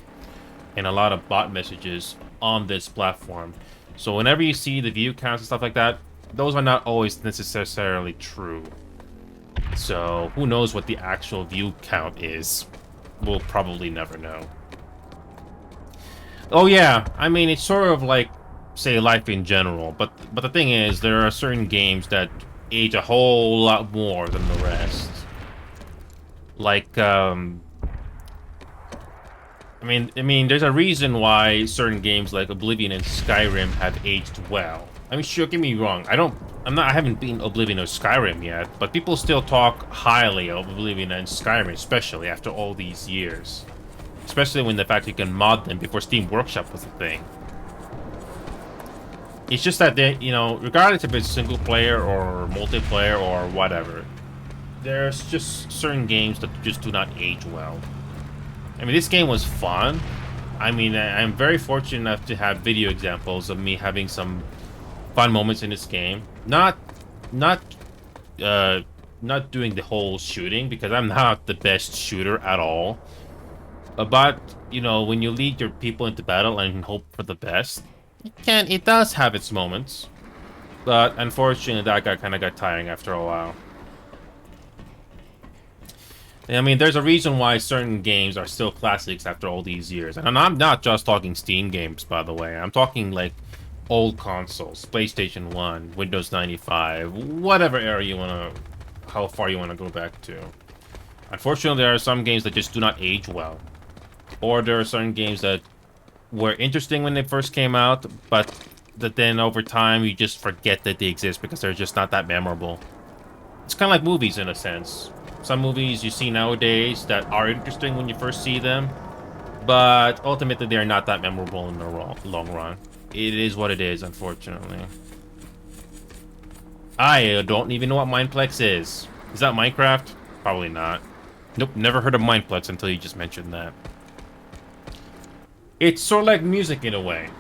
and a lot of bot messages on this platform. So whenever you see the view counts and stuff like that, those are not always necessarily true. So, who knows what the actual view count is? We'll probably never know. Oh yeah, I mean, it's sort of like, say, life in general, but the thing is, there are certain games that age a whole lot more than the rest. Like, I mean, there's a reason why certain games like Oblivion and Skyrim have aged well. I mean, sure, get me wrong. I haven't been Oblivion or Skyrim yet, but people still talk highly of Oblivion and Skyrim, especially after all these years. Especially when the fact you can mod them before Steam Workshop was a thing. It's just that they, you know, regardless if it's single player or multiplayer or whatever, there's just certain games that just do not age well. I mean, this game was fun. I mean, I'm very fortunate enough to have video examples of me having some fun moments in this game. Not not doing the whole shooting because I'm not the best shooter at all. But you know, when you lead your people into battle and hope for the best, it does have its moments. But unfortunately, that kind of got tiring after a while. I mean, there's a reason why certain games are still classics after all these years. And I'm not just talking Steam games, by the way. I'm talking, like, old consoles. PlayStation 1, Windows 95, whatever era you want to... how far you want to go back to. Unfortunately, there are some games that just do not age well. Or there are certain games that were interesting when they first came out, but that then over time you just forget that they exist because they're just not that memorable. It's kind of like movies in a sense. Some movies you see nowadays that are interesting when you first see them, but ultimately they're not that memorable in the long run. It is what it is, unfortunately. I don't even know what Mineplex is. Is that Minecraft? Probably not. Nope, never heard of Mineplex until you just mentioned that. It's sort of like music in a way.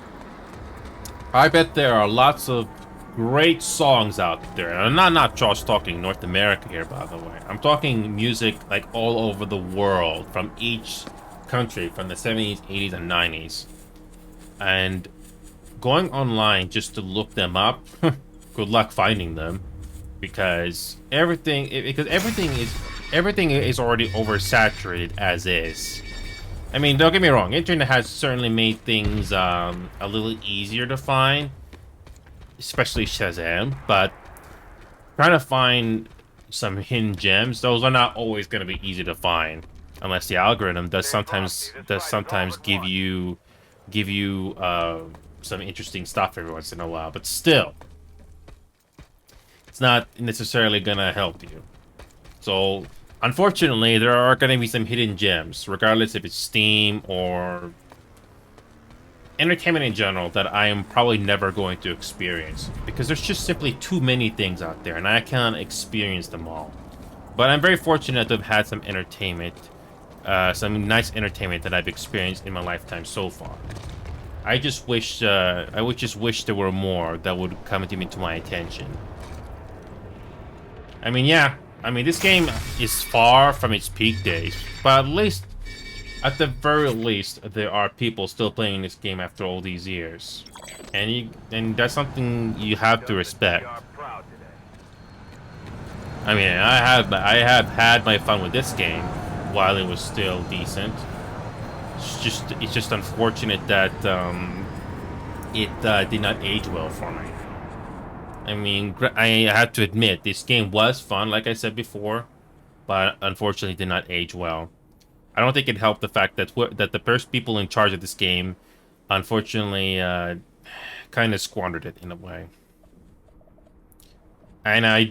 I bet there are lots of great songs out there. And I'm not just talking North America here, by the way. I'm talking music like all over the world, from each country, from the 70s, 80s, and 90s. And going online just to look them up, good luck finding them, because everything is already oversaturated as is. I mean, don't get me wrong, internet has certainly made things a little easier to find, especially Shazam, but trying to find some hidden gems, those are not always going to be easy to find, unless the algorithm does sometimes give you some interesting stuff every once in a while, but still, it's not necessarily going to help you. So unfortunately, there are going to be some hidden gems, regardless if it's Steam or entertainment in general, that I am probably never going to experience. Because there's just simply too many things out there, and I can't experience them all. But I'm very fortunate to have had some entertainment, some nice entertainment that I've experienced in my lifetime so far. I just wish, I would just wish there were more that would come to my attention. I mean, yeah. I mean, this game is far from its peak days, but at the very least, there are people still playing this game after all these years, and that's something you have to respect. I mean, I have had my fun with this game while it was still decent. It's just unfortunate that it did not age well for me. I mean, I have to admit, this game was fun, like I said before, but unfortunately did not age well. I don't think it helped the fact that the first people in charge of this game, unfortunately, kind of squandered it in a way. And I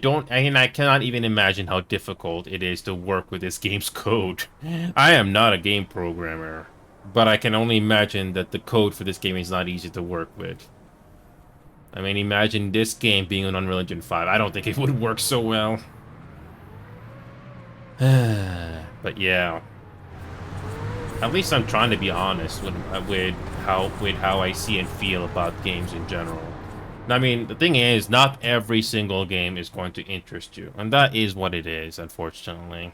cannot even imagine how difficult it is to work with this game's code. I am not a game programmer, but I can only imagine that the code for this game is not easy to work with. I mean, imagine this game being on Unreal Engine 5. I don't think it would work so well. But yeah. At least I'm trying to be honest with how I see and feel about games in general. I mean, the thing is, not every single game is going to interest you. And that is what it is, unfortunately.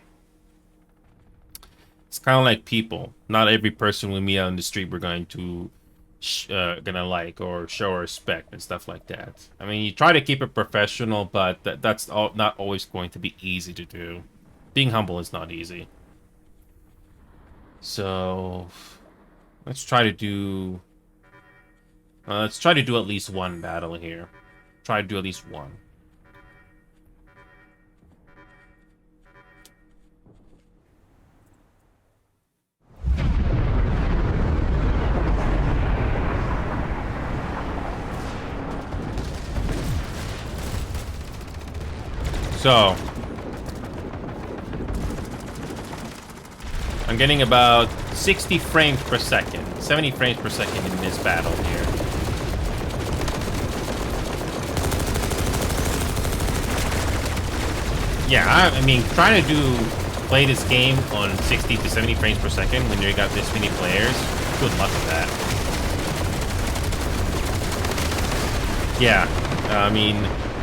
It's kind of like people. Not every person we meet out on the street we're going to gonna like or show respect and stuff like that. I mean, you try to keep it professional, but that's not always going to be easy to do. Being humble is not easy. So let's try to do at least one battle here. Try to do at least one. So, I'm getting about 60 frames per second, 70 frames per second in this battle here. Yeah, I mean, trying to play this game on 60 to 70 frames per second when you got this many players, good luck with that. Yeah, I mean,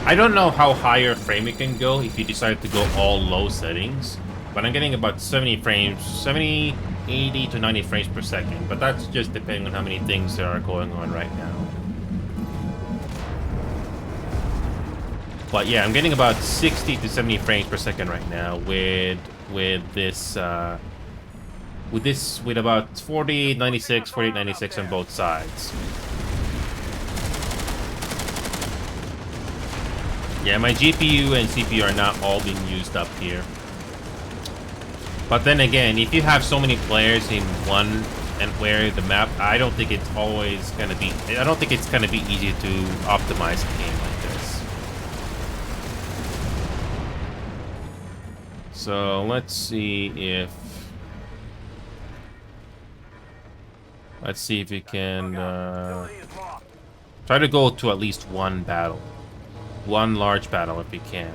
I don't know how higher frame it can go if you decide to go all low settings, but I'm getting about 70 frames, 70, 80 to 90 frames per second, but that's just depending on how many things there are going on right now. But yeah, I'm getting about 60 to 70 frames per second right now with about 40, 96, 48, 96 on both sides. Yeah, my GPU and CPU are not all being used up here. But then again, if you have so many players in one and where the map, I don't think it's always gonna be. I don't think it's gonna be easy to optimize a game like this. So let's see if we can try to go to at least one battle, one large battle if we can.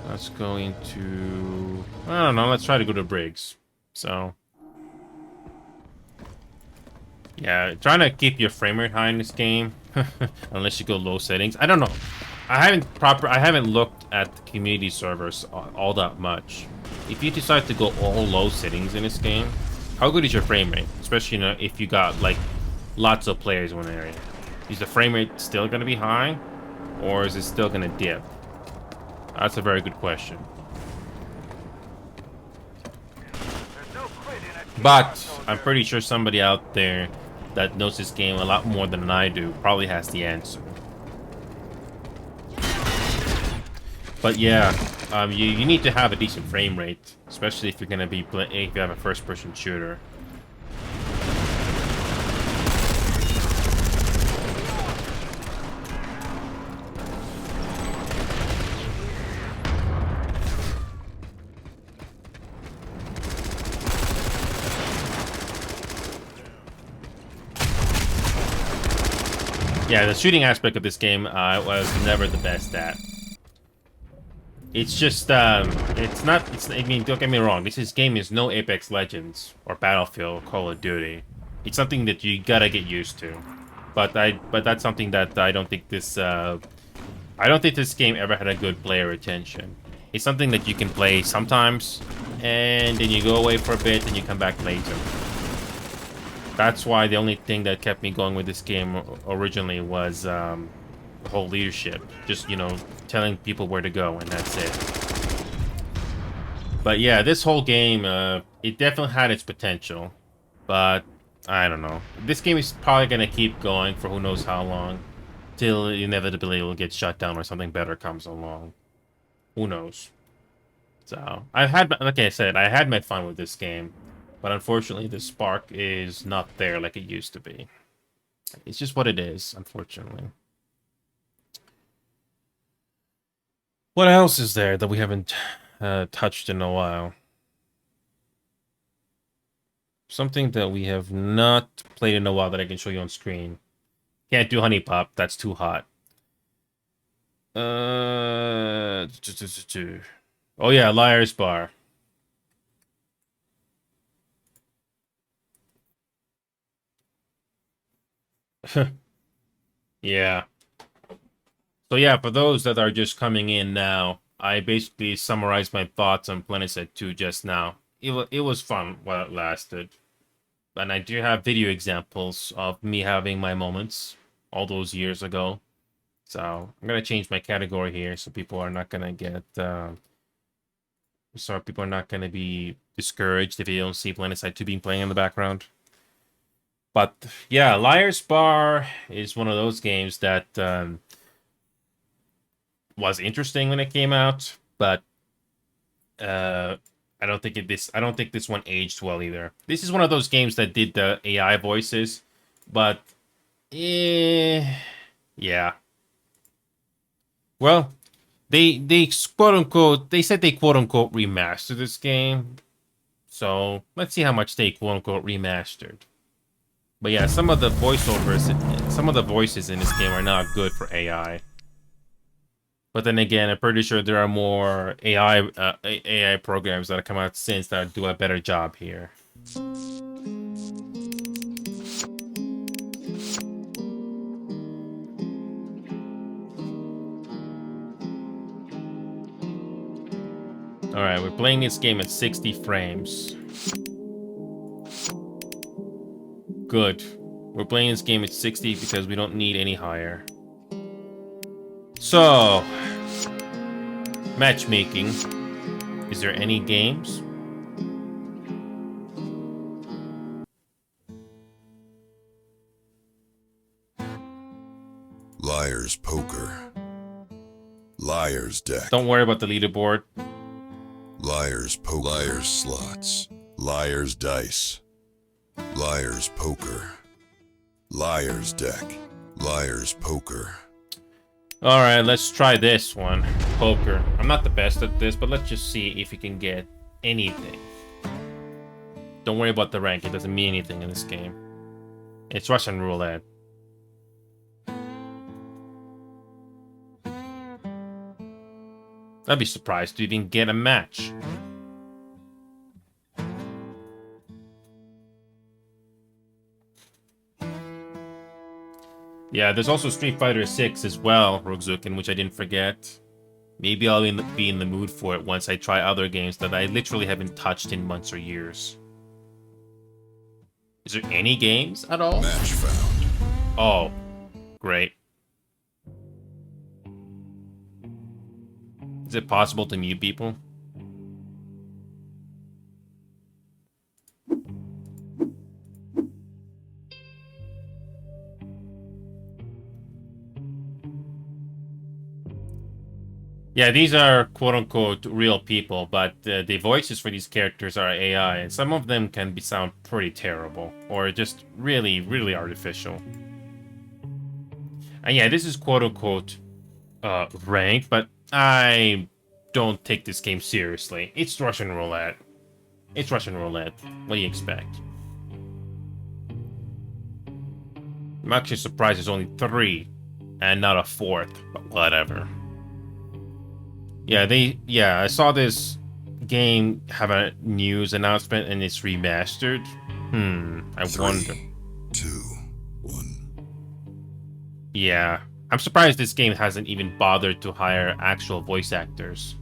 Let's go into, I don't know, let's try to go to Briggs. So, yeah, trying to keep your frame rate high in this game, unless you go low settings. I don't know. I haven't looked at the community servers all that much. If you decide to go all low settings in this game, how good is your frame rate? Especially, you know, if you got like lots of players in one area. Is the frame rate still gonna be high, or is it still gonna dip? That's a very good question. But I'm pretty sure somebody out there that knows this game a lot more than I do probably has the answer. But yeah, you need to have a decent frame rate, especially if you're gonna be if you have a first-person shooter. Yeah, the shooting aspect of this game I was never the best at. It's just, I mean, don't get me wrong, this game is no Apex Legends or Battlefield or Call of Duty. It's something that you gotta get used to. But that's something that I don't think this game ever had a good player retention. It's something that you can play sometimes, and then you go away for a bit, and you come back later. That's why the only thing that kept me going with this game originally was the whole leadership. Just, you know, telling people where to go, and that's it. But yeah, this whole game, it definitely had its potential. But, I don't know. This game is probably going to keep going for who knows how long. Till inevitably it will get shut down or something better comes along. Who knows? So, like I said, I had my fun with this game. But unfortunately, the spark is not there like it used to be. It's just what it is, unfortunately. What else is there that we haven't touched in a while? Something that we have not played in a while that I can show you on screen. Can't do Honey Pop. That's too hot. Oh yeah, Liar's Bar. Yeah. So yeah, for those that are just coming in now, I basically summarized my thoughts on Planet 2 just now. It was fun while it lasted. And I do have video examples of me having my moments all those years ago. So I'm gonna change my category here so people are not gonna get people are not gonna be discouraged if you don't see Planet 2 being playing in the background. But yeah, Liar's Bar is one of those games that was interesting when it came out, but I don't think this one aged well either. This is one of those games that did the AI voices, but yeah. Well, they quote unquote said they quote unquote remastered this game. So let's see how much they quote unquote remastered. But yeah, some of the voices in this game are not good for AI. But then again, I'm pretty sure there are more AI programs that have come out since that do a better job here. Alright, we're playing this game at 60 frames. Good. We're playing this game at 60 because we don't need any higher. So, matchmaking. Is there any games? Liar's poker. Liar's deck. Don't worry about the leaderboard. Liar's poker. Liar's slots. Liar's dice. Liar's poker. Liar's deck. Liar's poker. Alright, let's try this one. Poker. I'm not the best at this, but let's just see if we can get anything. Don't worry about the rank, it doesn't mean anything in this game. It's Russian roulette. I'd be surprised to even get a match. Yeah, there's also Street Fighter 6 as well, Rogzukin, which I didn't forget. Maybe I'll be in the mood for it once I try other games that I literally haven't touched in months or years. Is there any games at all? Match found. Oh, great. Is it possible to mute people? Yeah, these are quote-unquote real people, but the voices for these characters are AI, and some of them can sound pretty terrible, or just really, really artificial. And yeah, this is quote-unquote ranked, but I don't take this game seriously. It's Russian roulette. It's Russian roulette. What do you expect? I'm actually surprised there's only 3, and not a 4th, but whatever. Yeah, I saw this game have a news announcement and it's remastered. I wonder. 3, 2, 1. Yeah, I'm surprised this game hasn't even bothered to hire actual voice actors.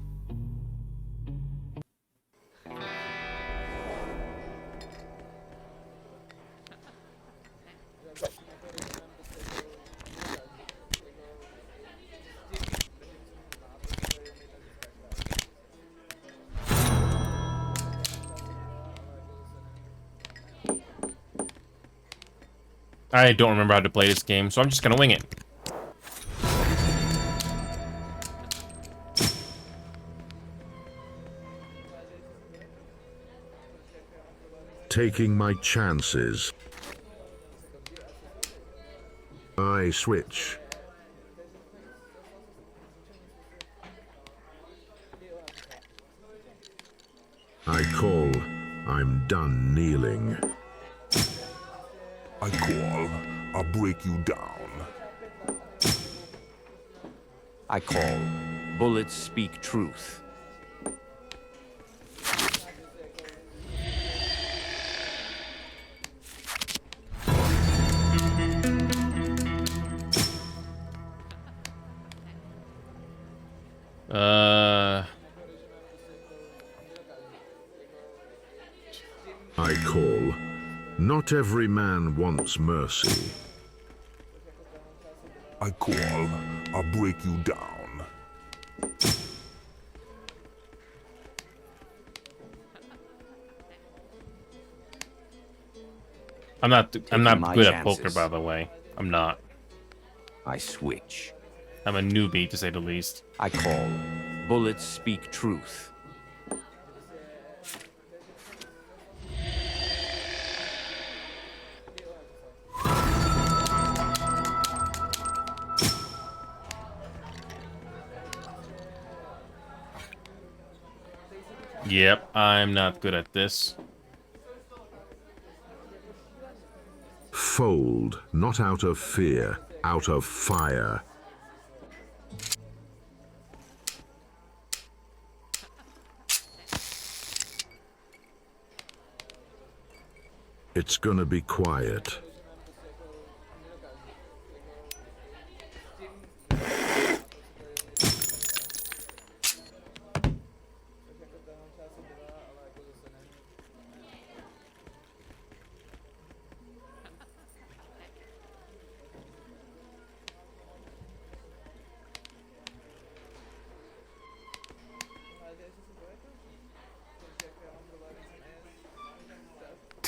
I don't remember how to play this game, so I'm just gonna wing it. Taking my chances. I switch. I call. I'm done kneeling. I call. I'll break you down. I call. Bullets speak truth. I call. Not every man wants mercy. I call. I'll break you down. I'm not my good at poker, chances. by the way. I'm not. I switch. I'm a newbie, to say the least. I call. Bullets speak truth. Yep, I'm not good at this. Fold, not out of fear, out of fire. It's gonna be quiet.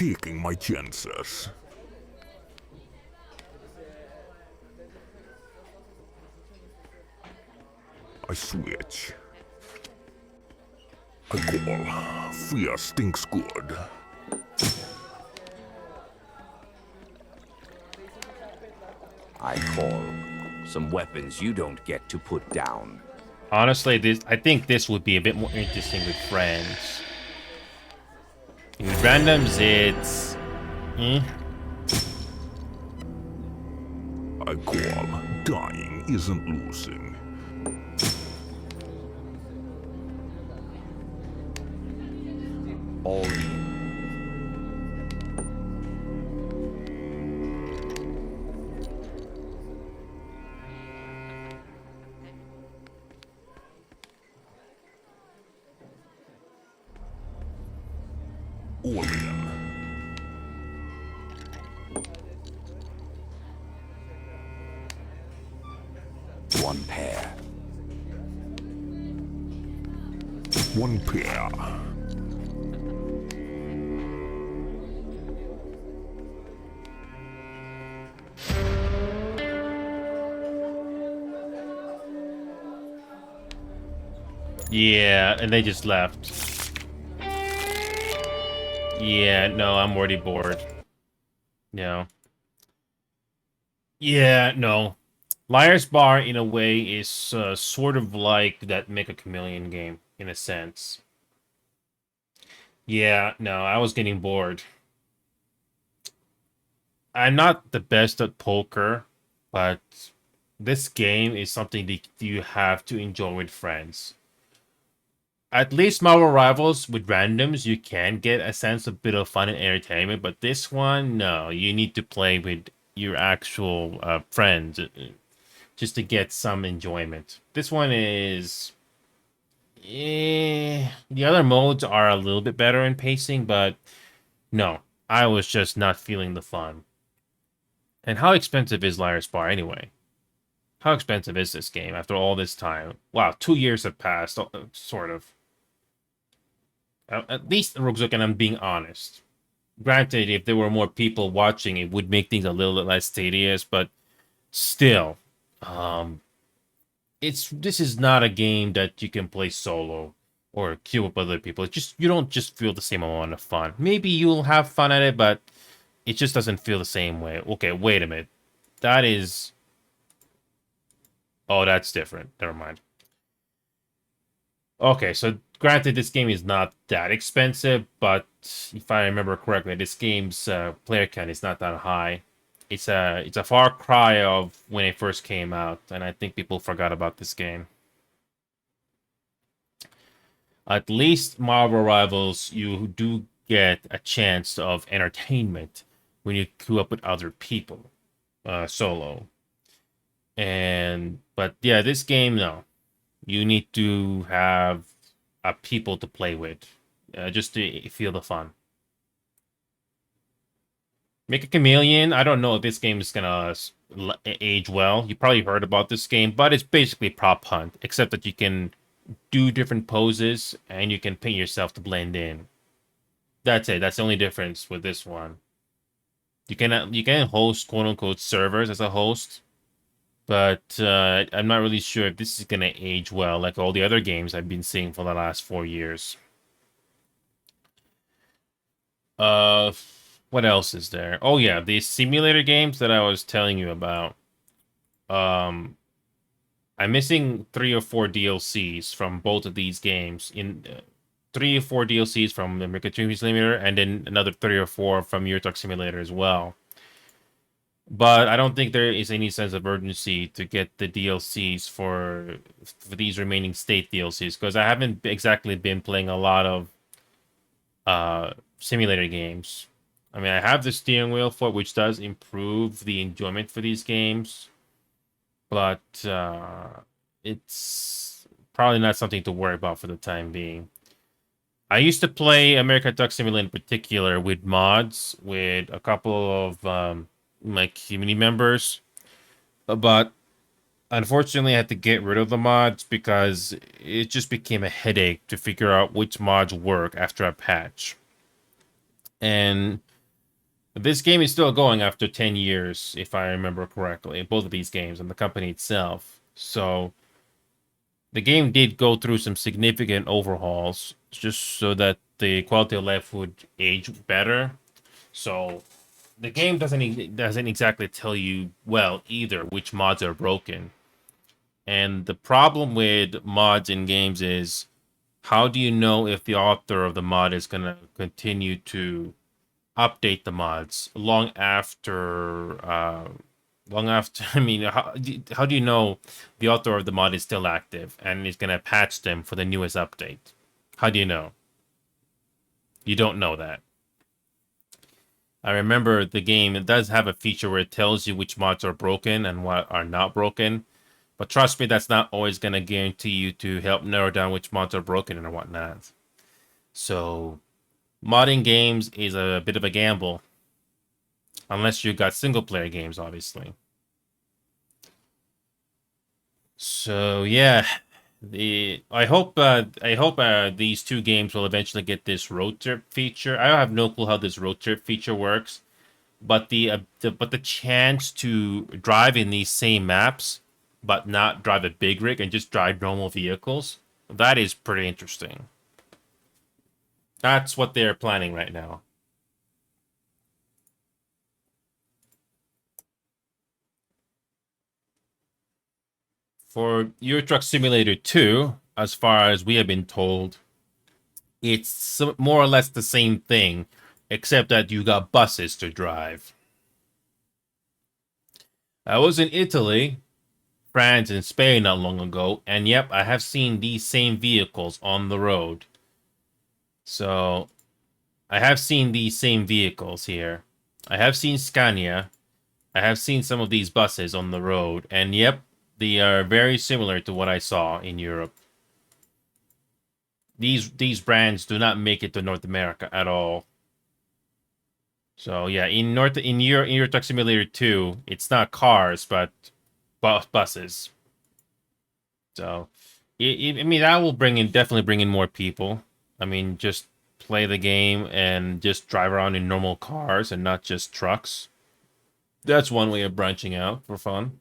taking my chances. I switch. I call. Fear stinks good. I call. Some weapons you don't get to put down. Honestly, I think this would be a bit more interesting with friends. With randoms, it's... I call. Dying isn't losing. All in. All in. One pair. One pair. Yeah, and they just left. Yeah, no, I'm already bored. No. Yeah, no. Liar's Bar, in a way, is sort of like that Mecha Chameleon game, in a sense. Yeah, no, I was getting bored. I'm not the best at poker, but this game is something that you have to enjoy with friends. At least Marvel Rivals with randoms, you can get a sense of bit of fun and entertainment, but this one, no, you need to play with your actual friends just to get some enjoyment. This one is... the other modes are a little bit better in pacing, but no, I was just not feeling the fun. And how expensive is Liar's Bar anyway? How expensive is this game after all this time? Wow, 2 years have passed, sort of. At least Roguezook, and I'm being honest. Granted, if there were more people watching, it would make things a little bit less tedious, but still, this is not a game that you can play solo or queue up with other people. It's just you don't just feel the same amount of fun. Maybe you'll have fun at it, but it just doesn't feel the same way. Okay, wait a minute. That is... Oh, that's different. Never mind. Okay, so granted, this game is not that expensive, but if I remember correctly, this game's player count is not that high. It's a far cry of when it first came out, and I think people forgot about this game. At least Marvel Rivals, you do get a chance of entertainment when you queue up with other people, solo. But yeah, this game, no. You need to have people to play with, just to feel the fun. Make a Chameleon. I don't know if this game is gonna age well. You probably heard about this game, but it's basically prop hunt, except that you can do different poses and you can paint yourself to blend in. That's it. That's the only difference with this one. You can host quote unquote servers as a host, but I'm not really sure if this is gonna age well like all the other games I've been seeing for the last 4 years. What else is there? Oh yeah, these simulator games that I was telling you about. I'm missing 3 or 4 DLCs from both of these games. 3 or 4 DLCs from the American Dream Simulator, and then another 3 or 4 from Euro Truck Simulator as well. But I don't think there is any sense of urgency to get the DLCs for these remaining state DLCs, because I haven't exactly been playing a lot of simulator games. I mean, I have the steering wheel for it, which does improve the enjoyment for these games, but it's probably not something to worry about for the time being. I used to play American Truck Simulator in particular with mods, with a couple of my community members, but unfortunately I had to get rid of the mods because it just became a headache to figure out which mods work after a patch. And This game is still going after 10 years, if I remember correctly, both of these games and the company itself. So the game did go through some significant overhauls just so that the quality of life would age better. So the game doesn't exactly tell you well either which mods are broken. And the problem with mods in games is, how do you know if the author of the mod is going to continue to update the mods long after I mean, how do you know the author of the mod is still active and is going to patch them for the newest update? How do you know? You don't know that. I remember the game, it does have a feature where it tells you which mods are broken and what are not broken. But trust me, that's not always going to guarantee you to help narrow down which mods are broken and whatnot. So, modding games is a bit of a gamble. Unless you got single player games, obviously. So, yeah. I hope these two games will eventually get this road trip feature. I have no clue how this road trip feature works. But the chance to drive in these same maps, but not drive a big rig and just drive normal vehicles, that is pretty interesting. That's what they're planning right now. For Euro Truck Simulator 2, as far as we have been told, it's more or less the same thing, except that you got buses to drive. I was in Italy, France, and Spain not long ago, and yep, I have seen these same vehicles on the road. So, I have seen these same vehicles here. I have seen Scania. I have seen some of these buses on the road, and yep, they are very similar to what I saw in Europe. These brands do not make it to North America at all. So yeah, in Euro Truck Simulator 2, it's not cars but buses. So I mean, that will definitely bring in more people. I mean, just play the game and just drive around in normal cars and not just trucks. That's one way of branching out for fun.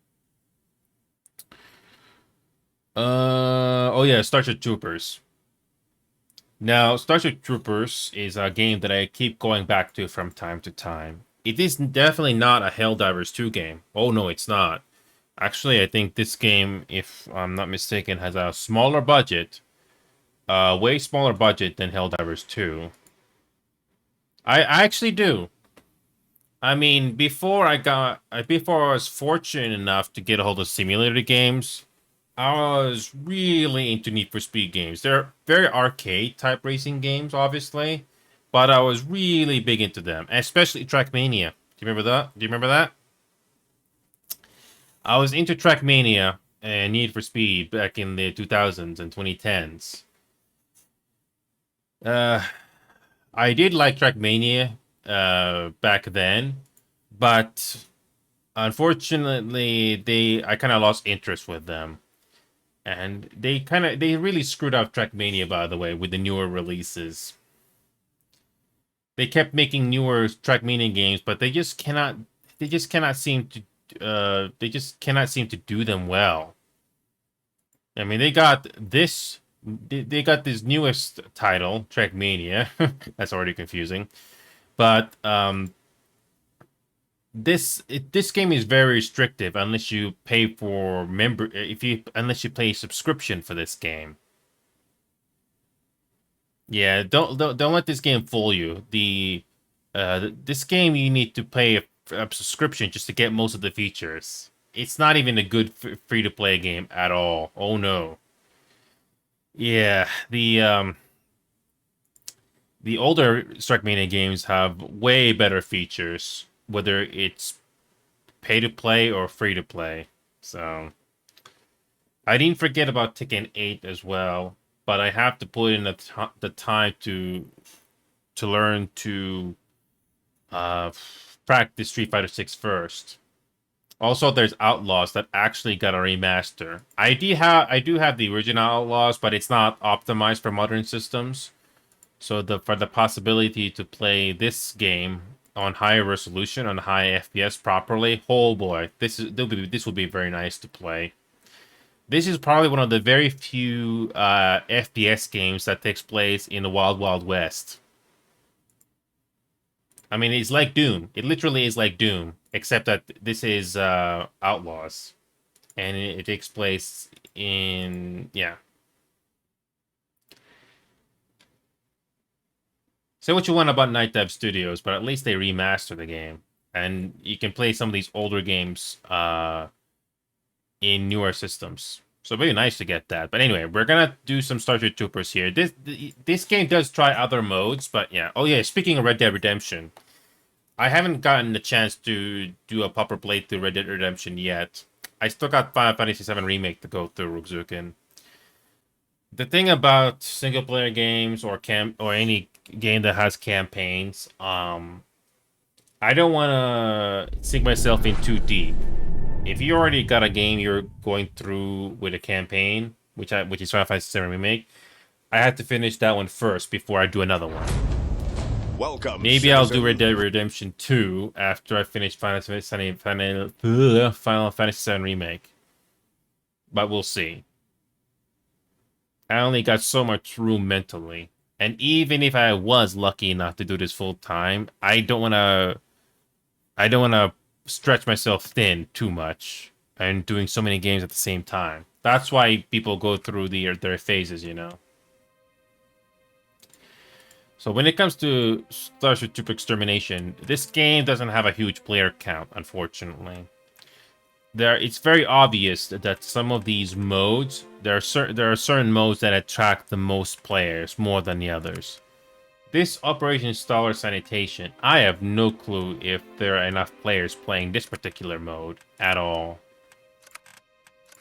Oh yeah, Starship Troopers. Now, Starship Troopers is a game that I keep going back to from time to time. It is definitely not a Helldivers 2 game. Oh no, it's not. Actually, I think this game, if I'm not mistaken, has a smaller budget. Way smaller budget than Helldivers 2. I actually do. I mean, before I was fortunate enough to get a hold of simulator games, I was really into Need for Speed games. They're very arcade type racing games, obviously, but I was really big into them, especially Trackmania. Do you remember that? Do you remember that? I was into Trackmania and Need for Speed back in the 2000s and 2010s. I did like Trackmania back then, but unfortunately, I kind of lost interest with them. And they really screwed up Trackmania, by the way, with the newer releases. They kept making newer Trackmania games, but they just cannot seem to do them well. I mean, they got this newest title, Trackmania. That's already confusing. But this game is very restrictive unless you pay for unless you pay a subscription for this game. Yeah, don't let this game fool you. This game you need to pay a subscription just to get most of the features. It's not even a good free to play game at all. Oh no. Yeah, the older Strikemania games have way better features, whether it's pay to play or free to play. So I didn't forget about Tekken 8 as well, but I have to put in the time to learn to practice Street Fighter 6 first. Also, there's Outlaws that actually got a remaster. I do have the original Outlaws, but it's not optimized for modern systems. So for the possibility to play this game on high resolution, on high FPS properly, oh boy, this will be very nice to play. This is probably one of the very few FPS games that takes place in the Wild Wild West. I mean, it's like Doom. It literally is like Doom, except that this is Outlaws, and it takes place in yeah. Say what you want about Night Dive Studios, but at least they remastered the game, and you can play some of these older games in newer systems. So very nice to get that. But anyway, we're gonna do some Starship Troopers here. This game does try other modes, but yeah. Oh yeah, speaking of Red Dead Redemption, I haven't gotten the chance to do a proper playthrough Red Dead Redemption yet. I still got Final Fantasy VII Remake to go through, Rukzukin. The thing about single player games or any game that has campaigns, I don't want to sink myself in too deep. If you already got a game you're going through with a campaign, which is Final Fantasy VII Remake, I have to finish that one first before I do another one. Welcome. Maybe I'll do Red Dead Redemption 2 after I finish Final Fantasy VII Remake. But we'll see. I only got so much room mentally. And even if I was lucky enough to do this full time, I don't want to stretch myself thin too much and doing so many games at the same time. That's why people go through their phases, you know. So when it comes to Starship Troop Extermination, this game doesn't have a huge player count, unfortunately. It's very obvious that some of these modes, there are certain modes that attract the most players more than the others. This Operation Stellar Sanitation, I have no clue if there are enough players playing this particular mode at all.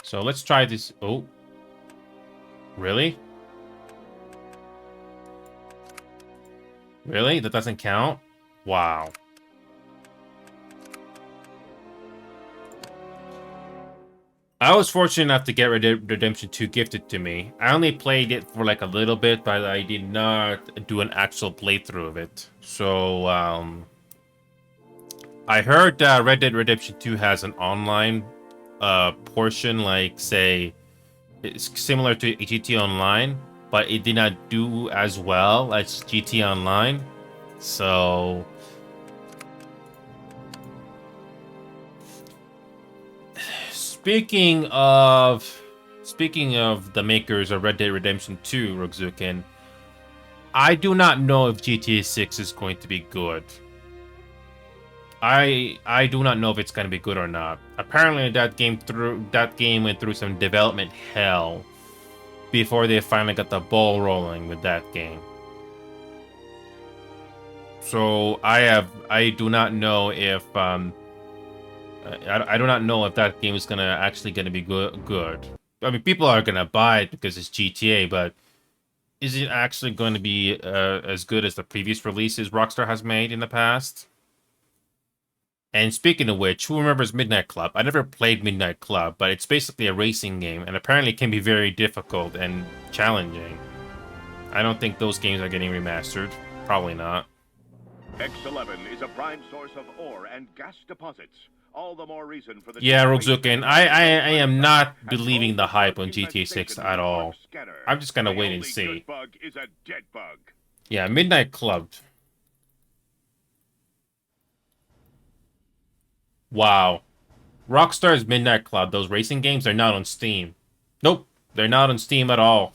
So let's try this. Oh, really? Really? That doesn't count? Wow. I was fortunate enough to get Red Dead Redemption 2 gifted to me. I only played it for like a little bit, but I did not do an actual playthrough of it. So, I heard Red Dead Redemption 2 has an online portion, like, say, it's similar to GT Online, but it did not do as well as GT Online. So Speaking of the makers of Red Dead Redemption 2, Rokzukin, I do not know if GTA 6 is going to be good. I do not know if it's going to be good or not. Apparently that game went through some development hell before they finally got the ball rolling with that game. So I do not know if I do not know if that game is actually gonna be good. I mean, people are gonna buy it because it's GTA, but is it actually going to be as good as the previous releases Rockstar has made in the past? And speaking of which, who remembers Midnight Club? I never played Midnight Club, but it's basically a racing game, and apparently it can be very difficult and challenging. I don't think those games are getting remastered. Probably not. X11 is a prime source of ore and gas deposits. All the more reason for the yeah, Rokzukin, I am not believing the hype on GTA 6 at all. I'm just gonna wait and see. Yeah, Midnight Club. Wow. Rockstar's Midnight Club, those racing games, are not on Steam. Nope, they're not on Steam at all.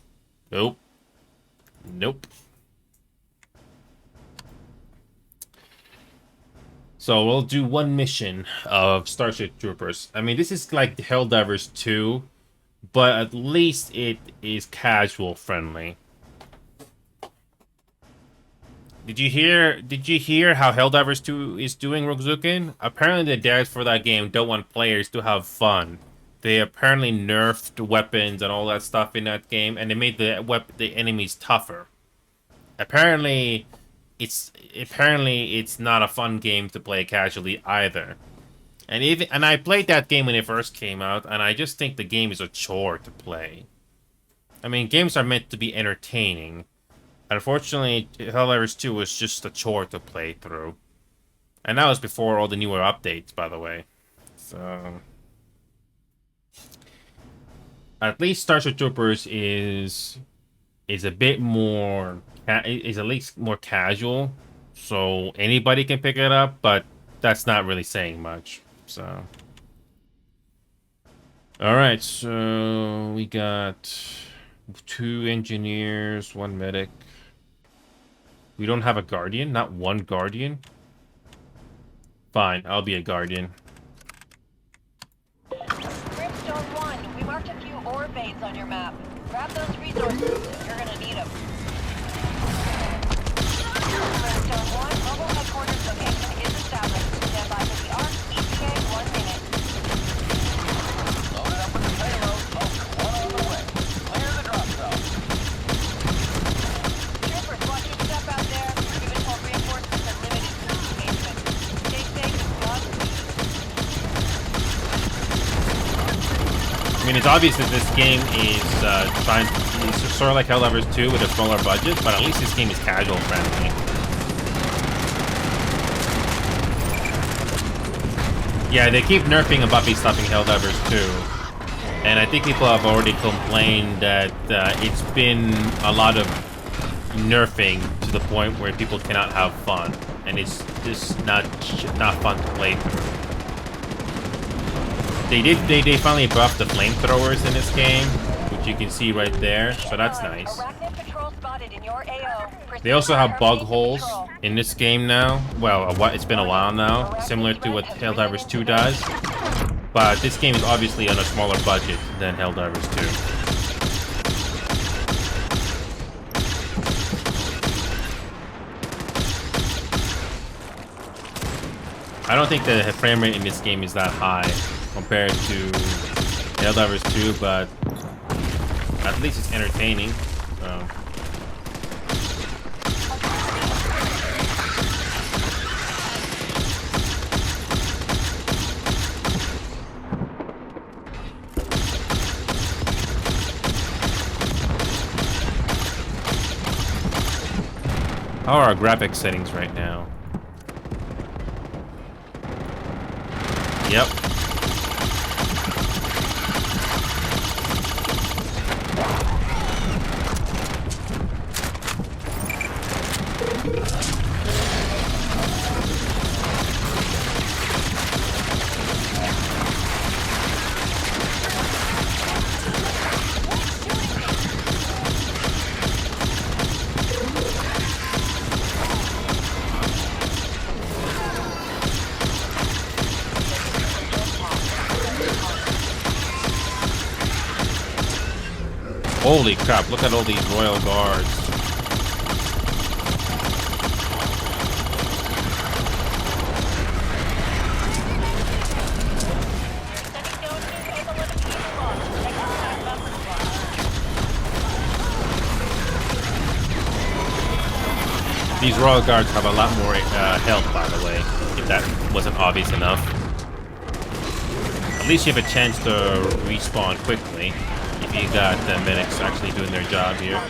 Nope. Nope. So we'll do one mission of Starship Troopers. I mean, this is like Helldivers 2, but at least it is casual friendly. Did you hear how Helldivers 2 is doing, Rokzukin? Apparently the devs for that game don't want players to have fun. They apparently nerfed weapons and all that stuff in that game, and they made the enemies tougher. Apparently it's not a fun game to play casually either. And I played that game when it first came out, and I just think the game is a chore to play. I mean, games are meant to be entertaining. Unfortunately, Helldivers 2 was just a chore to play through. And that was before all the newer updates, by the way. So at least Starship Troopers is a bit more is at least more casual, so anybody can pick it up, but that's not really saying much. So all right, so we got 2 engineers, 1 medic. We don't have a guardian, not 1 guardian. Fine, I'll be a guardian. Brimstone 1, we marked a few ore veins on your map. Grab those resources. You're gonna need them. Brimstone 1, mobile headquarters location is established. Stand by for the ARC. ETA 1 minute. Load it up with the payload. Folks, 1 on the way. Clear the drop zone. Troopers, watch your step out there. We've been told reinforcements are limited to engagement. Stay safe. Godspeed. I mean, it's obvious that this game is it's sort of like Helldivers 2 with a smaller budget, but at least this game is casual friendly. Yeah, they keep nerfing and buffy stuffing Helldivers 2, and I think people have already complained that it's been a lot of nerfing to the point where people cannot have fun, and it's just not fun to play through. They finally buffed the flamethrowers in this game, which you can see right there, so that's nice. They also have bug holes in this game now. Well, it's been a while now, similar to what Helldivers 2 does. But this game is obviously on a smaller budget than Helldivers 2. I don't think the frame rate in this game is that high compared to Helldivers 2, but at least it's entertaining. How are our graphics settings right now? Yep. Holy crap, look at all these Royal Guards. These Royal Guards have a lot more health, by the way, if that wasn't obvious enough. At least you have a chance to respawn quickly. If you got medics actually doing their job here.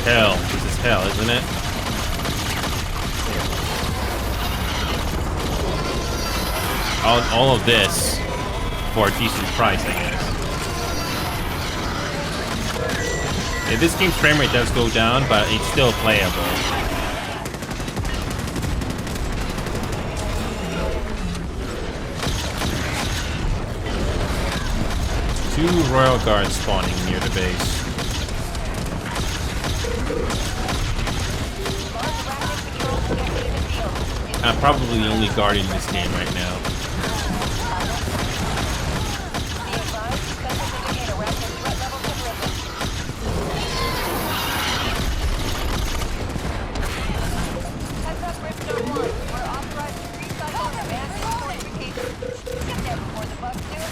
Hell, this is hell, isn't it? All of this for a decent price, I guess. Yeah, this game's frame rate does go down, but it's still playable. Two Royal Guards spawning near the base. I'm probably the only guardian in this game right now. We're authorized to recycle and fortifications. Get there before the bugs do.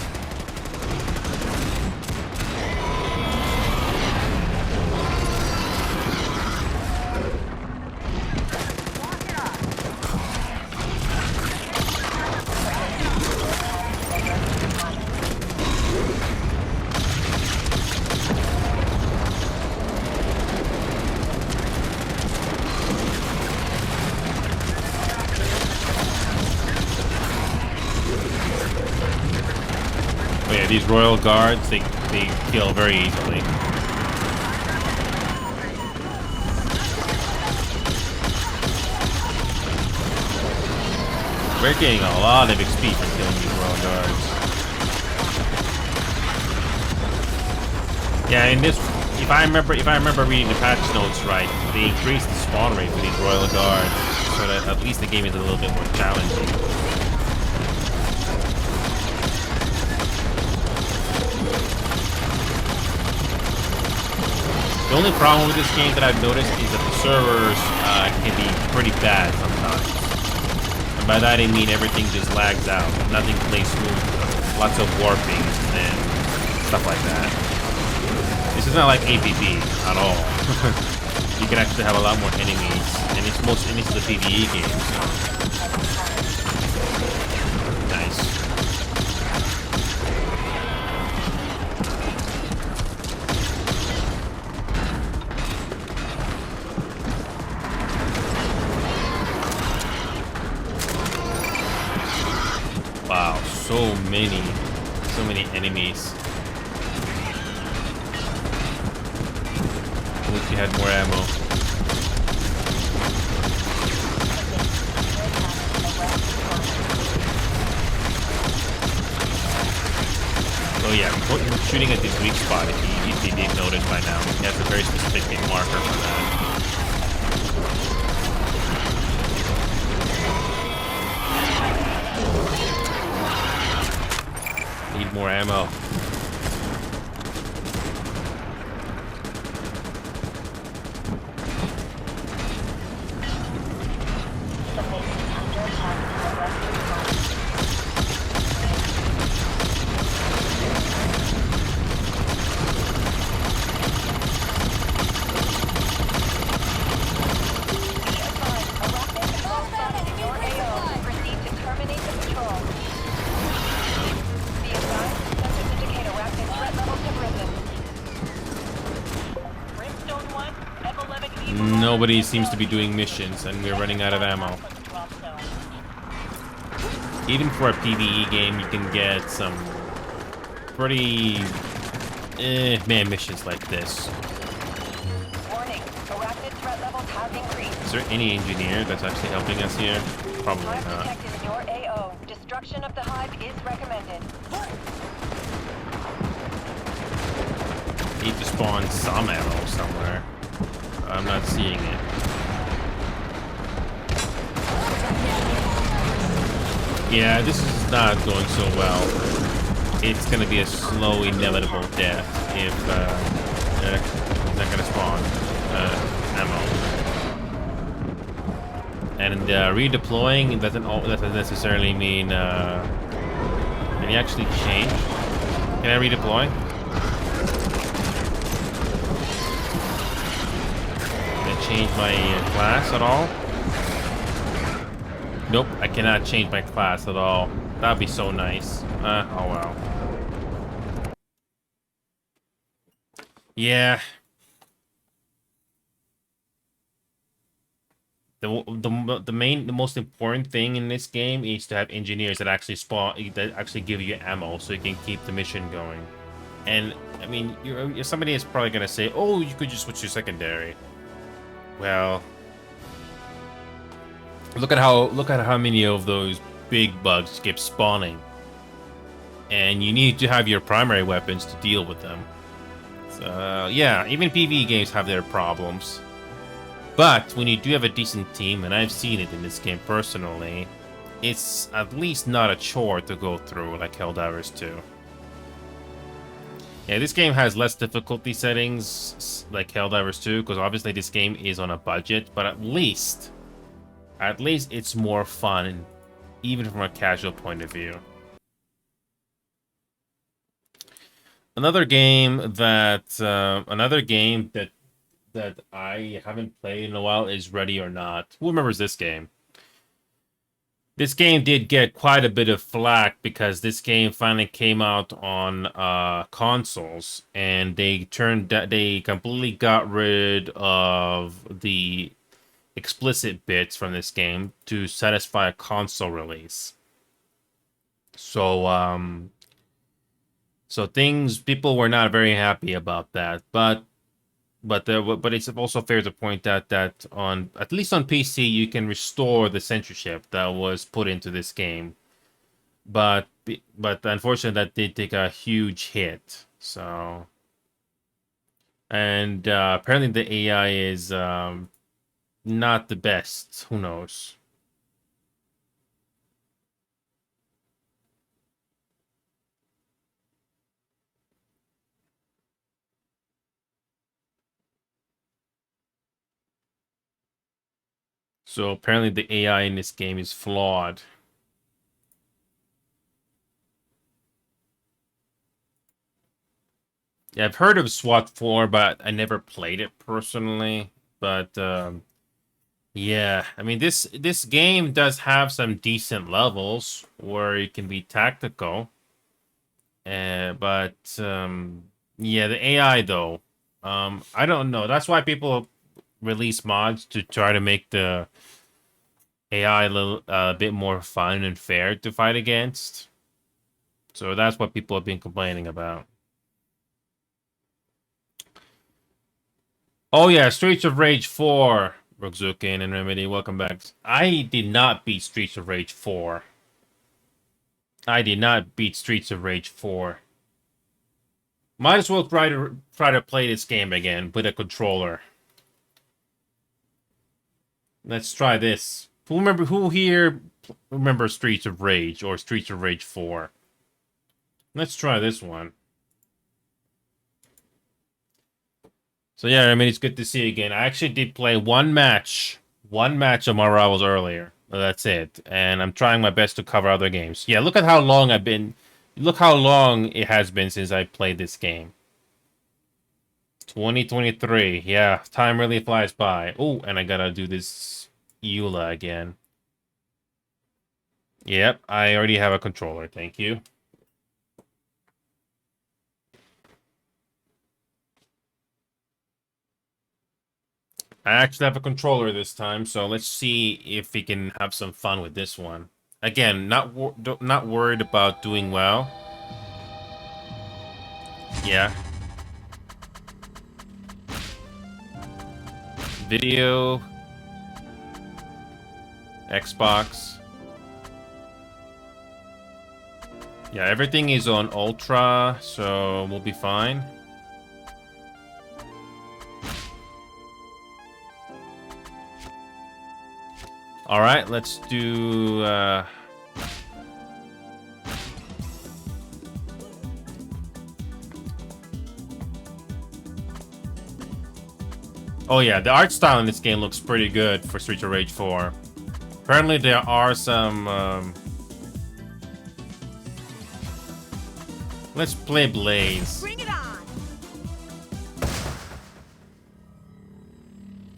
these royal guards, they kill very easily. We're getting a lot of XP from killing these royal guards. Yeah, in this, if I remember reading the patch notes right, they increased the spawn rate for these royal guards, so that at least the game is a little bit more challenging. The only problem with this game that I've noticed is that the servers can be pretty bad sometimes. And by that I mean everything just lags out. Nothing plays smooth. Lots of warping and stuff like that. This is not like APB at all. You can actually have a lot more enemies. And this is a PvE game, so. Nice. Wow, so many enemies. I wish you had more ammo. Oh yeah, we're shooting at this weak spot if you didn't notice by now. He has a very specific marker for that. Need more ammo. Nobody seems to be doing missions, and we're running out of ammo. Even for a PvE game, you can get some pretty man missions like this. Is there any engineer that's actually helping us here? Probably not. Destruction of the hive is recommended. Need to spawn some ammo somewhere. I'm not seeing it. Yeah, this is not going so well. It's gonna be a slow, inevitable death if it's not gonna spawn ammo. And redeploying doesn't necessarily mean. Can you actually change? Can I redeploy? Change my class at all? Nope, I cannot change my class at all. That'd be so nice. Oh well. Yeah. The most important thing in this game is to have engineers that actually give you ammo so you can keep the mission going. And I mean, somebody is probably gonna say, "Oh, you could just switch to secondary." Well, look at how many of those big bugs keep spawning, and you need to have your primary weapons to deal with them. So yeah, even PvE games have their problems, but when you do have a decent team, and I've seen it in this game personally, it's at least not a chore to go through like Helldivers 2. Yeah, this game has less difficulty settings like Helldivers 2, because obviously this game is on a budget, but at least it's more fun, even from a casual point of view. Another game that I haven't played in a while is Ready or Not. Who remembers this game? This game did get quite a bit of flack because this game finally came out on consoles, and they completely got rid of the explicit bits from this game to satisfy a console release. So So people were not very happy about that. But it's also fair to point out that on at least on PC you can restore the censorship that was put into this game. But unfortunately that did take a huge hit. So and apparently the AI is not the best. Who knows? So apparently the AI in this game is flawed. Yeah, I've heard of SWAT 4, but I never played it personally. But yeah, I mean this game does have some decent levels where it can be tactical. But yeah, the AI though, I don't know. That's why people release mods to try to make the AI a little bit more fun and fair to fight against. So that's what people have been complaining about. Oh yeah, Streets of Rage 4. Rookzukin and Remedy, welcome back. I did not beat Streets of Rage 4. I did not beat Streets of Rage 4. Might as well try to play this game again with a controller. Let's try this. Who here remembers Streets of Rage or Streets of Rage 4? Let's try this one. So yeah, I mean, it's good to see you again. I actually did play one match of my Rivals earlier. That's it. And I'm trying my best to cover other games. Yeah, look at how long look how long it has been since I played this game. 2023. Yeah, time really flies by. Oh, and I gotta do this EULA again. Yep, I already have a controller. Thank you. I actually have a controller this time, so let's see if we can have some fun with this one. Again, not worried about doing well. Yeah. Video. Xbox. Yeah, everything is on Ultra, so we'll be fine. Alright, let's do... Oh yeah, the art style in this game looks pretty good for Streets of Rage 4. Apparently there are some... Let's play Blaze. Bring it on.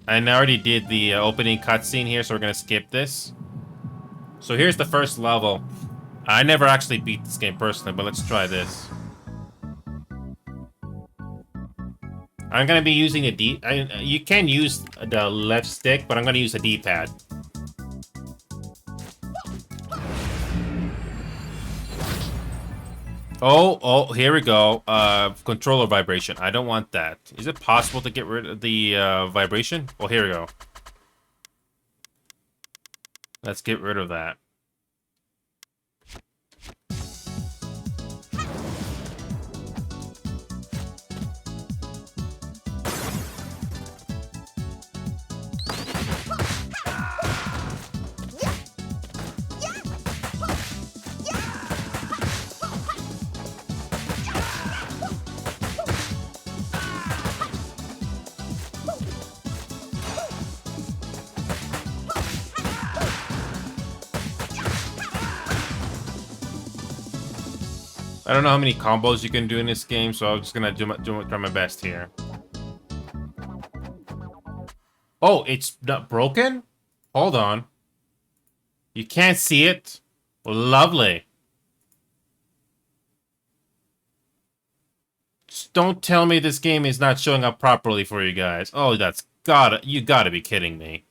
I already did the opening cutscene here, so we're gonna skip this. So here's the first level. I never actually beat this game personally, but let's try this. I'm gonna be using the D. You can use the left stick, but I'm gonna use the D-pad. Oh, here we go. Controller vibration. I don't want that. Is it possible to get rid of the vibration? Well, here we go. Let's get rid of that. I don't know how many combos you can do in this game, so I'm just gonna try my best here. Oh, it's not broken? Hold on. You can't see it? Lovely. Just don't tell me this game is not showing up properly for you guys. Oh, you gotta be kidding me.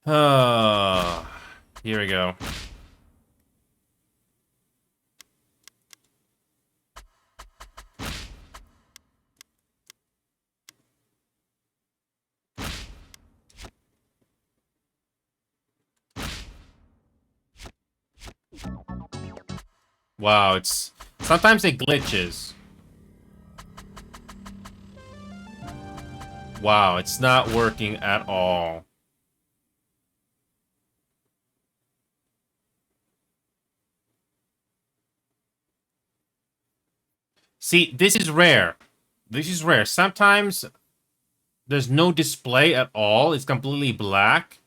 Here we go. Wow, it's... Sometimes it glitches. Wow, it's not working at all. See, this is rare. This is rare. Sometimes there's no display at all. It's completely black.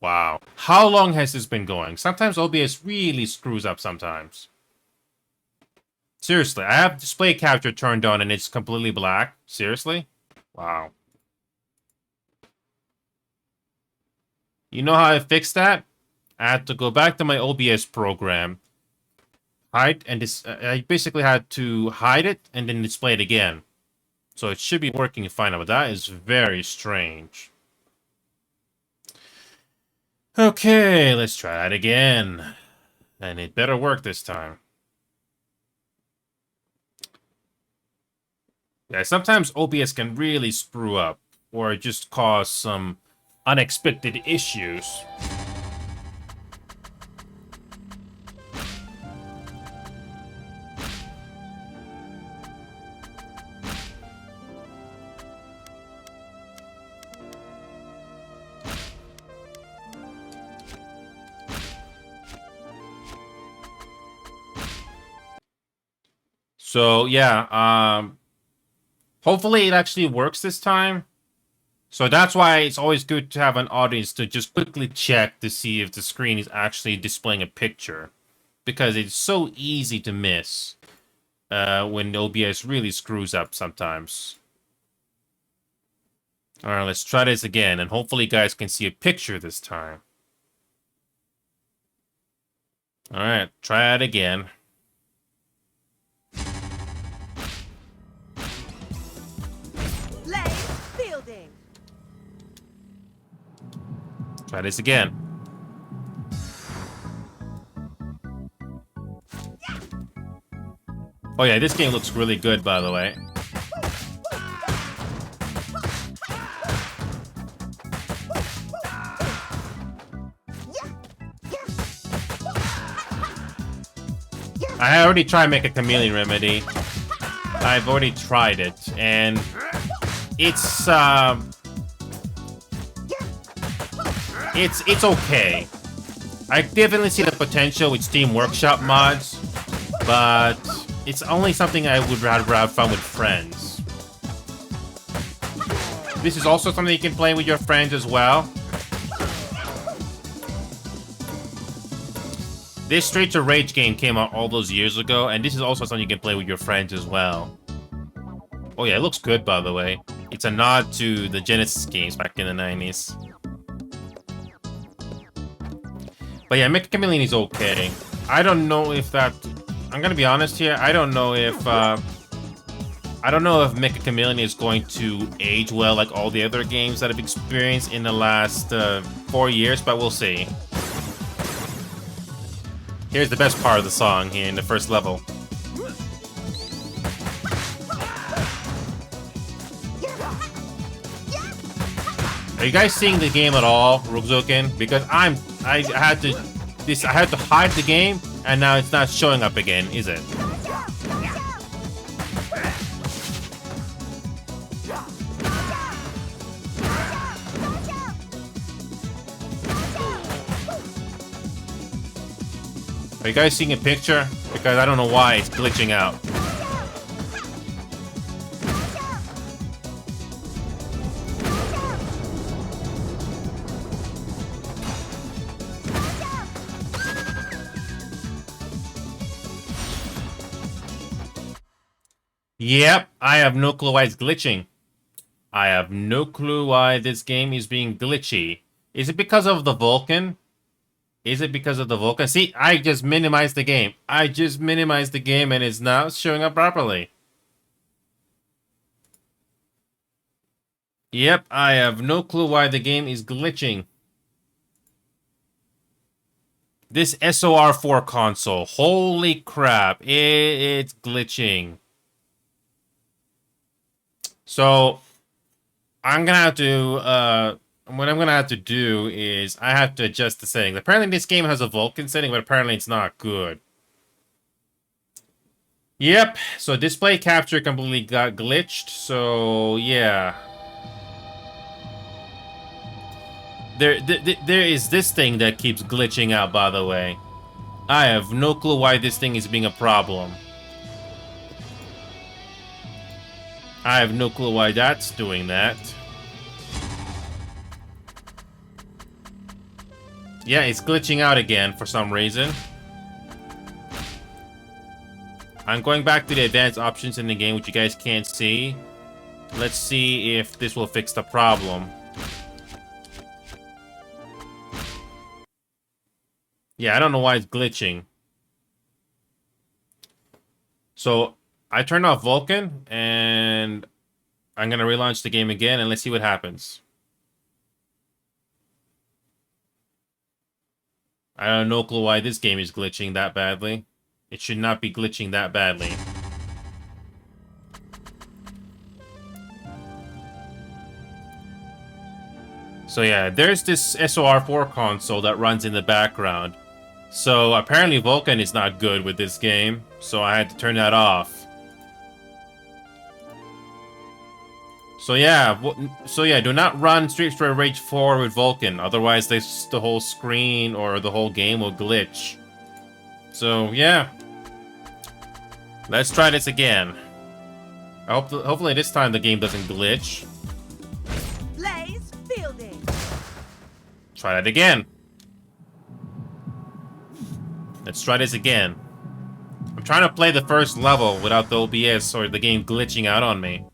Wow. How long has this been going? Sometimes OBS really screws up sometimes. Seriously, I have display capture turned on and it's completely black. Seriously? Wow. You know how I fixed that? I had to go back to my OBS program, hide, and I basically had to hide it and then display it again. So it should be working fine, but that is very strange. Okay, let's try that again. And it better work this time. Yeah, sometimes OBS can really screw up or just cause some unexpected issues. So yeah, hopefully it actually works this time. So that's why it's always good to have an audience to just quickly check to see if the screen is actually displaying a picture. Because it's so easy to miss when OBS really screws up sometimes. Alright, let's try this again, and hopefully you guys can see a picture this time. Alright, try it again. Try this again. Oh yeah, this game looks really good, by the way. I already tried Make a Chameleon Remedy. I've already tried it, and it's okay. I definitely see the potential with Steam Workshop mods, but it's only something I would rather have fun with friends. This is also something you can play with your friends as well. This Straight to Rage game came out all those years ago, and this is also something you can play with your friends as well. Oh yeah, it looks good, by the way. It's a nod to the Genesis games back in the 90s. But yeah, Mecha Chameleon is okay. I don't know if that... I'm gonna be honest here, I don't know if Mecha Chameleon is going to age well like all the other games that I've experienced in the last 4 years, but we'll see. Here's the best part of the song here in the first level. Are you guys seeing the game at all, Rugzoken? Because I had to hide the game, and now it's not showing up again, is it? Are you guys seeing a picture? Because I don't know why it's glitching out. Yep, I have no clue why it's glitching. I have no clue why this game is being glitchy. Is it because of the Vulcan? Is it because of the Vulcan? See, I just minimized the game. I just minimized the game and it's now showing up properly. Yep, I have no clue why the game is glitching. This SOR4 console, holy crap, it's glitching. So, I'm gonna have to, what I'm gonna have to do is, I have to adjust the settings. Apparently this game has a Vulcan setting, but apparently it's not good. Yep, so display capture completely got glitched, so yeah. There is this thing that keeps glitching out, by the way. I have no clue why this thing is being a problem. I have no clue why that's doing that. Yeah, it's glitching out again for some reason. I'm going back to the advanced options in the game, which you guys can't see. Let's see if this will fix the problem. Yeah, I don't know why it's glitching. So, I turned off Vulkan, and I'm gonna relaunch the game again, and let's see what happens. I have no clue why this game is glitching that badly. It should not be glitching that badly. So yeah, there's this SOR4 console that runs in the background. So apparently Vulkan is not good with this game, so I had to turn that off. So yeah, do not run Street Fighter Rage 4 with Vulkan, otherwise the whole screen or the whole game will glitch. So yeah, let's try this again. Hopefully this time the game doesn't glitch. Blaze fielding. Try that again. Let's try this again. I'm trying to play the first level without the OBS or the game glitching out on me.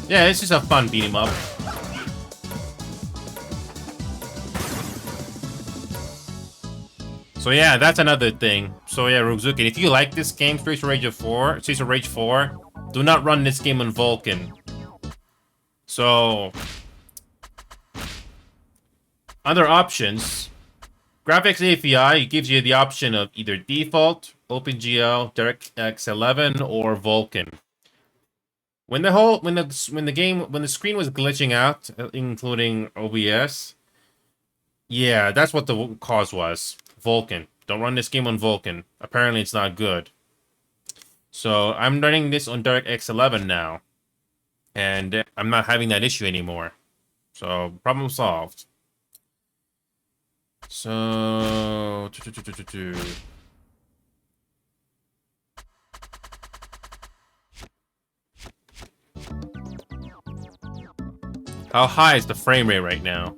Yeah, it's just a fun beat 'em up. So yeah, that's another thing. So yeah, Ruzuki, if you like this game, Streets of Rage 4, do not run this game on Vulkan. So under options, graphics API gives you the option of either default, OpenGL, DirectX 11, or Vulkan. When the screen was glitching out, including OBS, yeah, that's what the cause was. Vulkan. Don't run this game on Vulkan. Apparently, it's not good. So I'm running this on DirectX 11 now, and I'm not having that issue anymore. So problem solved. So. How high is the frame rate right now?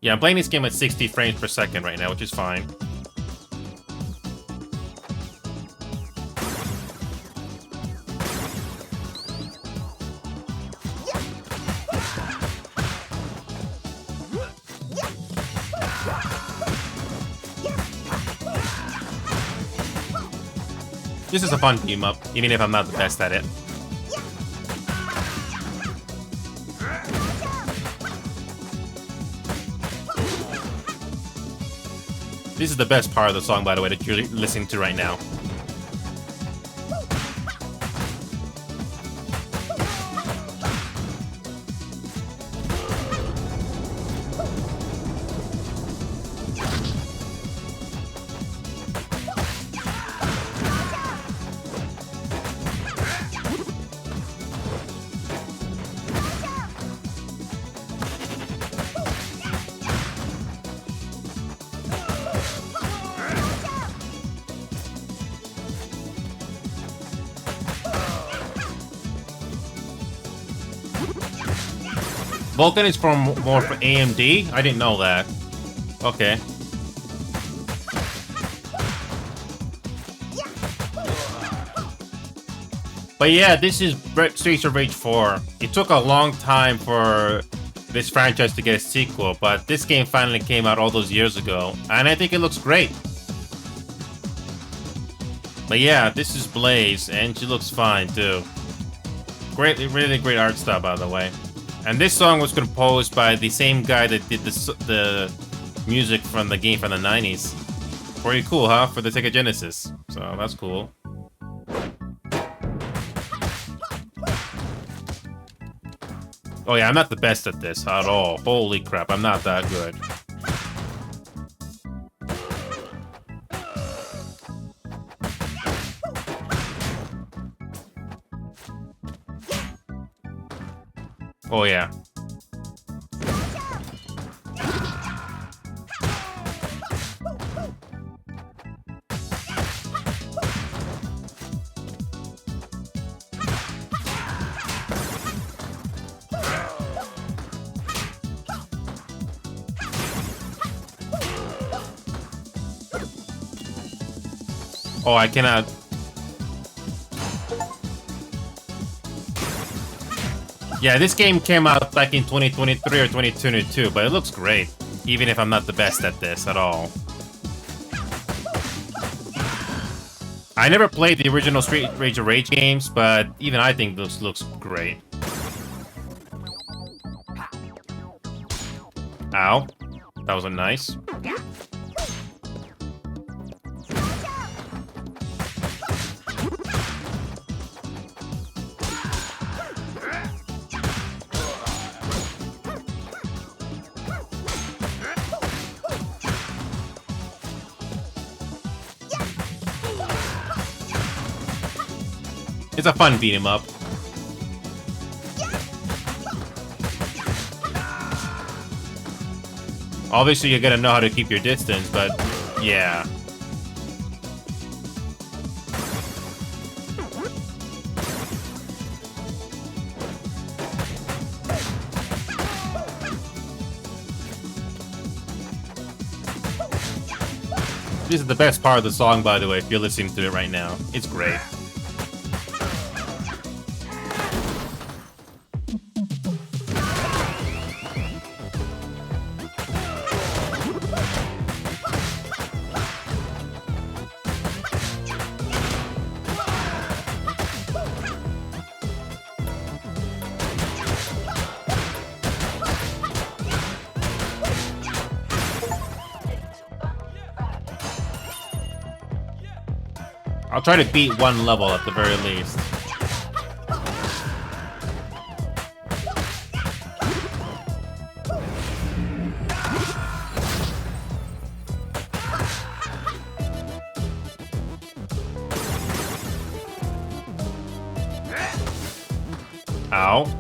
Yeah, I'm playing this game at 60 frames per second right now, which is fine. This is a fun team up, even if I'm not the best at it. This is the best part of the song, by the way, that you're listening to right now. Vulkan is more for AMD? I didn't know that. Okay. But yeah, this is Streets of Rage 4. It took a long time for this franchise to get a sequel, but this game finally came out all those years ago, and I think it looks great. But yeah, this is Blaze, and she looks fine too. Really great art style, by the way. And this song was composed by the same guy that did the music from the game from the 90s. Pretty cool, huh? For the Sega Genesis. So that's cool. Oh yeah, I'm not the best at this at all. Holy crap, I'm not that good. Oh yeah. Oh, I cannot. Yeah, this game came out back in 2023 or 2022, but it looks great, even if I'm not the best at this at all. I never played the original Street Rage of Rage games, but even I think this looks great. Ow. That wasn't nice. It's a fun beat 'em up. Obviously, you gotta know how to keep your distance, but yeah. This is the best part of the song, by the way, if you're listening to it right now. It's great. I'll try to beat one level at the very least. Ow.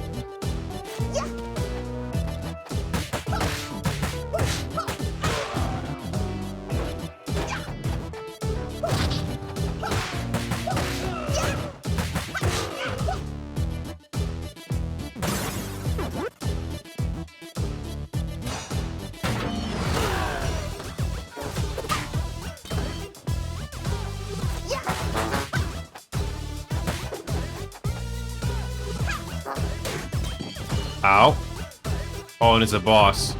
Ow. Oh, and it's a boss.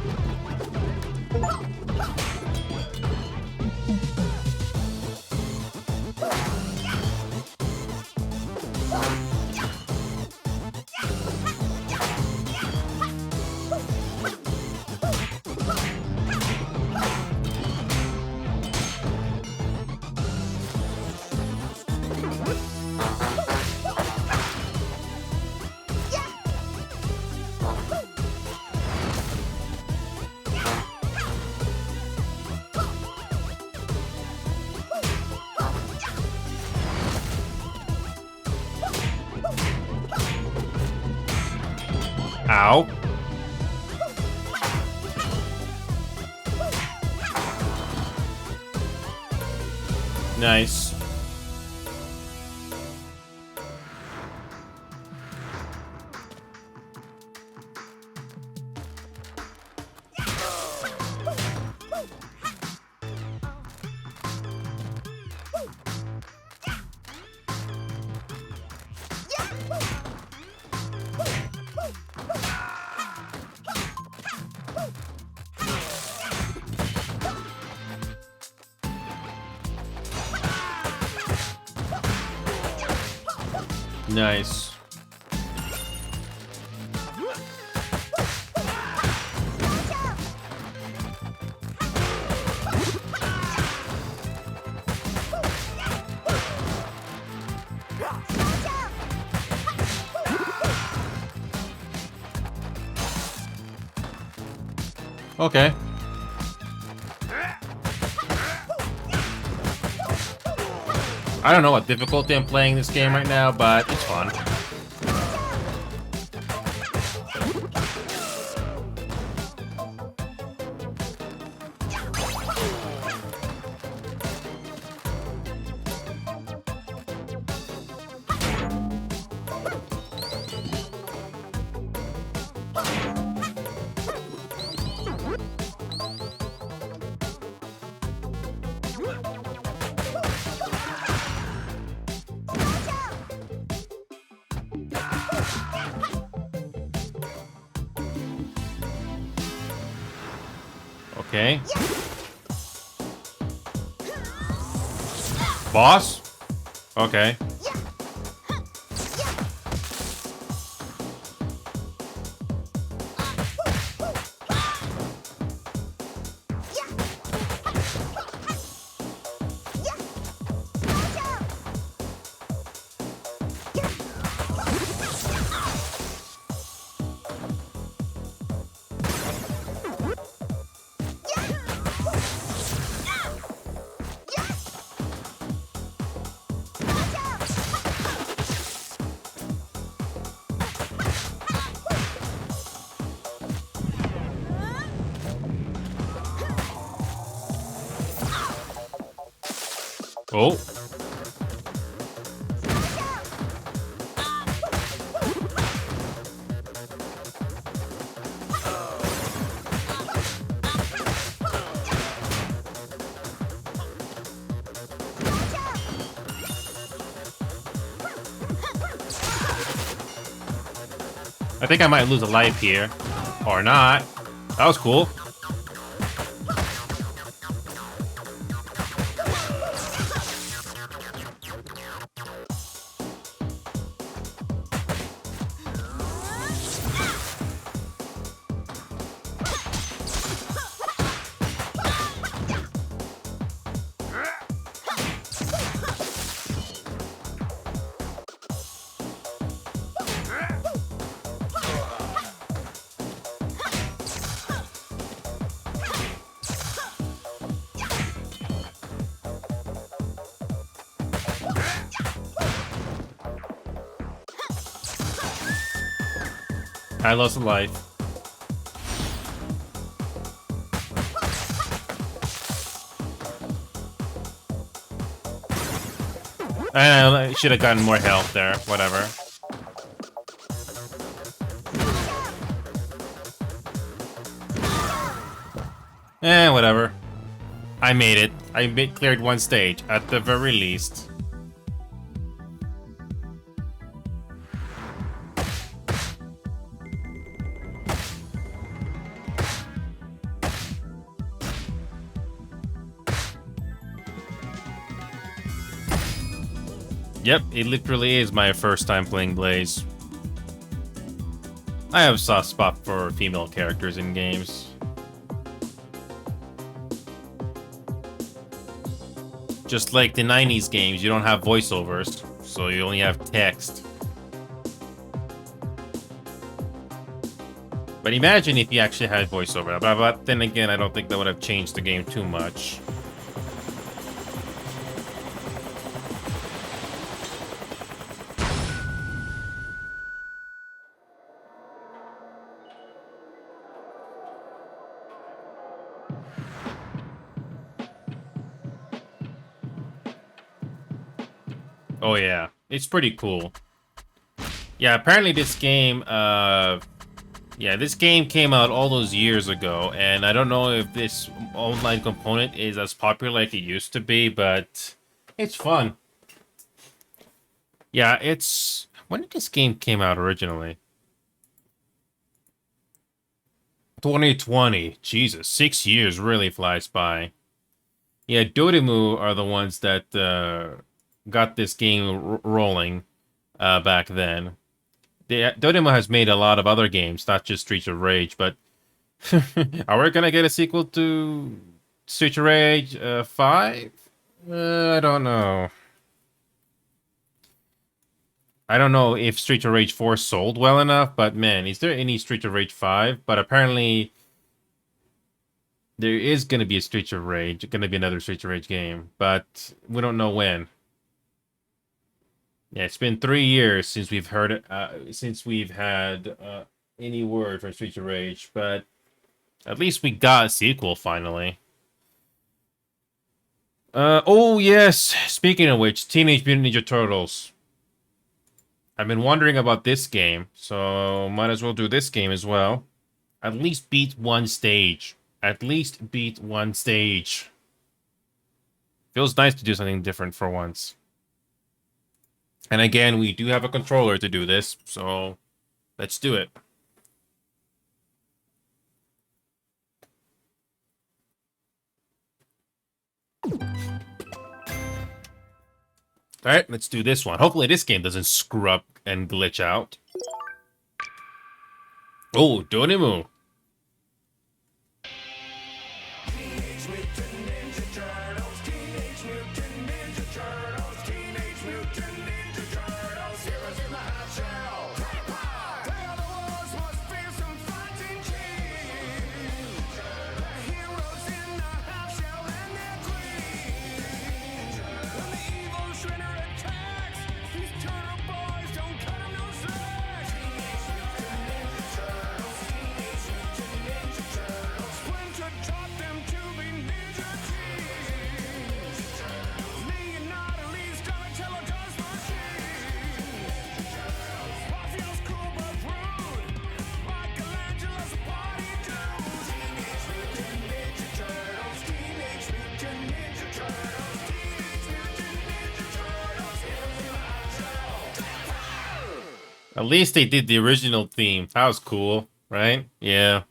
Ow. Nice. Nice. Okay. I don't know what difficulty I'm playing this game right now, but it's fun. Okay. Boss? Okay. Oh. I think I might lose a life here. Or not. That was cool. I lost a life. I should have gotten more health there. Whatever. Whatever. I made it. Cleared one stage, at the very least. Yep, it literally is my first time playing Blaze. I have a soft spot for female characters in games. Just like the 90s games, you don't have voiceovers, so you only have text. But imagine if you actually had voiceover. But then again, I don't think that would have changed the game too much. Oh yeah, it's pretty cool. Yeah, apparently this game, this game came out all those years ago, and I don't know if this online component is as popular like it used to be, but it's fun. Yeah, it's... When did this game came out originally? 2020. Jesus, 6 years really flies by. Yeah, Dotemu are the ones that got this game rolling. back then. Dotemu has made a lot of other games, not just Streets of Rage, but are we gonna get a sequel to Streets of Rage 5? I don't know. I don't know if Streets of Rage 4 sold well enough, but man, is there any Streets of Rage 5? But apparently there is going to be a Streets of Rage, going to be another Streets of Rage game, but we don't know when. Yeah, it's been 3 years since we've heard since we've had any word from Streets of Rage, but at least we got a sequel finally. Oh yes, speaking of which, Teenage Mutant Ninja Turtles. I've been wondering about this game, so might as well do this game as well. At least beat one stage. At least beat one stage. Feels nice to do something different for once. And again, we do have a controller to do this, so let's do it. Alright, let's do this one. Hopefully this game doesn't screw up and glitch out. Oh, Donimu. At least they did the original theme. That was cool, right? Yeah.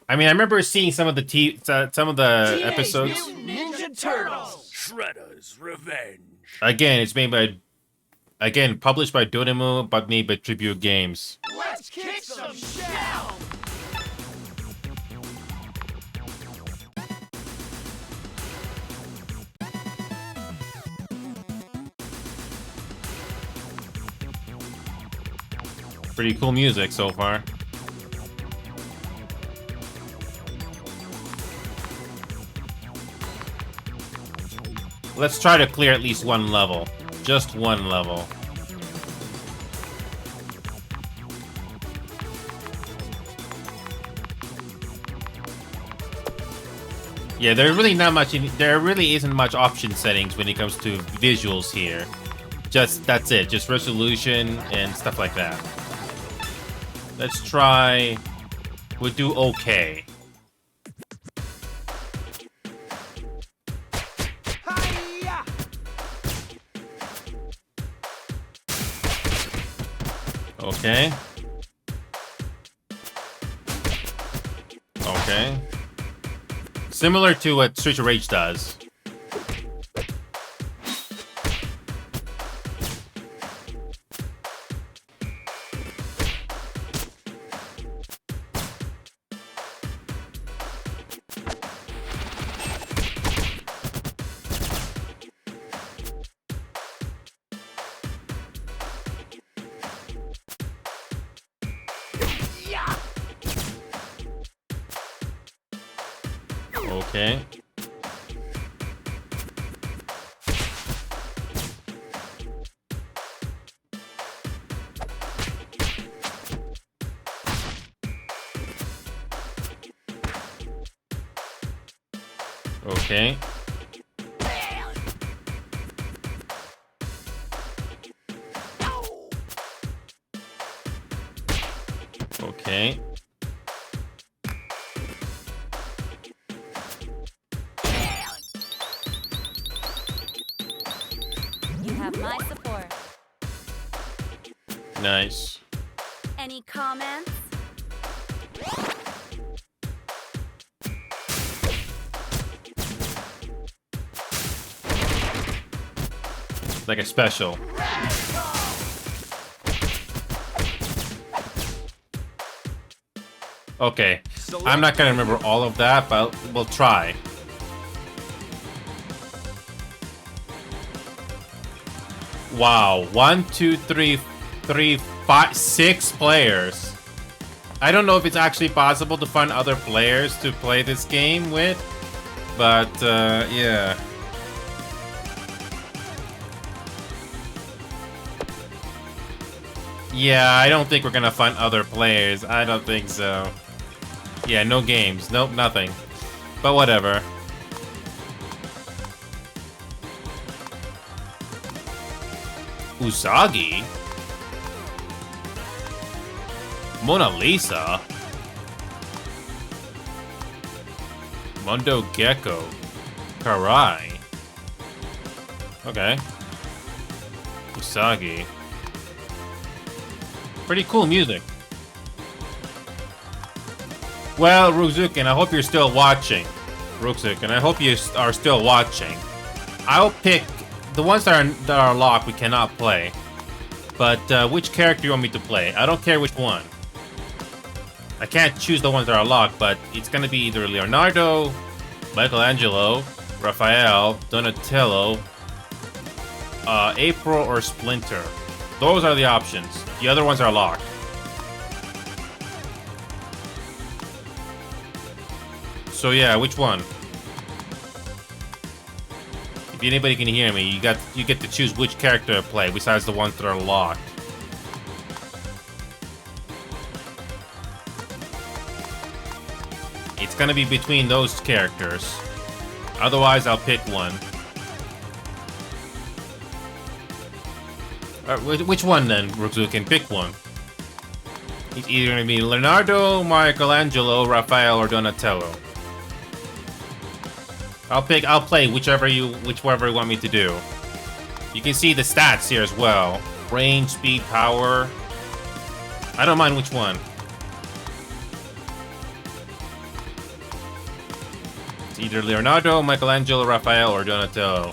I mean, I remember seeing some of the episodes. Ninja Turtles. Shredder's Revenge. Again, it's made by, published by Dotemu, but made by Tribute Games. Let's kick some shell. Pretty cool music so far. Let's try to clear at least one level. Just one level. Yeah, there really isn't much option settings when it comes to visuals here. That's it. Just resolution and stuff like that. Let's try. We'll do okay. Okay. Okay. Similar to what Streets of Rage does. Okay. Okay. Okay. You have my support. Nice. Any comments? Like a special. Okay. I'm not gonna remember all of that, but we'll try. Wow. 1, 2, 3, 5, 6 players. I don't know if it's actually possible to find other players to play this game with, but yeah. Yeah, I don't think we're gonna find other players. I don't think so. Yeah, no games. Nope, nothing. But whatever. Usagi? Mona Lisa? Mundo Gecko? Karai? Okay. Usagi. Pretty cool music. Well, Ruzukin, I hope you're still watching. Ruzukin, I hope you are still watching. I'll pick the ones that are locked. We cannot play. But which character you want me to play? I don't care which one. I can't choose the ones that are locked, but it's gonna be either Leonardo, Michelangelo, Raphael, Donatello, April, or Splinter. Those are the options. The other ones are locked. So yeah, which one? If anybody can hear me, you get to choose which character to play besides the ones that are locked. It's gonna be between those characters. Otherwise, I'll pick one. Which one then, Ruzukin? Pick one. It's either gonna be Leonardo, Michelangelo, Raphael, or Donatello. I'll play whichever you want me to do. You can see the stats here as well. Range, speed, power. I don't mind which one. It's either Leonardo, Michelangelo, Raphael, or Donatello.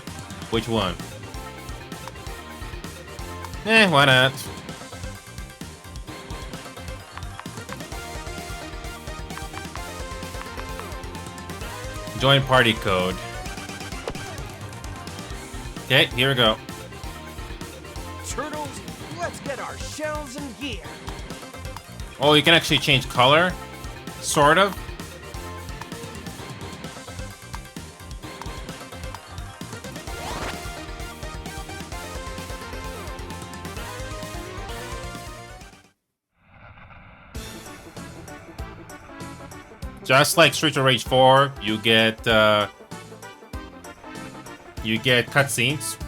Which one? Why not? Join party code. Okay, here we go. Turtles, let's get our shells and gear. Oh, you can actually change color? Sort of? Just like Streets of Rage 4, you get cutscenes.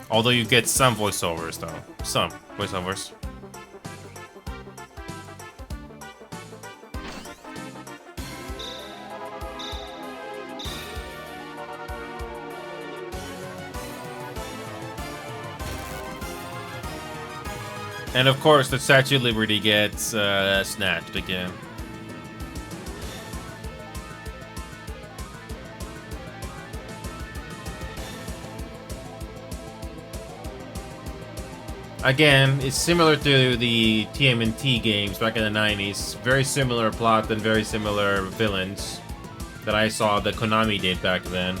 Although you get some voiceovers, though. Some voiceovers. And of course, the Statue of Liberty gets snatched again. Again, it's similar to the TMNT games back in the 90s. Very similar plot and very similar villains that I saw that Konami did back then.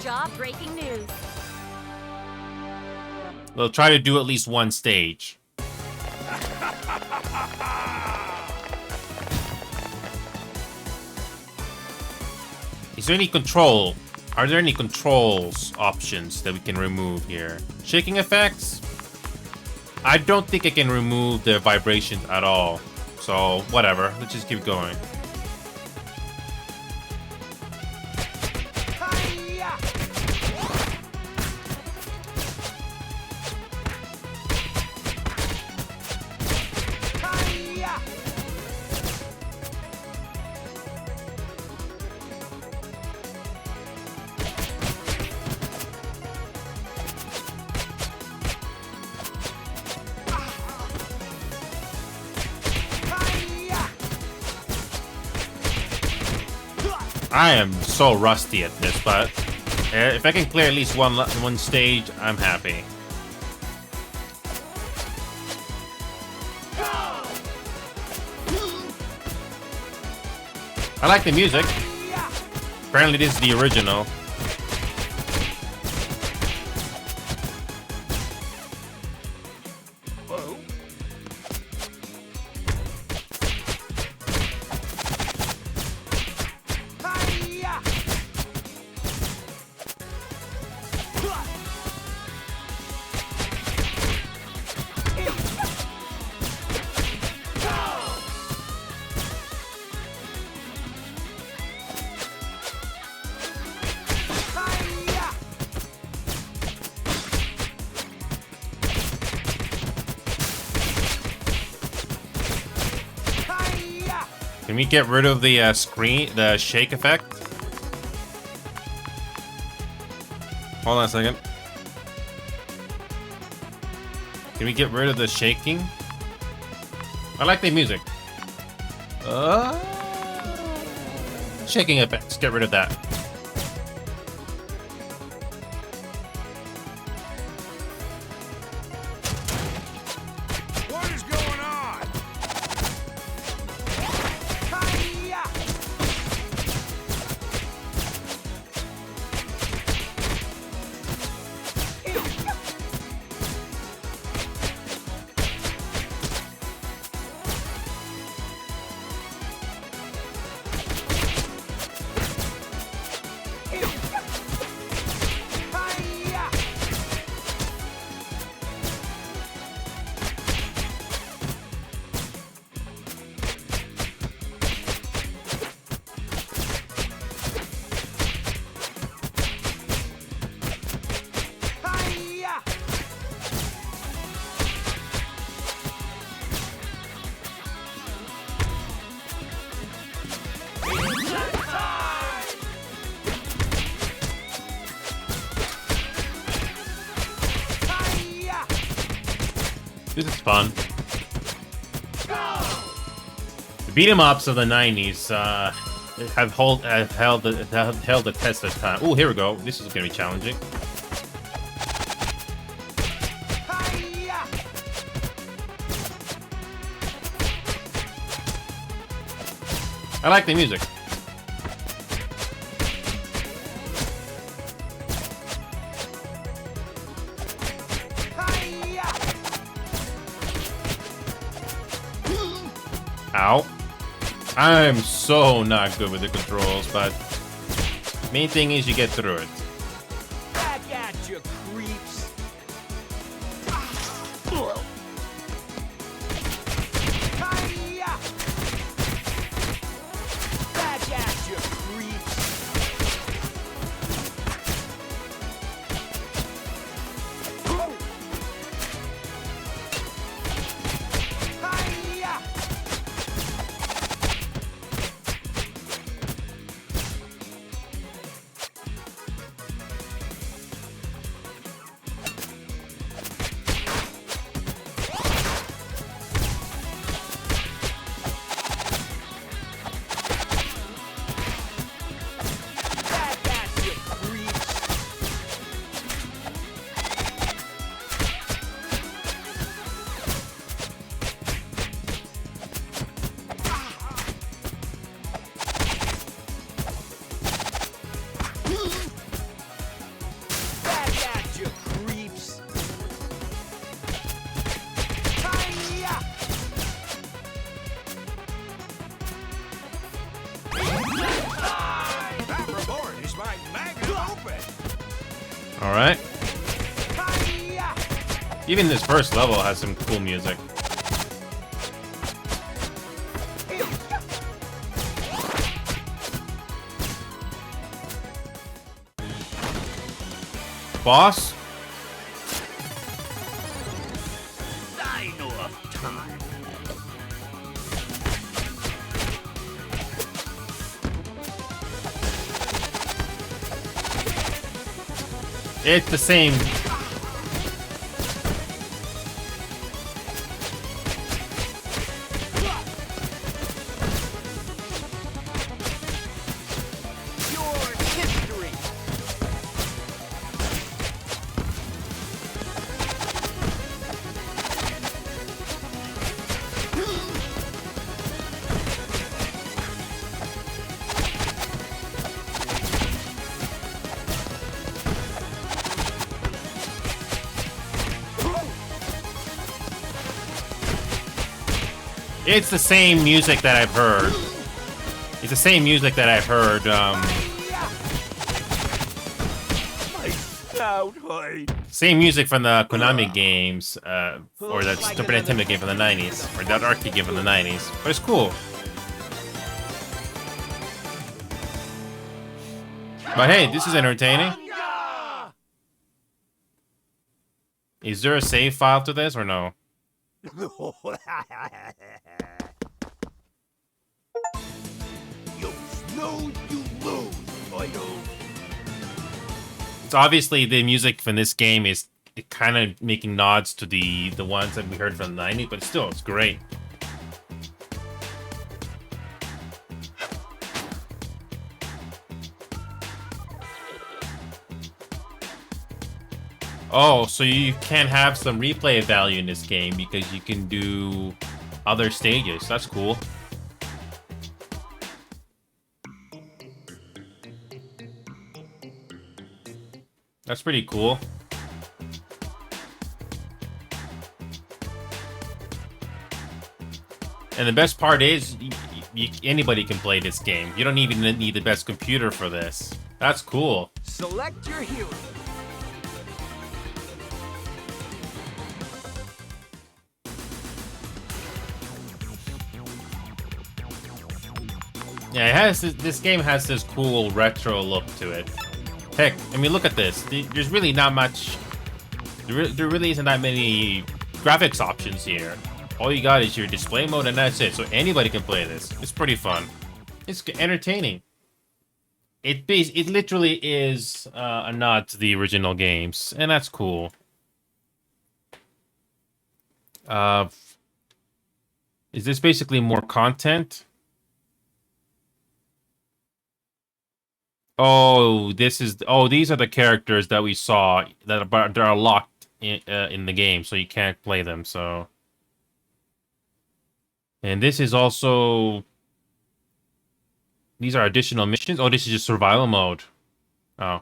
Job-breaking news. They'll try to do at least one stage. Is there any control? Are there any controls options that we can remove here? Shaking effects? I don't think I can remove the vibrations at all. So, whatever. Let's just keep going. I am so rusty at this, but if I can clear at least one stage, I'm happy. I like the music. Apparently this is the original. Can we get rid of the the shake effect? Hold on a second. Can we get rid of the shaking? I like the music. Shaking effects, get rid of that. What is going on? This is fun. The beat 'em ups of the 90s have held the test of time. Oh, here we go. This is gonna be challenging. I like the music. Ow. I'm so not good with the controls, but main thing is you get through it. Back at you, creeps. Back at you, creeps. Alright. Even this first level has some cool music. Boss? I know of time. It's the same. It's the same music that I've heard. It's the same music that I've heard. Same music from the Konami games, or that Super Nintendo game from the 90s, or that arcade game from the 90s. But it's cool. But hey, this is entertaining. Is there a save file to this or no? You snooze, you lose, Fido. It's obviously the music from this game is kind of making nods to the ones that we heard from the 90s, but still, it's great. Oh, so you can have some replay value in this game because you can do other stages. That's cool. That's pretty cool. And the best part is, anybody can play this game. You don't even need the best computer for this. That's cool. Select your hero. Yeah, it has this game has this cool retro look to it. Heck, I mean, look at this. There's really not much. There really isn't that many graphics options here. All you got is your display mode, and that's it. So anybody can play this. It's pretty fun. It's entertaining. It literally is a nod to the original games, and that's cool. Is this basically more content? Oh, these are the characters that we saw that are locked in the game, so you can't play them. So, and this is also, these are additional missions. Oh, this is just survival mode. Oh,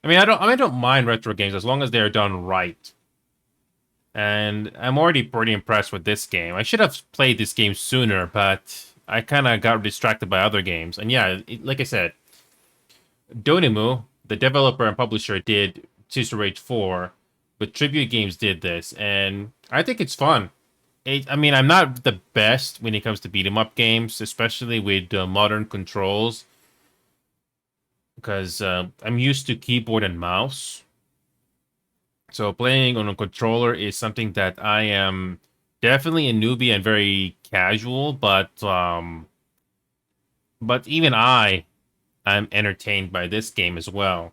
I don't mind retro games as long as they're done right. And I'm already pretty impressed with this game. I should have played this game sooner, but I kind of got distracted by other games. And yeah, like I said, Donimu, the developer and publisher, did Sister Rage 4, but Tribute Games did this, and I think it's fun. I mean, I'm not the best when it comes to beat-em-up games, especially with modern controls, because I'm used to keyboard and mouse. So playing on a controller is something that I am definitely a newbie and very casual, but even I'm entertained by this game as well.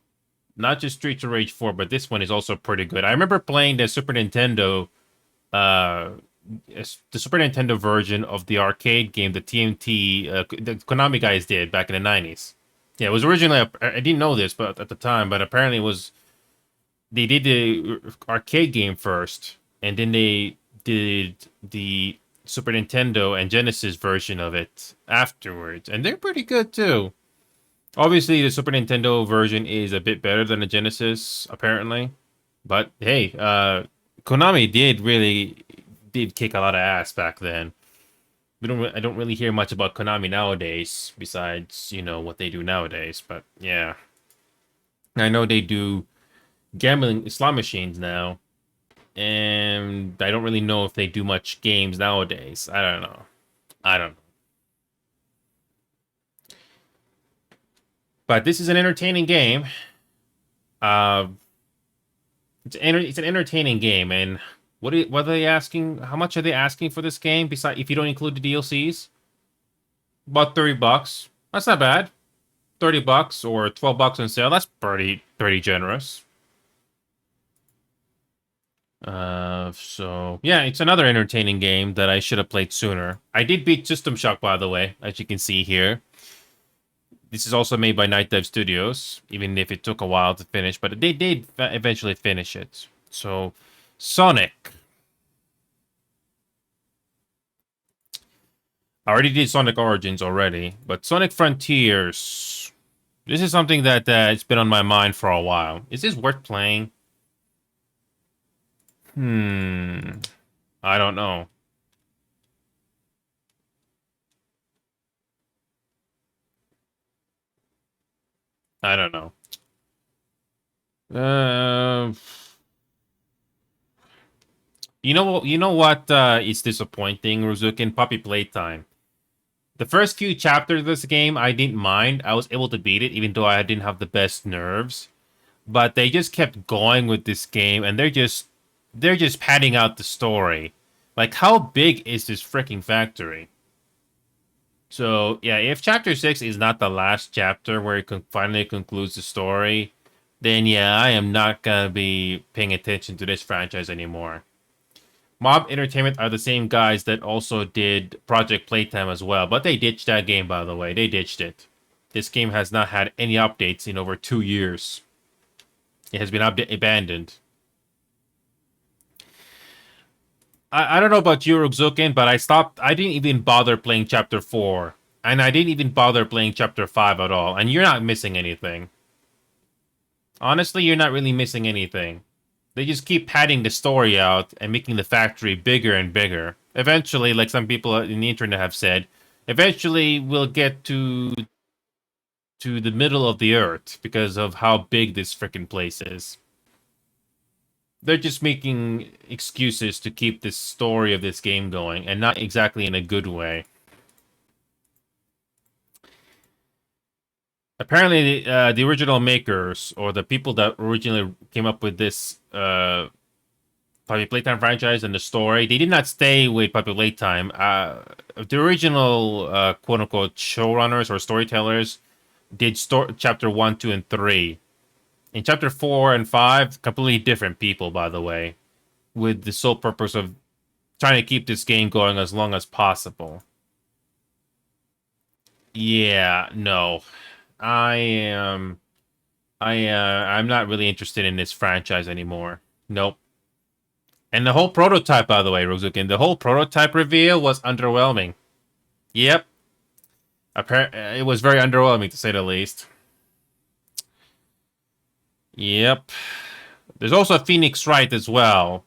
Not just Streets of Rage 4, but this one is also pretty good. I remember playing the Super Nintendo version of the arcade game, the TMT, the Konami guys did back in the 90s. Yeah, it was originally, I didn't know this but at the time, but apparently they did the arcade game first, and then they did the Super Nintendo and Genesis version of it afterwards. And they're pretty good too. Obviously, the Super Nintendo version is a bit better than the Genesis, apparently. But hey, Konami did kick a lot of ass back then. I don't really hear much about Konami nowadays, besides, what they do nowadays. But yeah, I know they do gambling slot machines now, and I don't really know if they do much games nowadays. I don't know. But this is an entertaining game. It's an entertaining game, and what are they asking? How much are they asking for this game? Besides, if you don't include the DLCs, about $30. That's not bad. $30 or $12 on sale. That's pretty generous. So yeah, it's another entertaining game that I should have played sooner. I did beat System Shock, by the way, as you can see here. This is also made by Night Dive Studios, even if it took a while to finish, but they did eventually finish it. So, Sonic. I already did Sonic Origins already, but Sonic Frontiers. This is something that it's been on my mind for a while. Is this worth playing? I don't know. I don't know. Uh, you know what is disappointing, Ruzukin? Puppy Playtime. The first few chapters of this game, I didn't mind. I was able to beat it, even though I didn't have the best nerves. But they just kept going with this game, and they're just padding out the story. Like, how big is this freaking factory? So yeah, if chapter 6 is not the last chapter where it finally concludes the story, then yeah, I am not gonna be paying attention to this franchise anymore. Mob Entertainment are the same guys that also did Project Playtime as well, but they ditched that game, by the way. They ditched it. This game has not had any updates in over 2 years. It has been abandoned. I don't know about you, Rugzukin, but I didn't even bother playing Chapter 4. And I didn't even bother playing Chapter 5 at all. And you're not missing anything. Honestly, you're not really missing anything. They just keep padding the story out and making the factory bigger and bigger. Eventually, like some people in the internet have said, eventually we'll get to the middle of the earth because of how big this freaking place is. They're just making excuses to keep this story of this game going, and not exactly in a good way. Apparently, the original makers, or the people that originally came up with this Puppy Playtime franchise and the story, they did not stay with Puppy Playtime. The original quote-unquote showrunners or storytellers did chapter 1, 2, and 3. In chapter 4 and 5, completely different people, by the way, with the sole purpose of trying to keep this game going as long as possible. Yeah, no. I am I'm not really interested in this franchise anymore. Nope. And the whole prototype, by the way, Rosukin, the whole prototype reveal was underwhelming. Yep. It was very underwhelming, to say the least. Yep. There's also Phoenix Wright as well.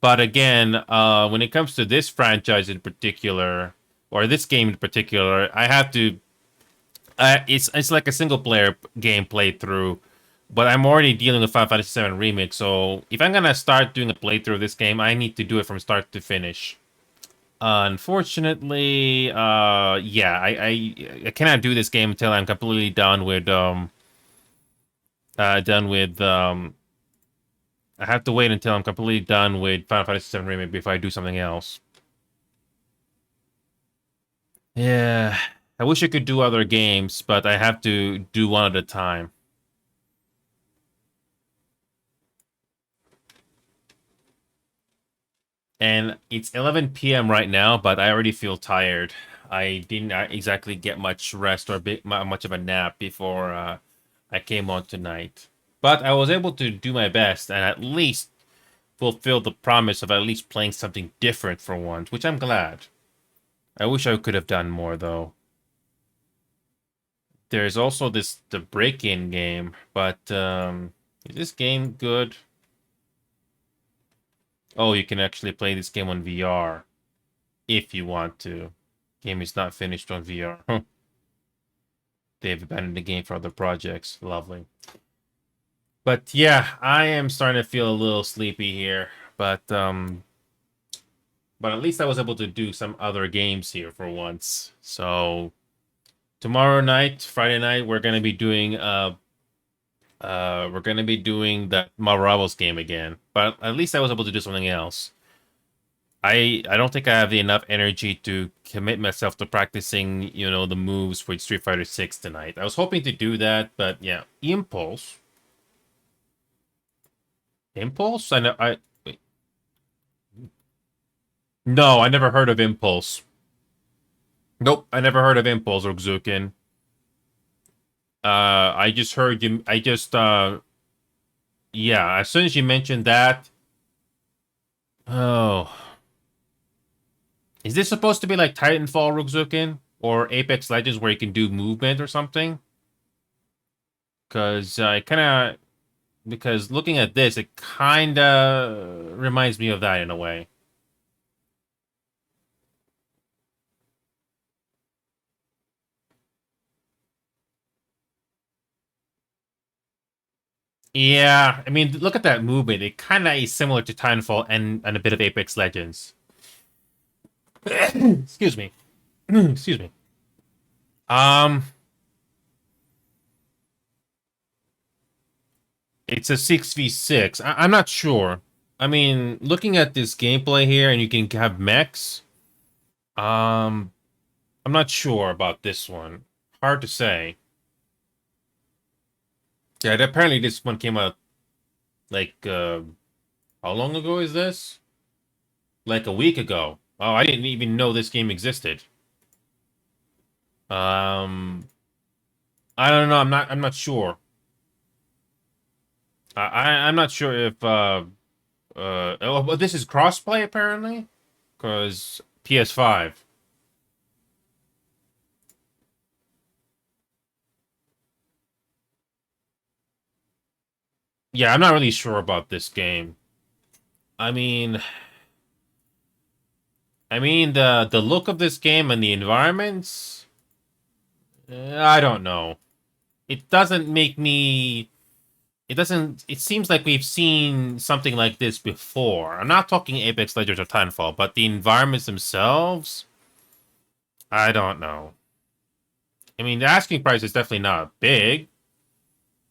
But again, when it comes to this franchise in particular, or this game in particular, I have to... it's like a single-player game playthrough. But I'm already dealing with Final Fantasy VII Remake, so if I'm gonna start doing a playthrough of this game, I need to do it from start to finish. Unfortunately, yeah, I cannot do this game until I'm completely done with I have to wait until I'm completely done with Final Fantasy VII Remake before I do something else. Yeah, I wish I could do other games, but I have to do one at a time. And it's 11 p.m. right now, but I already feel tired. I didn't exactly get much rest or much of a nap before I came on tonight. But I was able to do my best and at least fulfill the promise of at least playing something different for once, which I'm glad. I wish I could have done more, though. There's also the break-in game, but is this game good? Oh, you can actually play this game on VR if you want to. Game is not finished on VR. They've abandoned the game for other projects. Lovely. But yeah, I am starting to feel a little sleepy here. But at least I was able to do some other games here for once. So tomorrow night, Friday night, we're gonna be doing that Marvel Rivals game again. But at least I was able to do something else. I don't think I have enough energy to commit myself to practicing, the moves for Street Fighter 6 tonight. I was hoping to do that, but yeah. Impulse? Impulse? Wait. No, I never heard of Impulse. Nope, I never heard of Impulse, Rugzukin. I just heard you, yeah, as soon as you mentioned that... Oh... Is this supposed to be like Titanfall, Rugzukin? Or Apex Legends where you can do movement or something? Because because looking at this, it kind of reminds me of that in a way. Yeah, I mean, look at that movement. It kind of is similar to Titanfall and a bit of Apex Legends. Excuse me. Excuse me. Um, it's a 6v6. I'm not sure. I mean, looking at this gameplay here, and you can have mechs. I'm not sure about this one. Hard to say. Yeah, apparently this one came out like how long ago is this? Like a week ago. Oh, I didn't even know this game existed. Um, I don't know. I'm not sure. I'm not sure if oh, but this is crossplay apparently, because PS5. Yeah, I'm not really sure about this game. I mean, the look of this game and the environments. I don't know. It doesn't make me. It doesn't. It seems like we've seen something like this before. I'm not talking Apex Legends or Titanfall, but the environments themselves. I don't know. I mean, the asking price is definitely not big,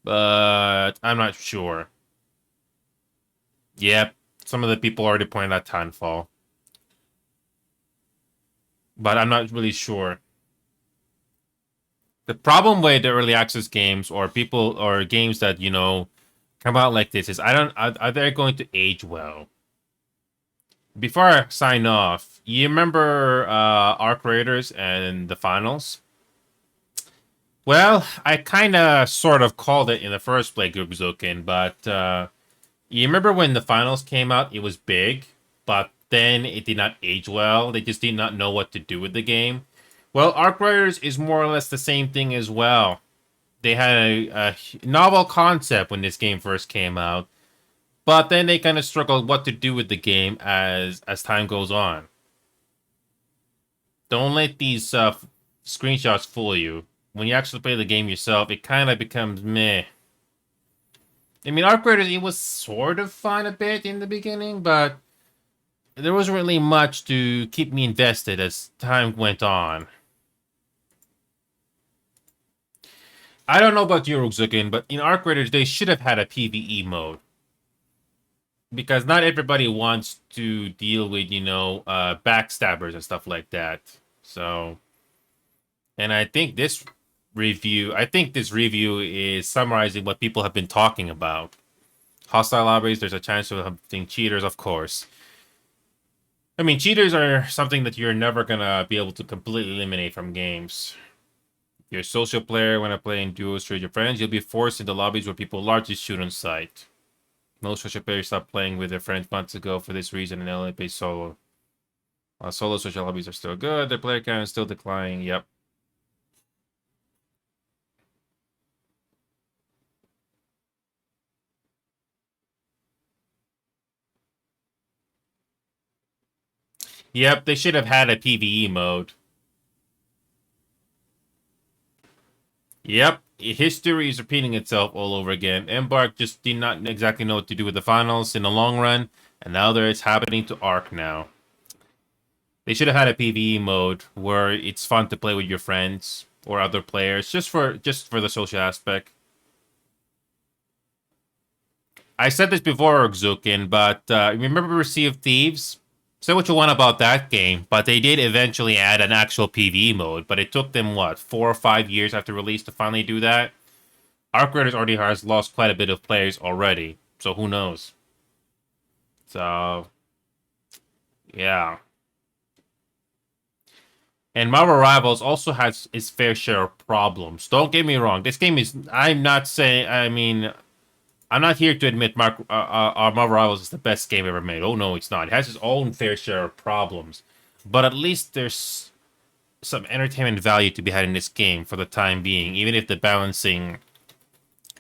but I'm not sure. Yep, some of the people already pointed out Titanfall, but I'm not really sure. The problem with the early access games or people or games that come out like this is I don't are they going to age well? Before I sign off, you remember Arc Raiders and the finals? Well, I kind of sort of called it in the first play group Zokin, but you remember when the finals came out? It was big, but then it did not age well. They just did not know what to do with the game. Well, Arc Raiders is more or less the same thing as well. They had a novel concept when this game first came out, but then they kind of struggled what to do with the game as time goes on. Don't let these screenshots fool you. When you actually play the game yourself, it kind of becomes meh. I mean, Arc Raiders, it was sort of fun a bit in the beginning, but there wasn't really much to keep me invested as time went on. I don't know about Eurozukin, but in Arc Raiders, they should have had a PvE mode. Because not everybody wants to deal with, backstabbers and stuff like that. So, and I think this review is summarizing what people have been talking about. Hostile lobbies, there's a chance of having cheaters, of course. I mean, cheaters are something that you're never gonna be able to completely eliminate from games. You're a social player when playing duos with your friends, you'll be forced into lobbies where people largely shoot on sight. Most social players stopped playing with their friends months ago for this reason and only play solo. Solo social lobbies are still good, their player count is still declining, yep. Yep, they should have had a PvE mode. Yep, history is repeating itself all over again. Embark just did not exactly know what to do with the finals in the long run, and now it's happening to Arc now. They should have had a PvE mode where it's fun to play with your friends or other players, just for the social aspect. I said this before, Zukin, but remember Sea of Thieves? Say what you want about that game, but they did eventually add an actual PvE mode, but it took them, 4 or 5 years after release to finally do that? Arc Raiders already has lost quite a bit of players already, so who knows? So, yeah. And Marvel Rivals also has its fair share of problems. Don't get me wrong, this game is... I'm not here to admit Marvel Rivals is the best game ever made. Oh no, it's not. It has its own fair share of problems. But at least there's some entertainment value to be had in this game for the time being, even if the balancing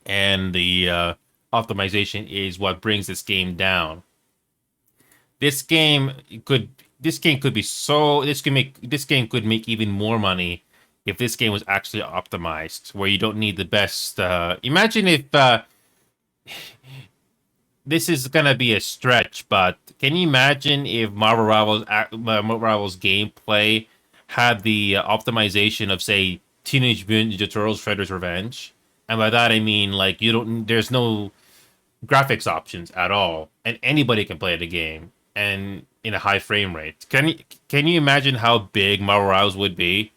and the optimization is what brings this game down. This game could make even more money if this game was actually optimized, where you don't need the best. Imagine if this is gonna be a stretch, but can you imagine if Marvel Rivals gameplay had the optimization of, say, Teenage Mutant Ninja Turtles: Shredder's Revenge? And by that I mean, like, there's no graphics options at all, and anybody can play the game, and in a high frame rate. Can you imagine how big Marvel Rivals would be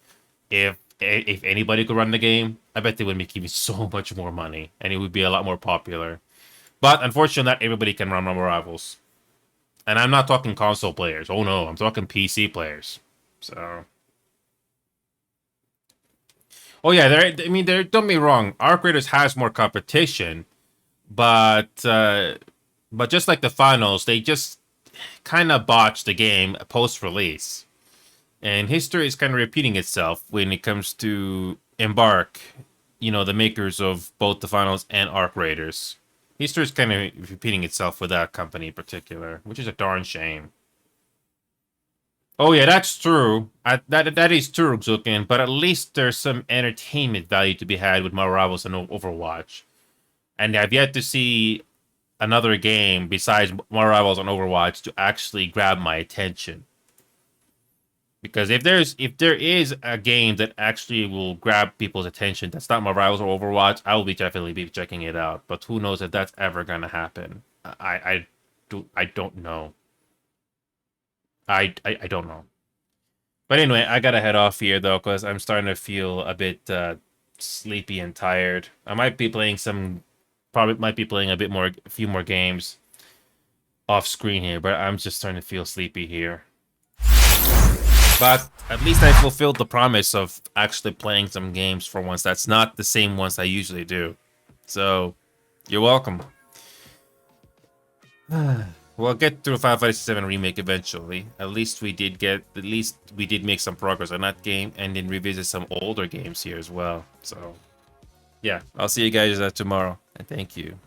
if anybody could run the game? I bet they would make even so much more money, and it would be a lot more popular. But unfortunately, not everybody can run Marvel Rivals. And I'm not talking console players. Oh no, I'm talking PC players. So, oh yeah, don't get me wrong. Arc Raiders has more competition, but just like the finals, they just kind of botched the game post-release, and history is kind of repeating itself when it comes to Embark. You know, the makers of both the finals and Arc Raiders. History is kind of repeating itself with that company in particular, which is a darn shame. Oh yeah, that's true. That is true, Zukin. But at least there's some entertainment value to be had with Marvel Rivals and Overwatch. And I've yet to see another game besides Marvel Rivals and Overwatch to actually grab my attention. Because if there is a game that actually will grab people's attention that's not Marvel Rivals or Overwatch, I will definitely be checking it out. But who knows if that's ever gonna happen? I don't know. I don't know. But anyway, I gotta head off here though, because I'm starting to feel a bit sleepy and tired. I might be playing probably might be playing a few more games off screen here, but I'm just starting to feel sleepy here. But at least I fulfilled the promise of actually playing some games for once. That's not the same ones I usually do. So, you're welcome. We'll get through Final Fantasy VII Remake eventually. At least we did make some progress on that game, and then revisit some older games here as well. So, yeah, I'll see you guys tomorrow, and thank you.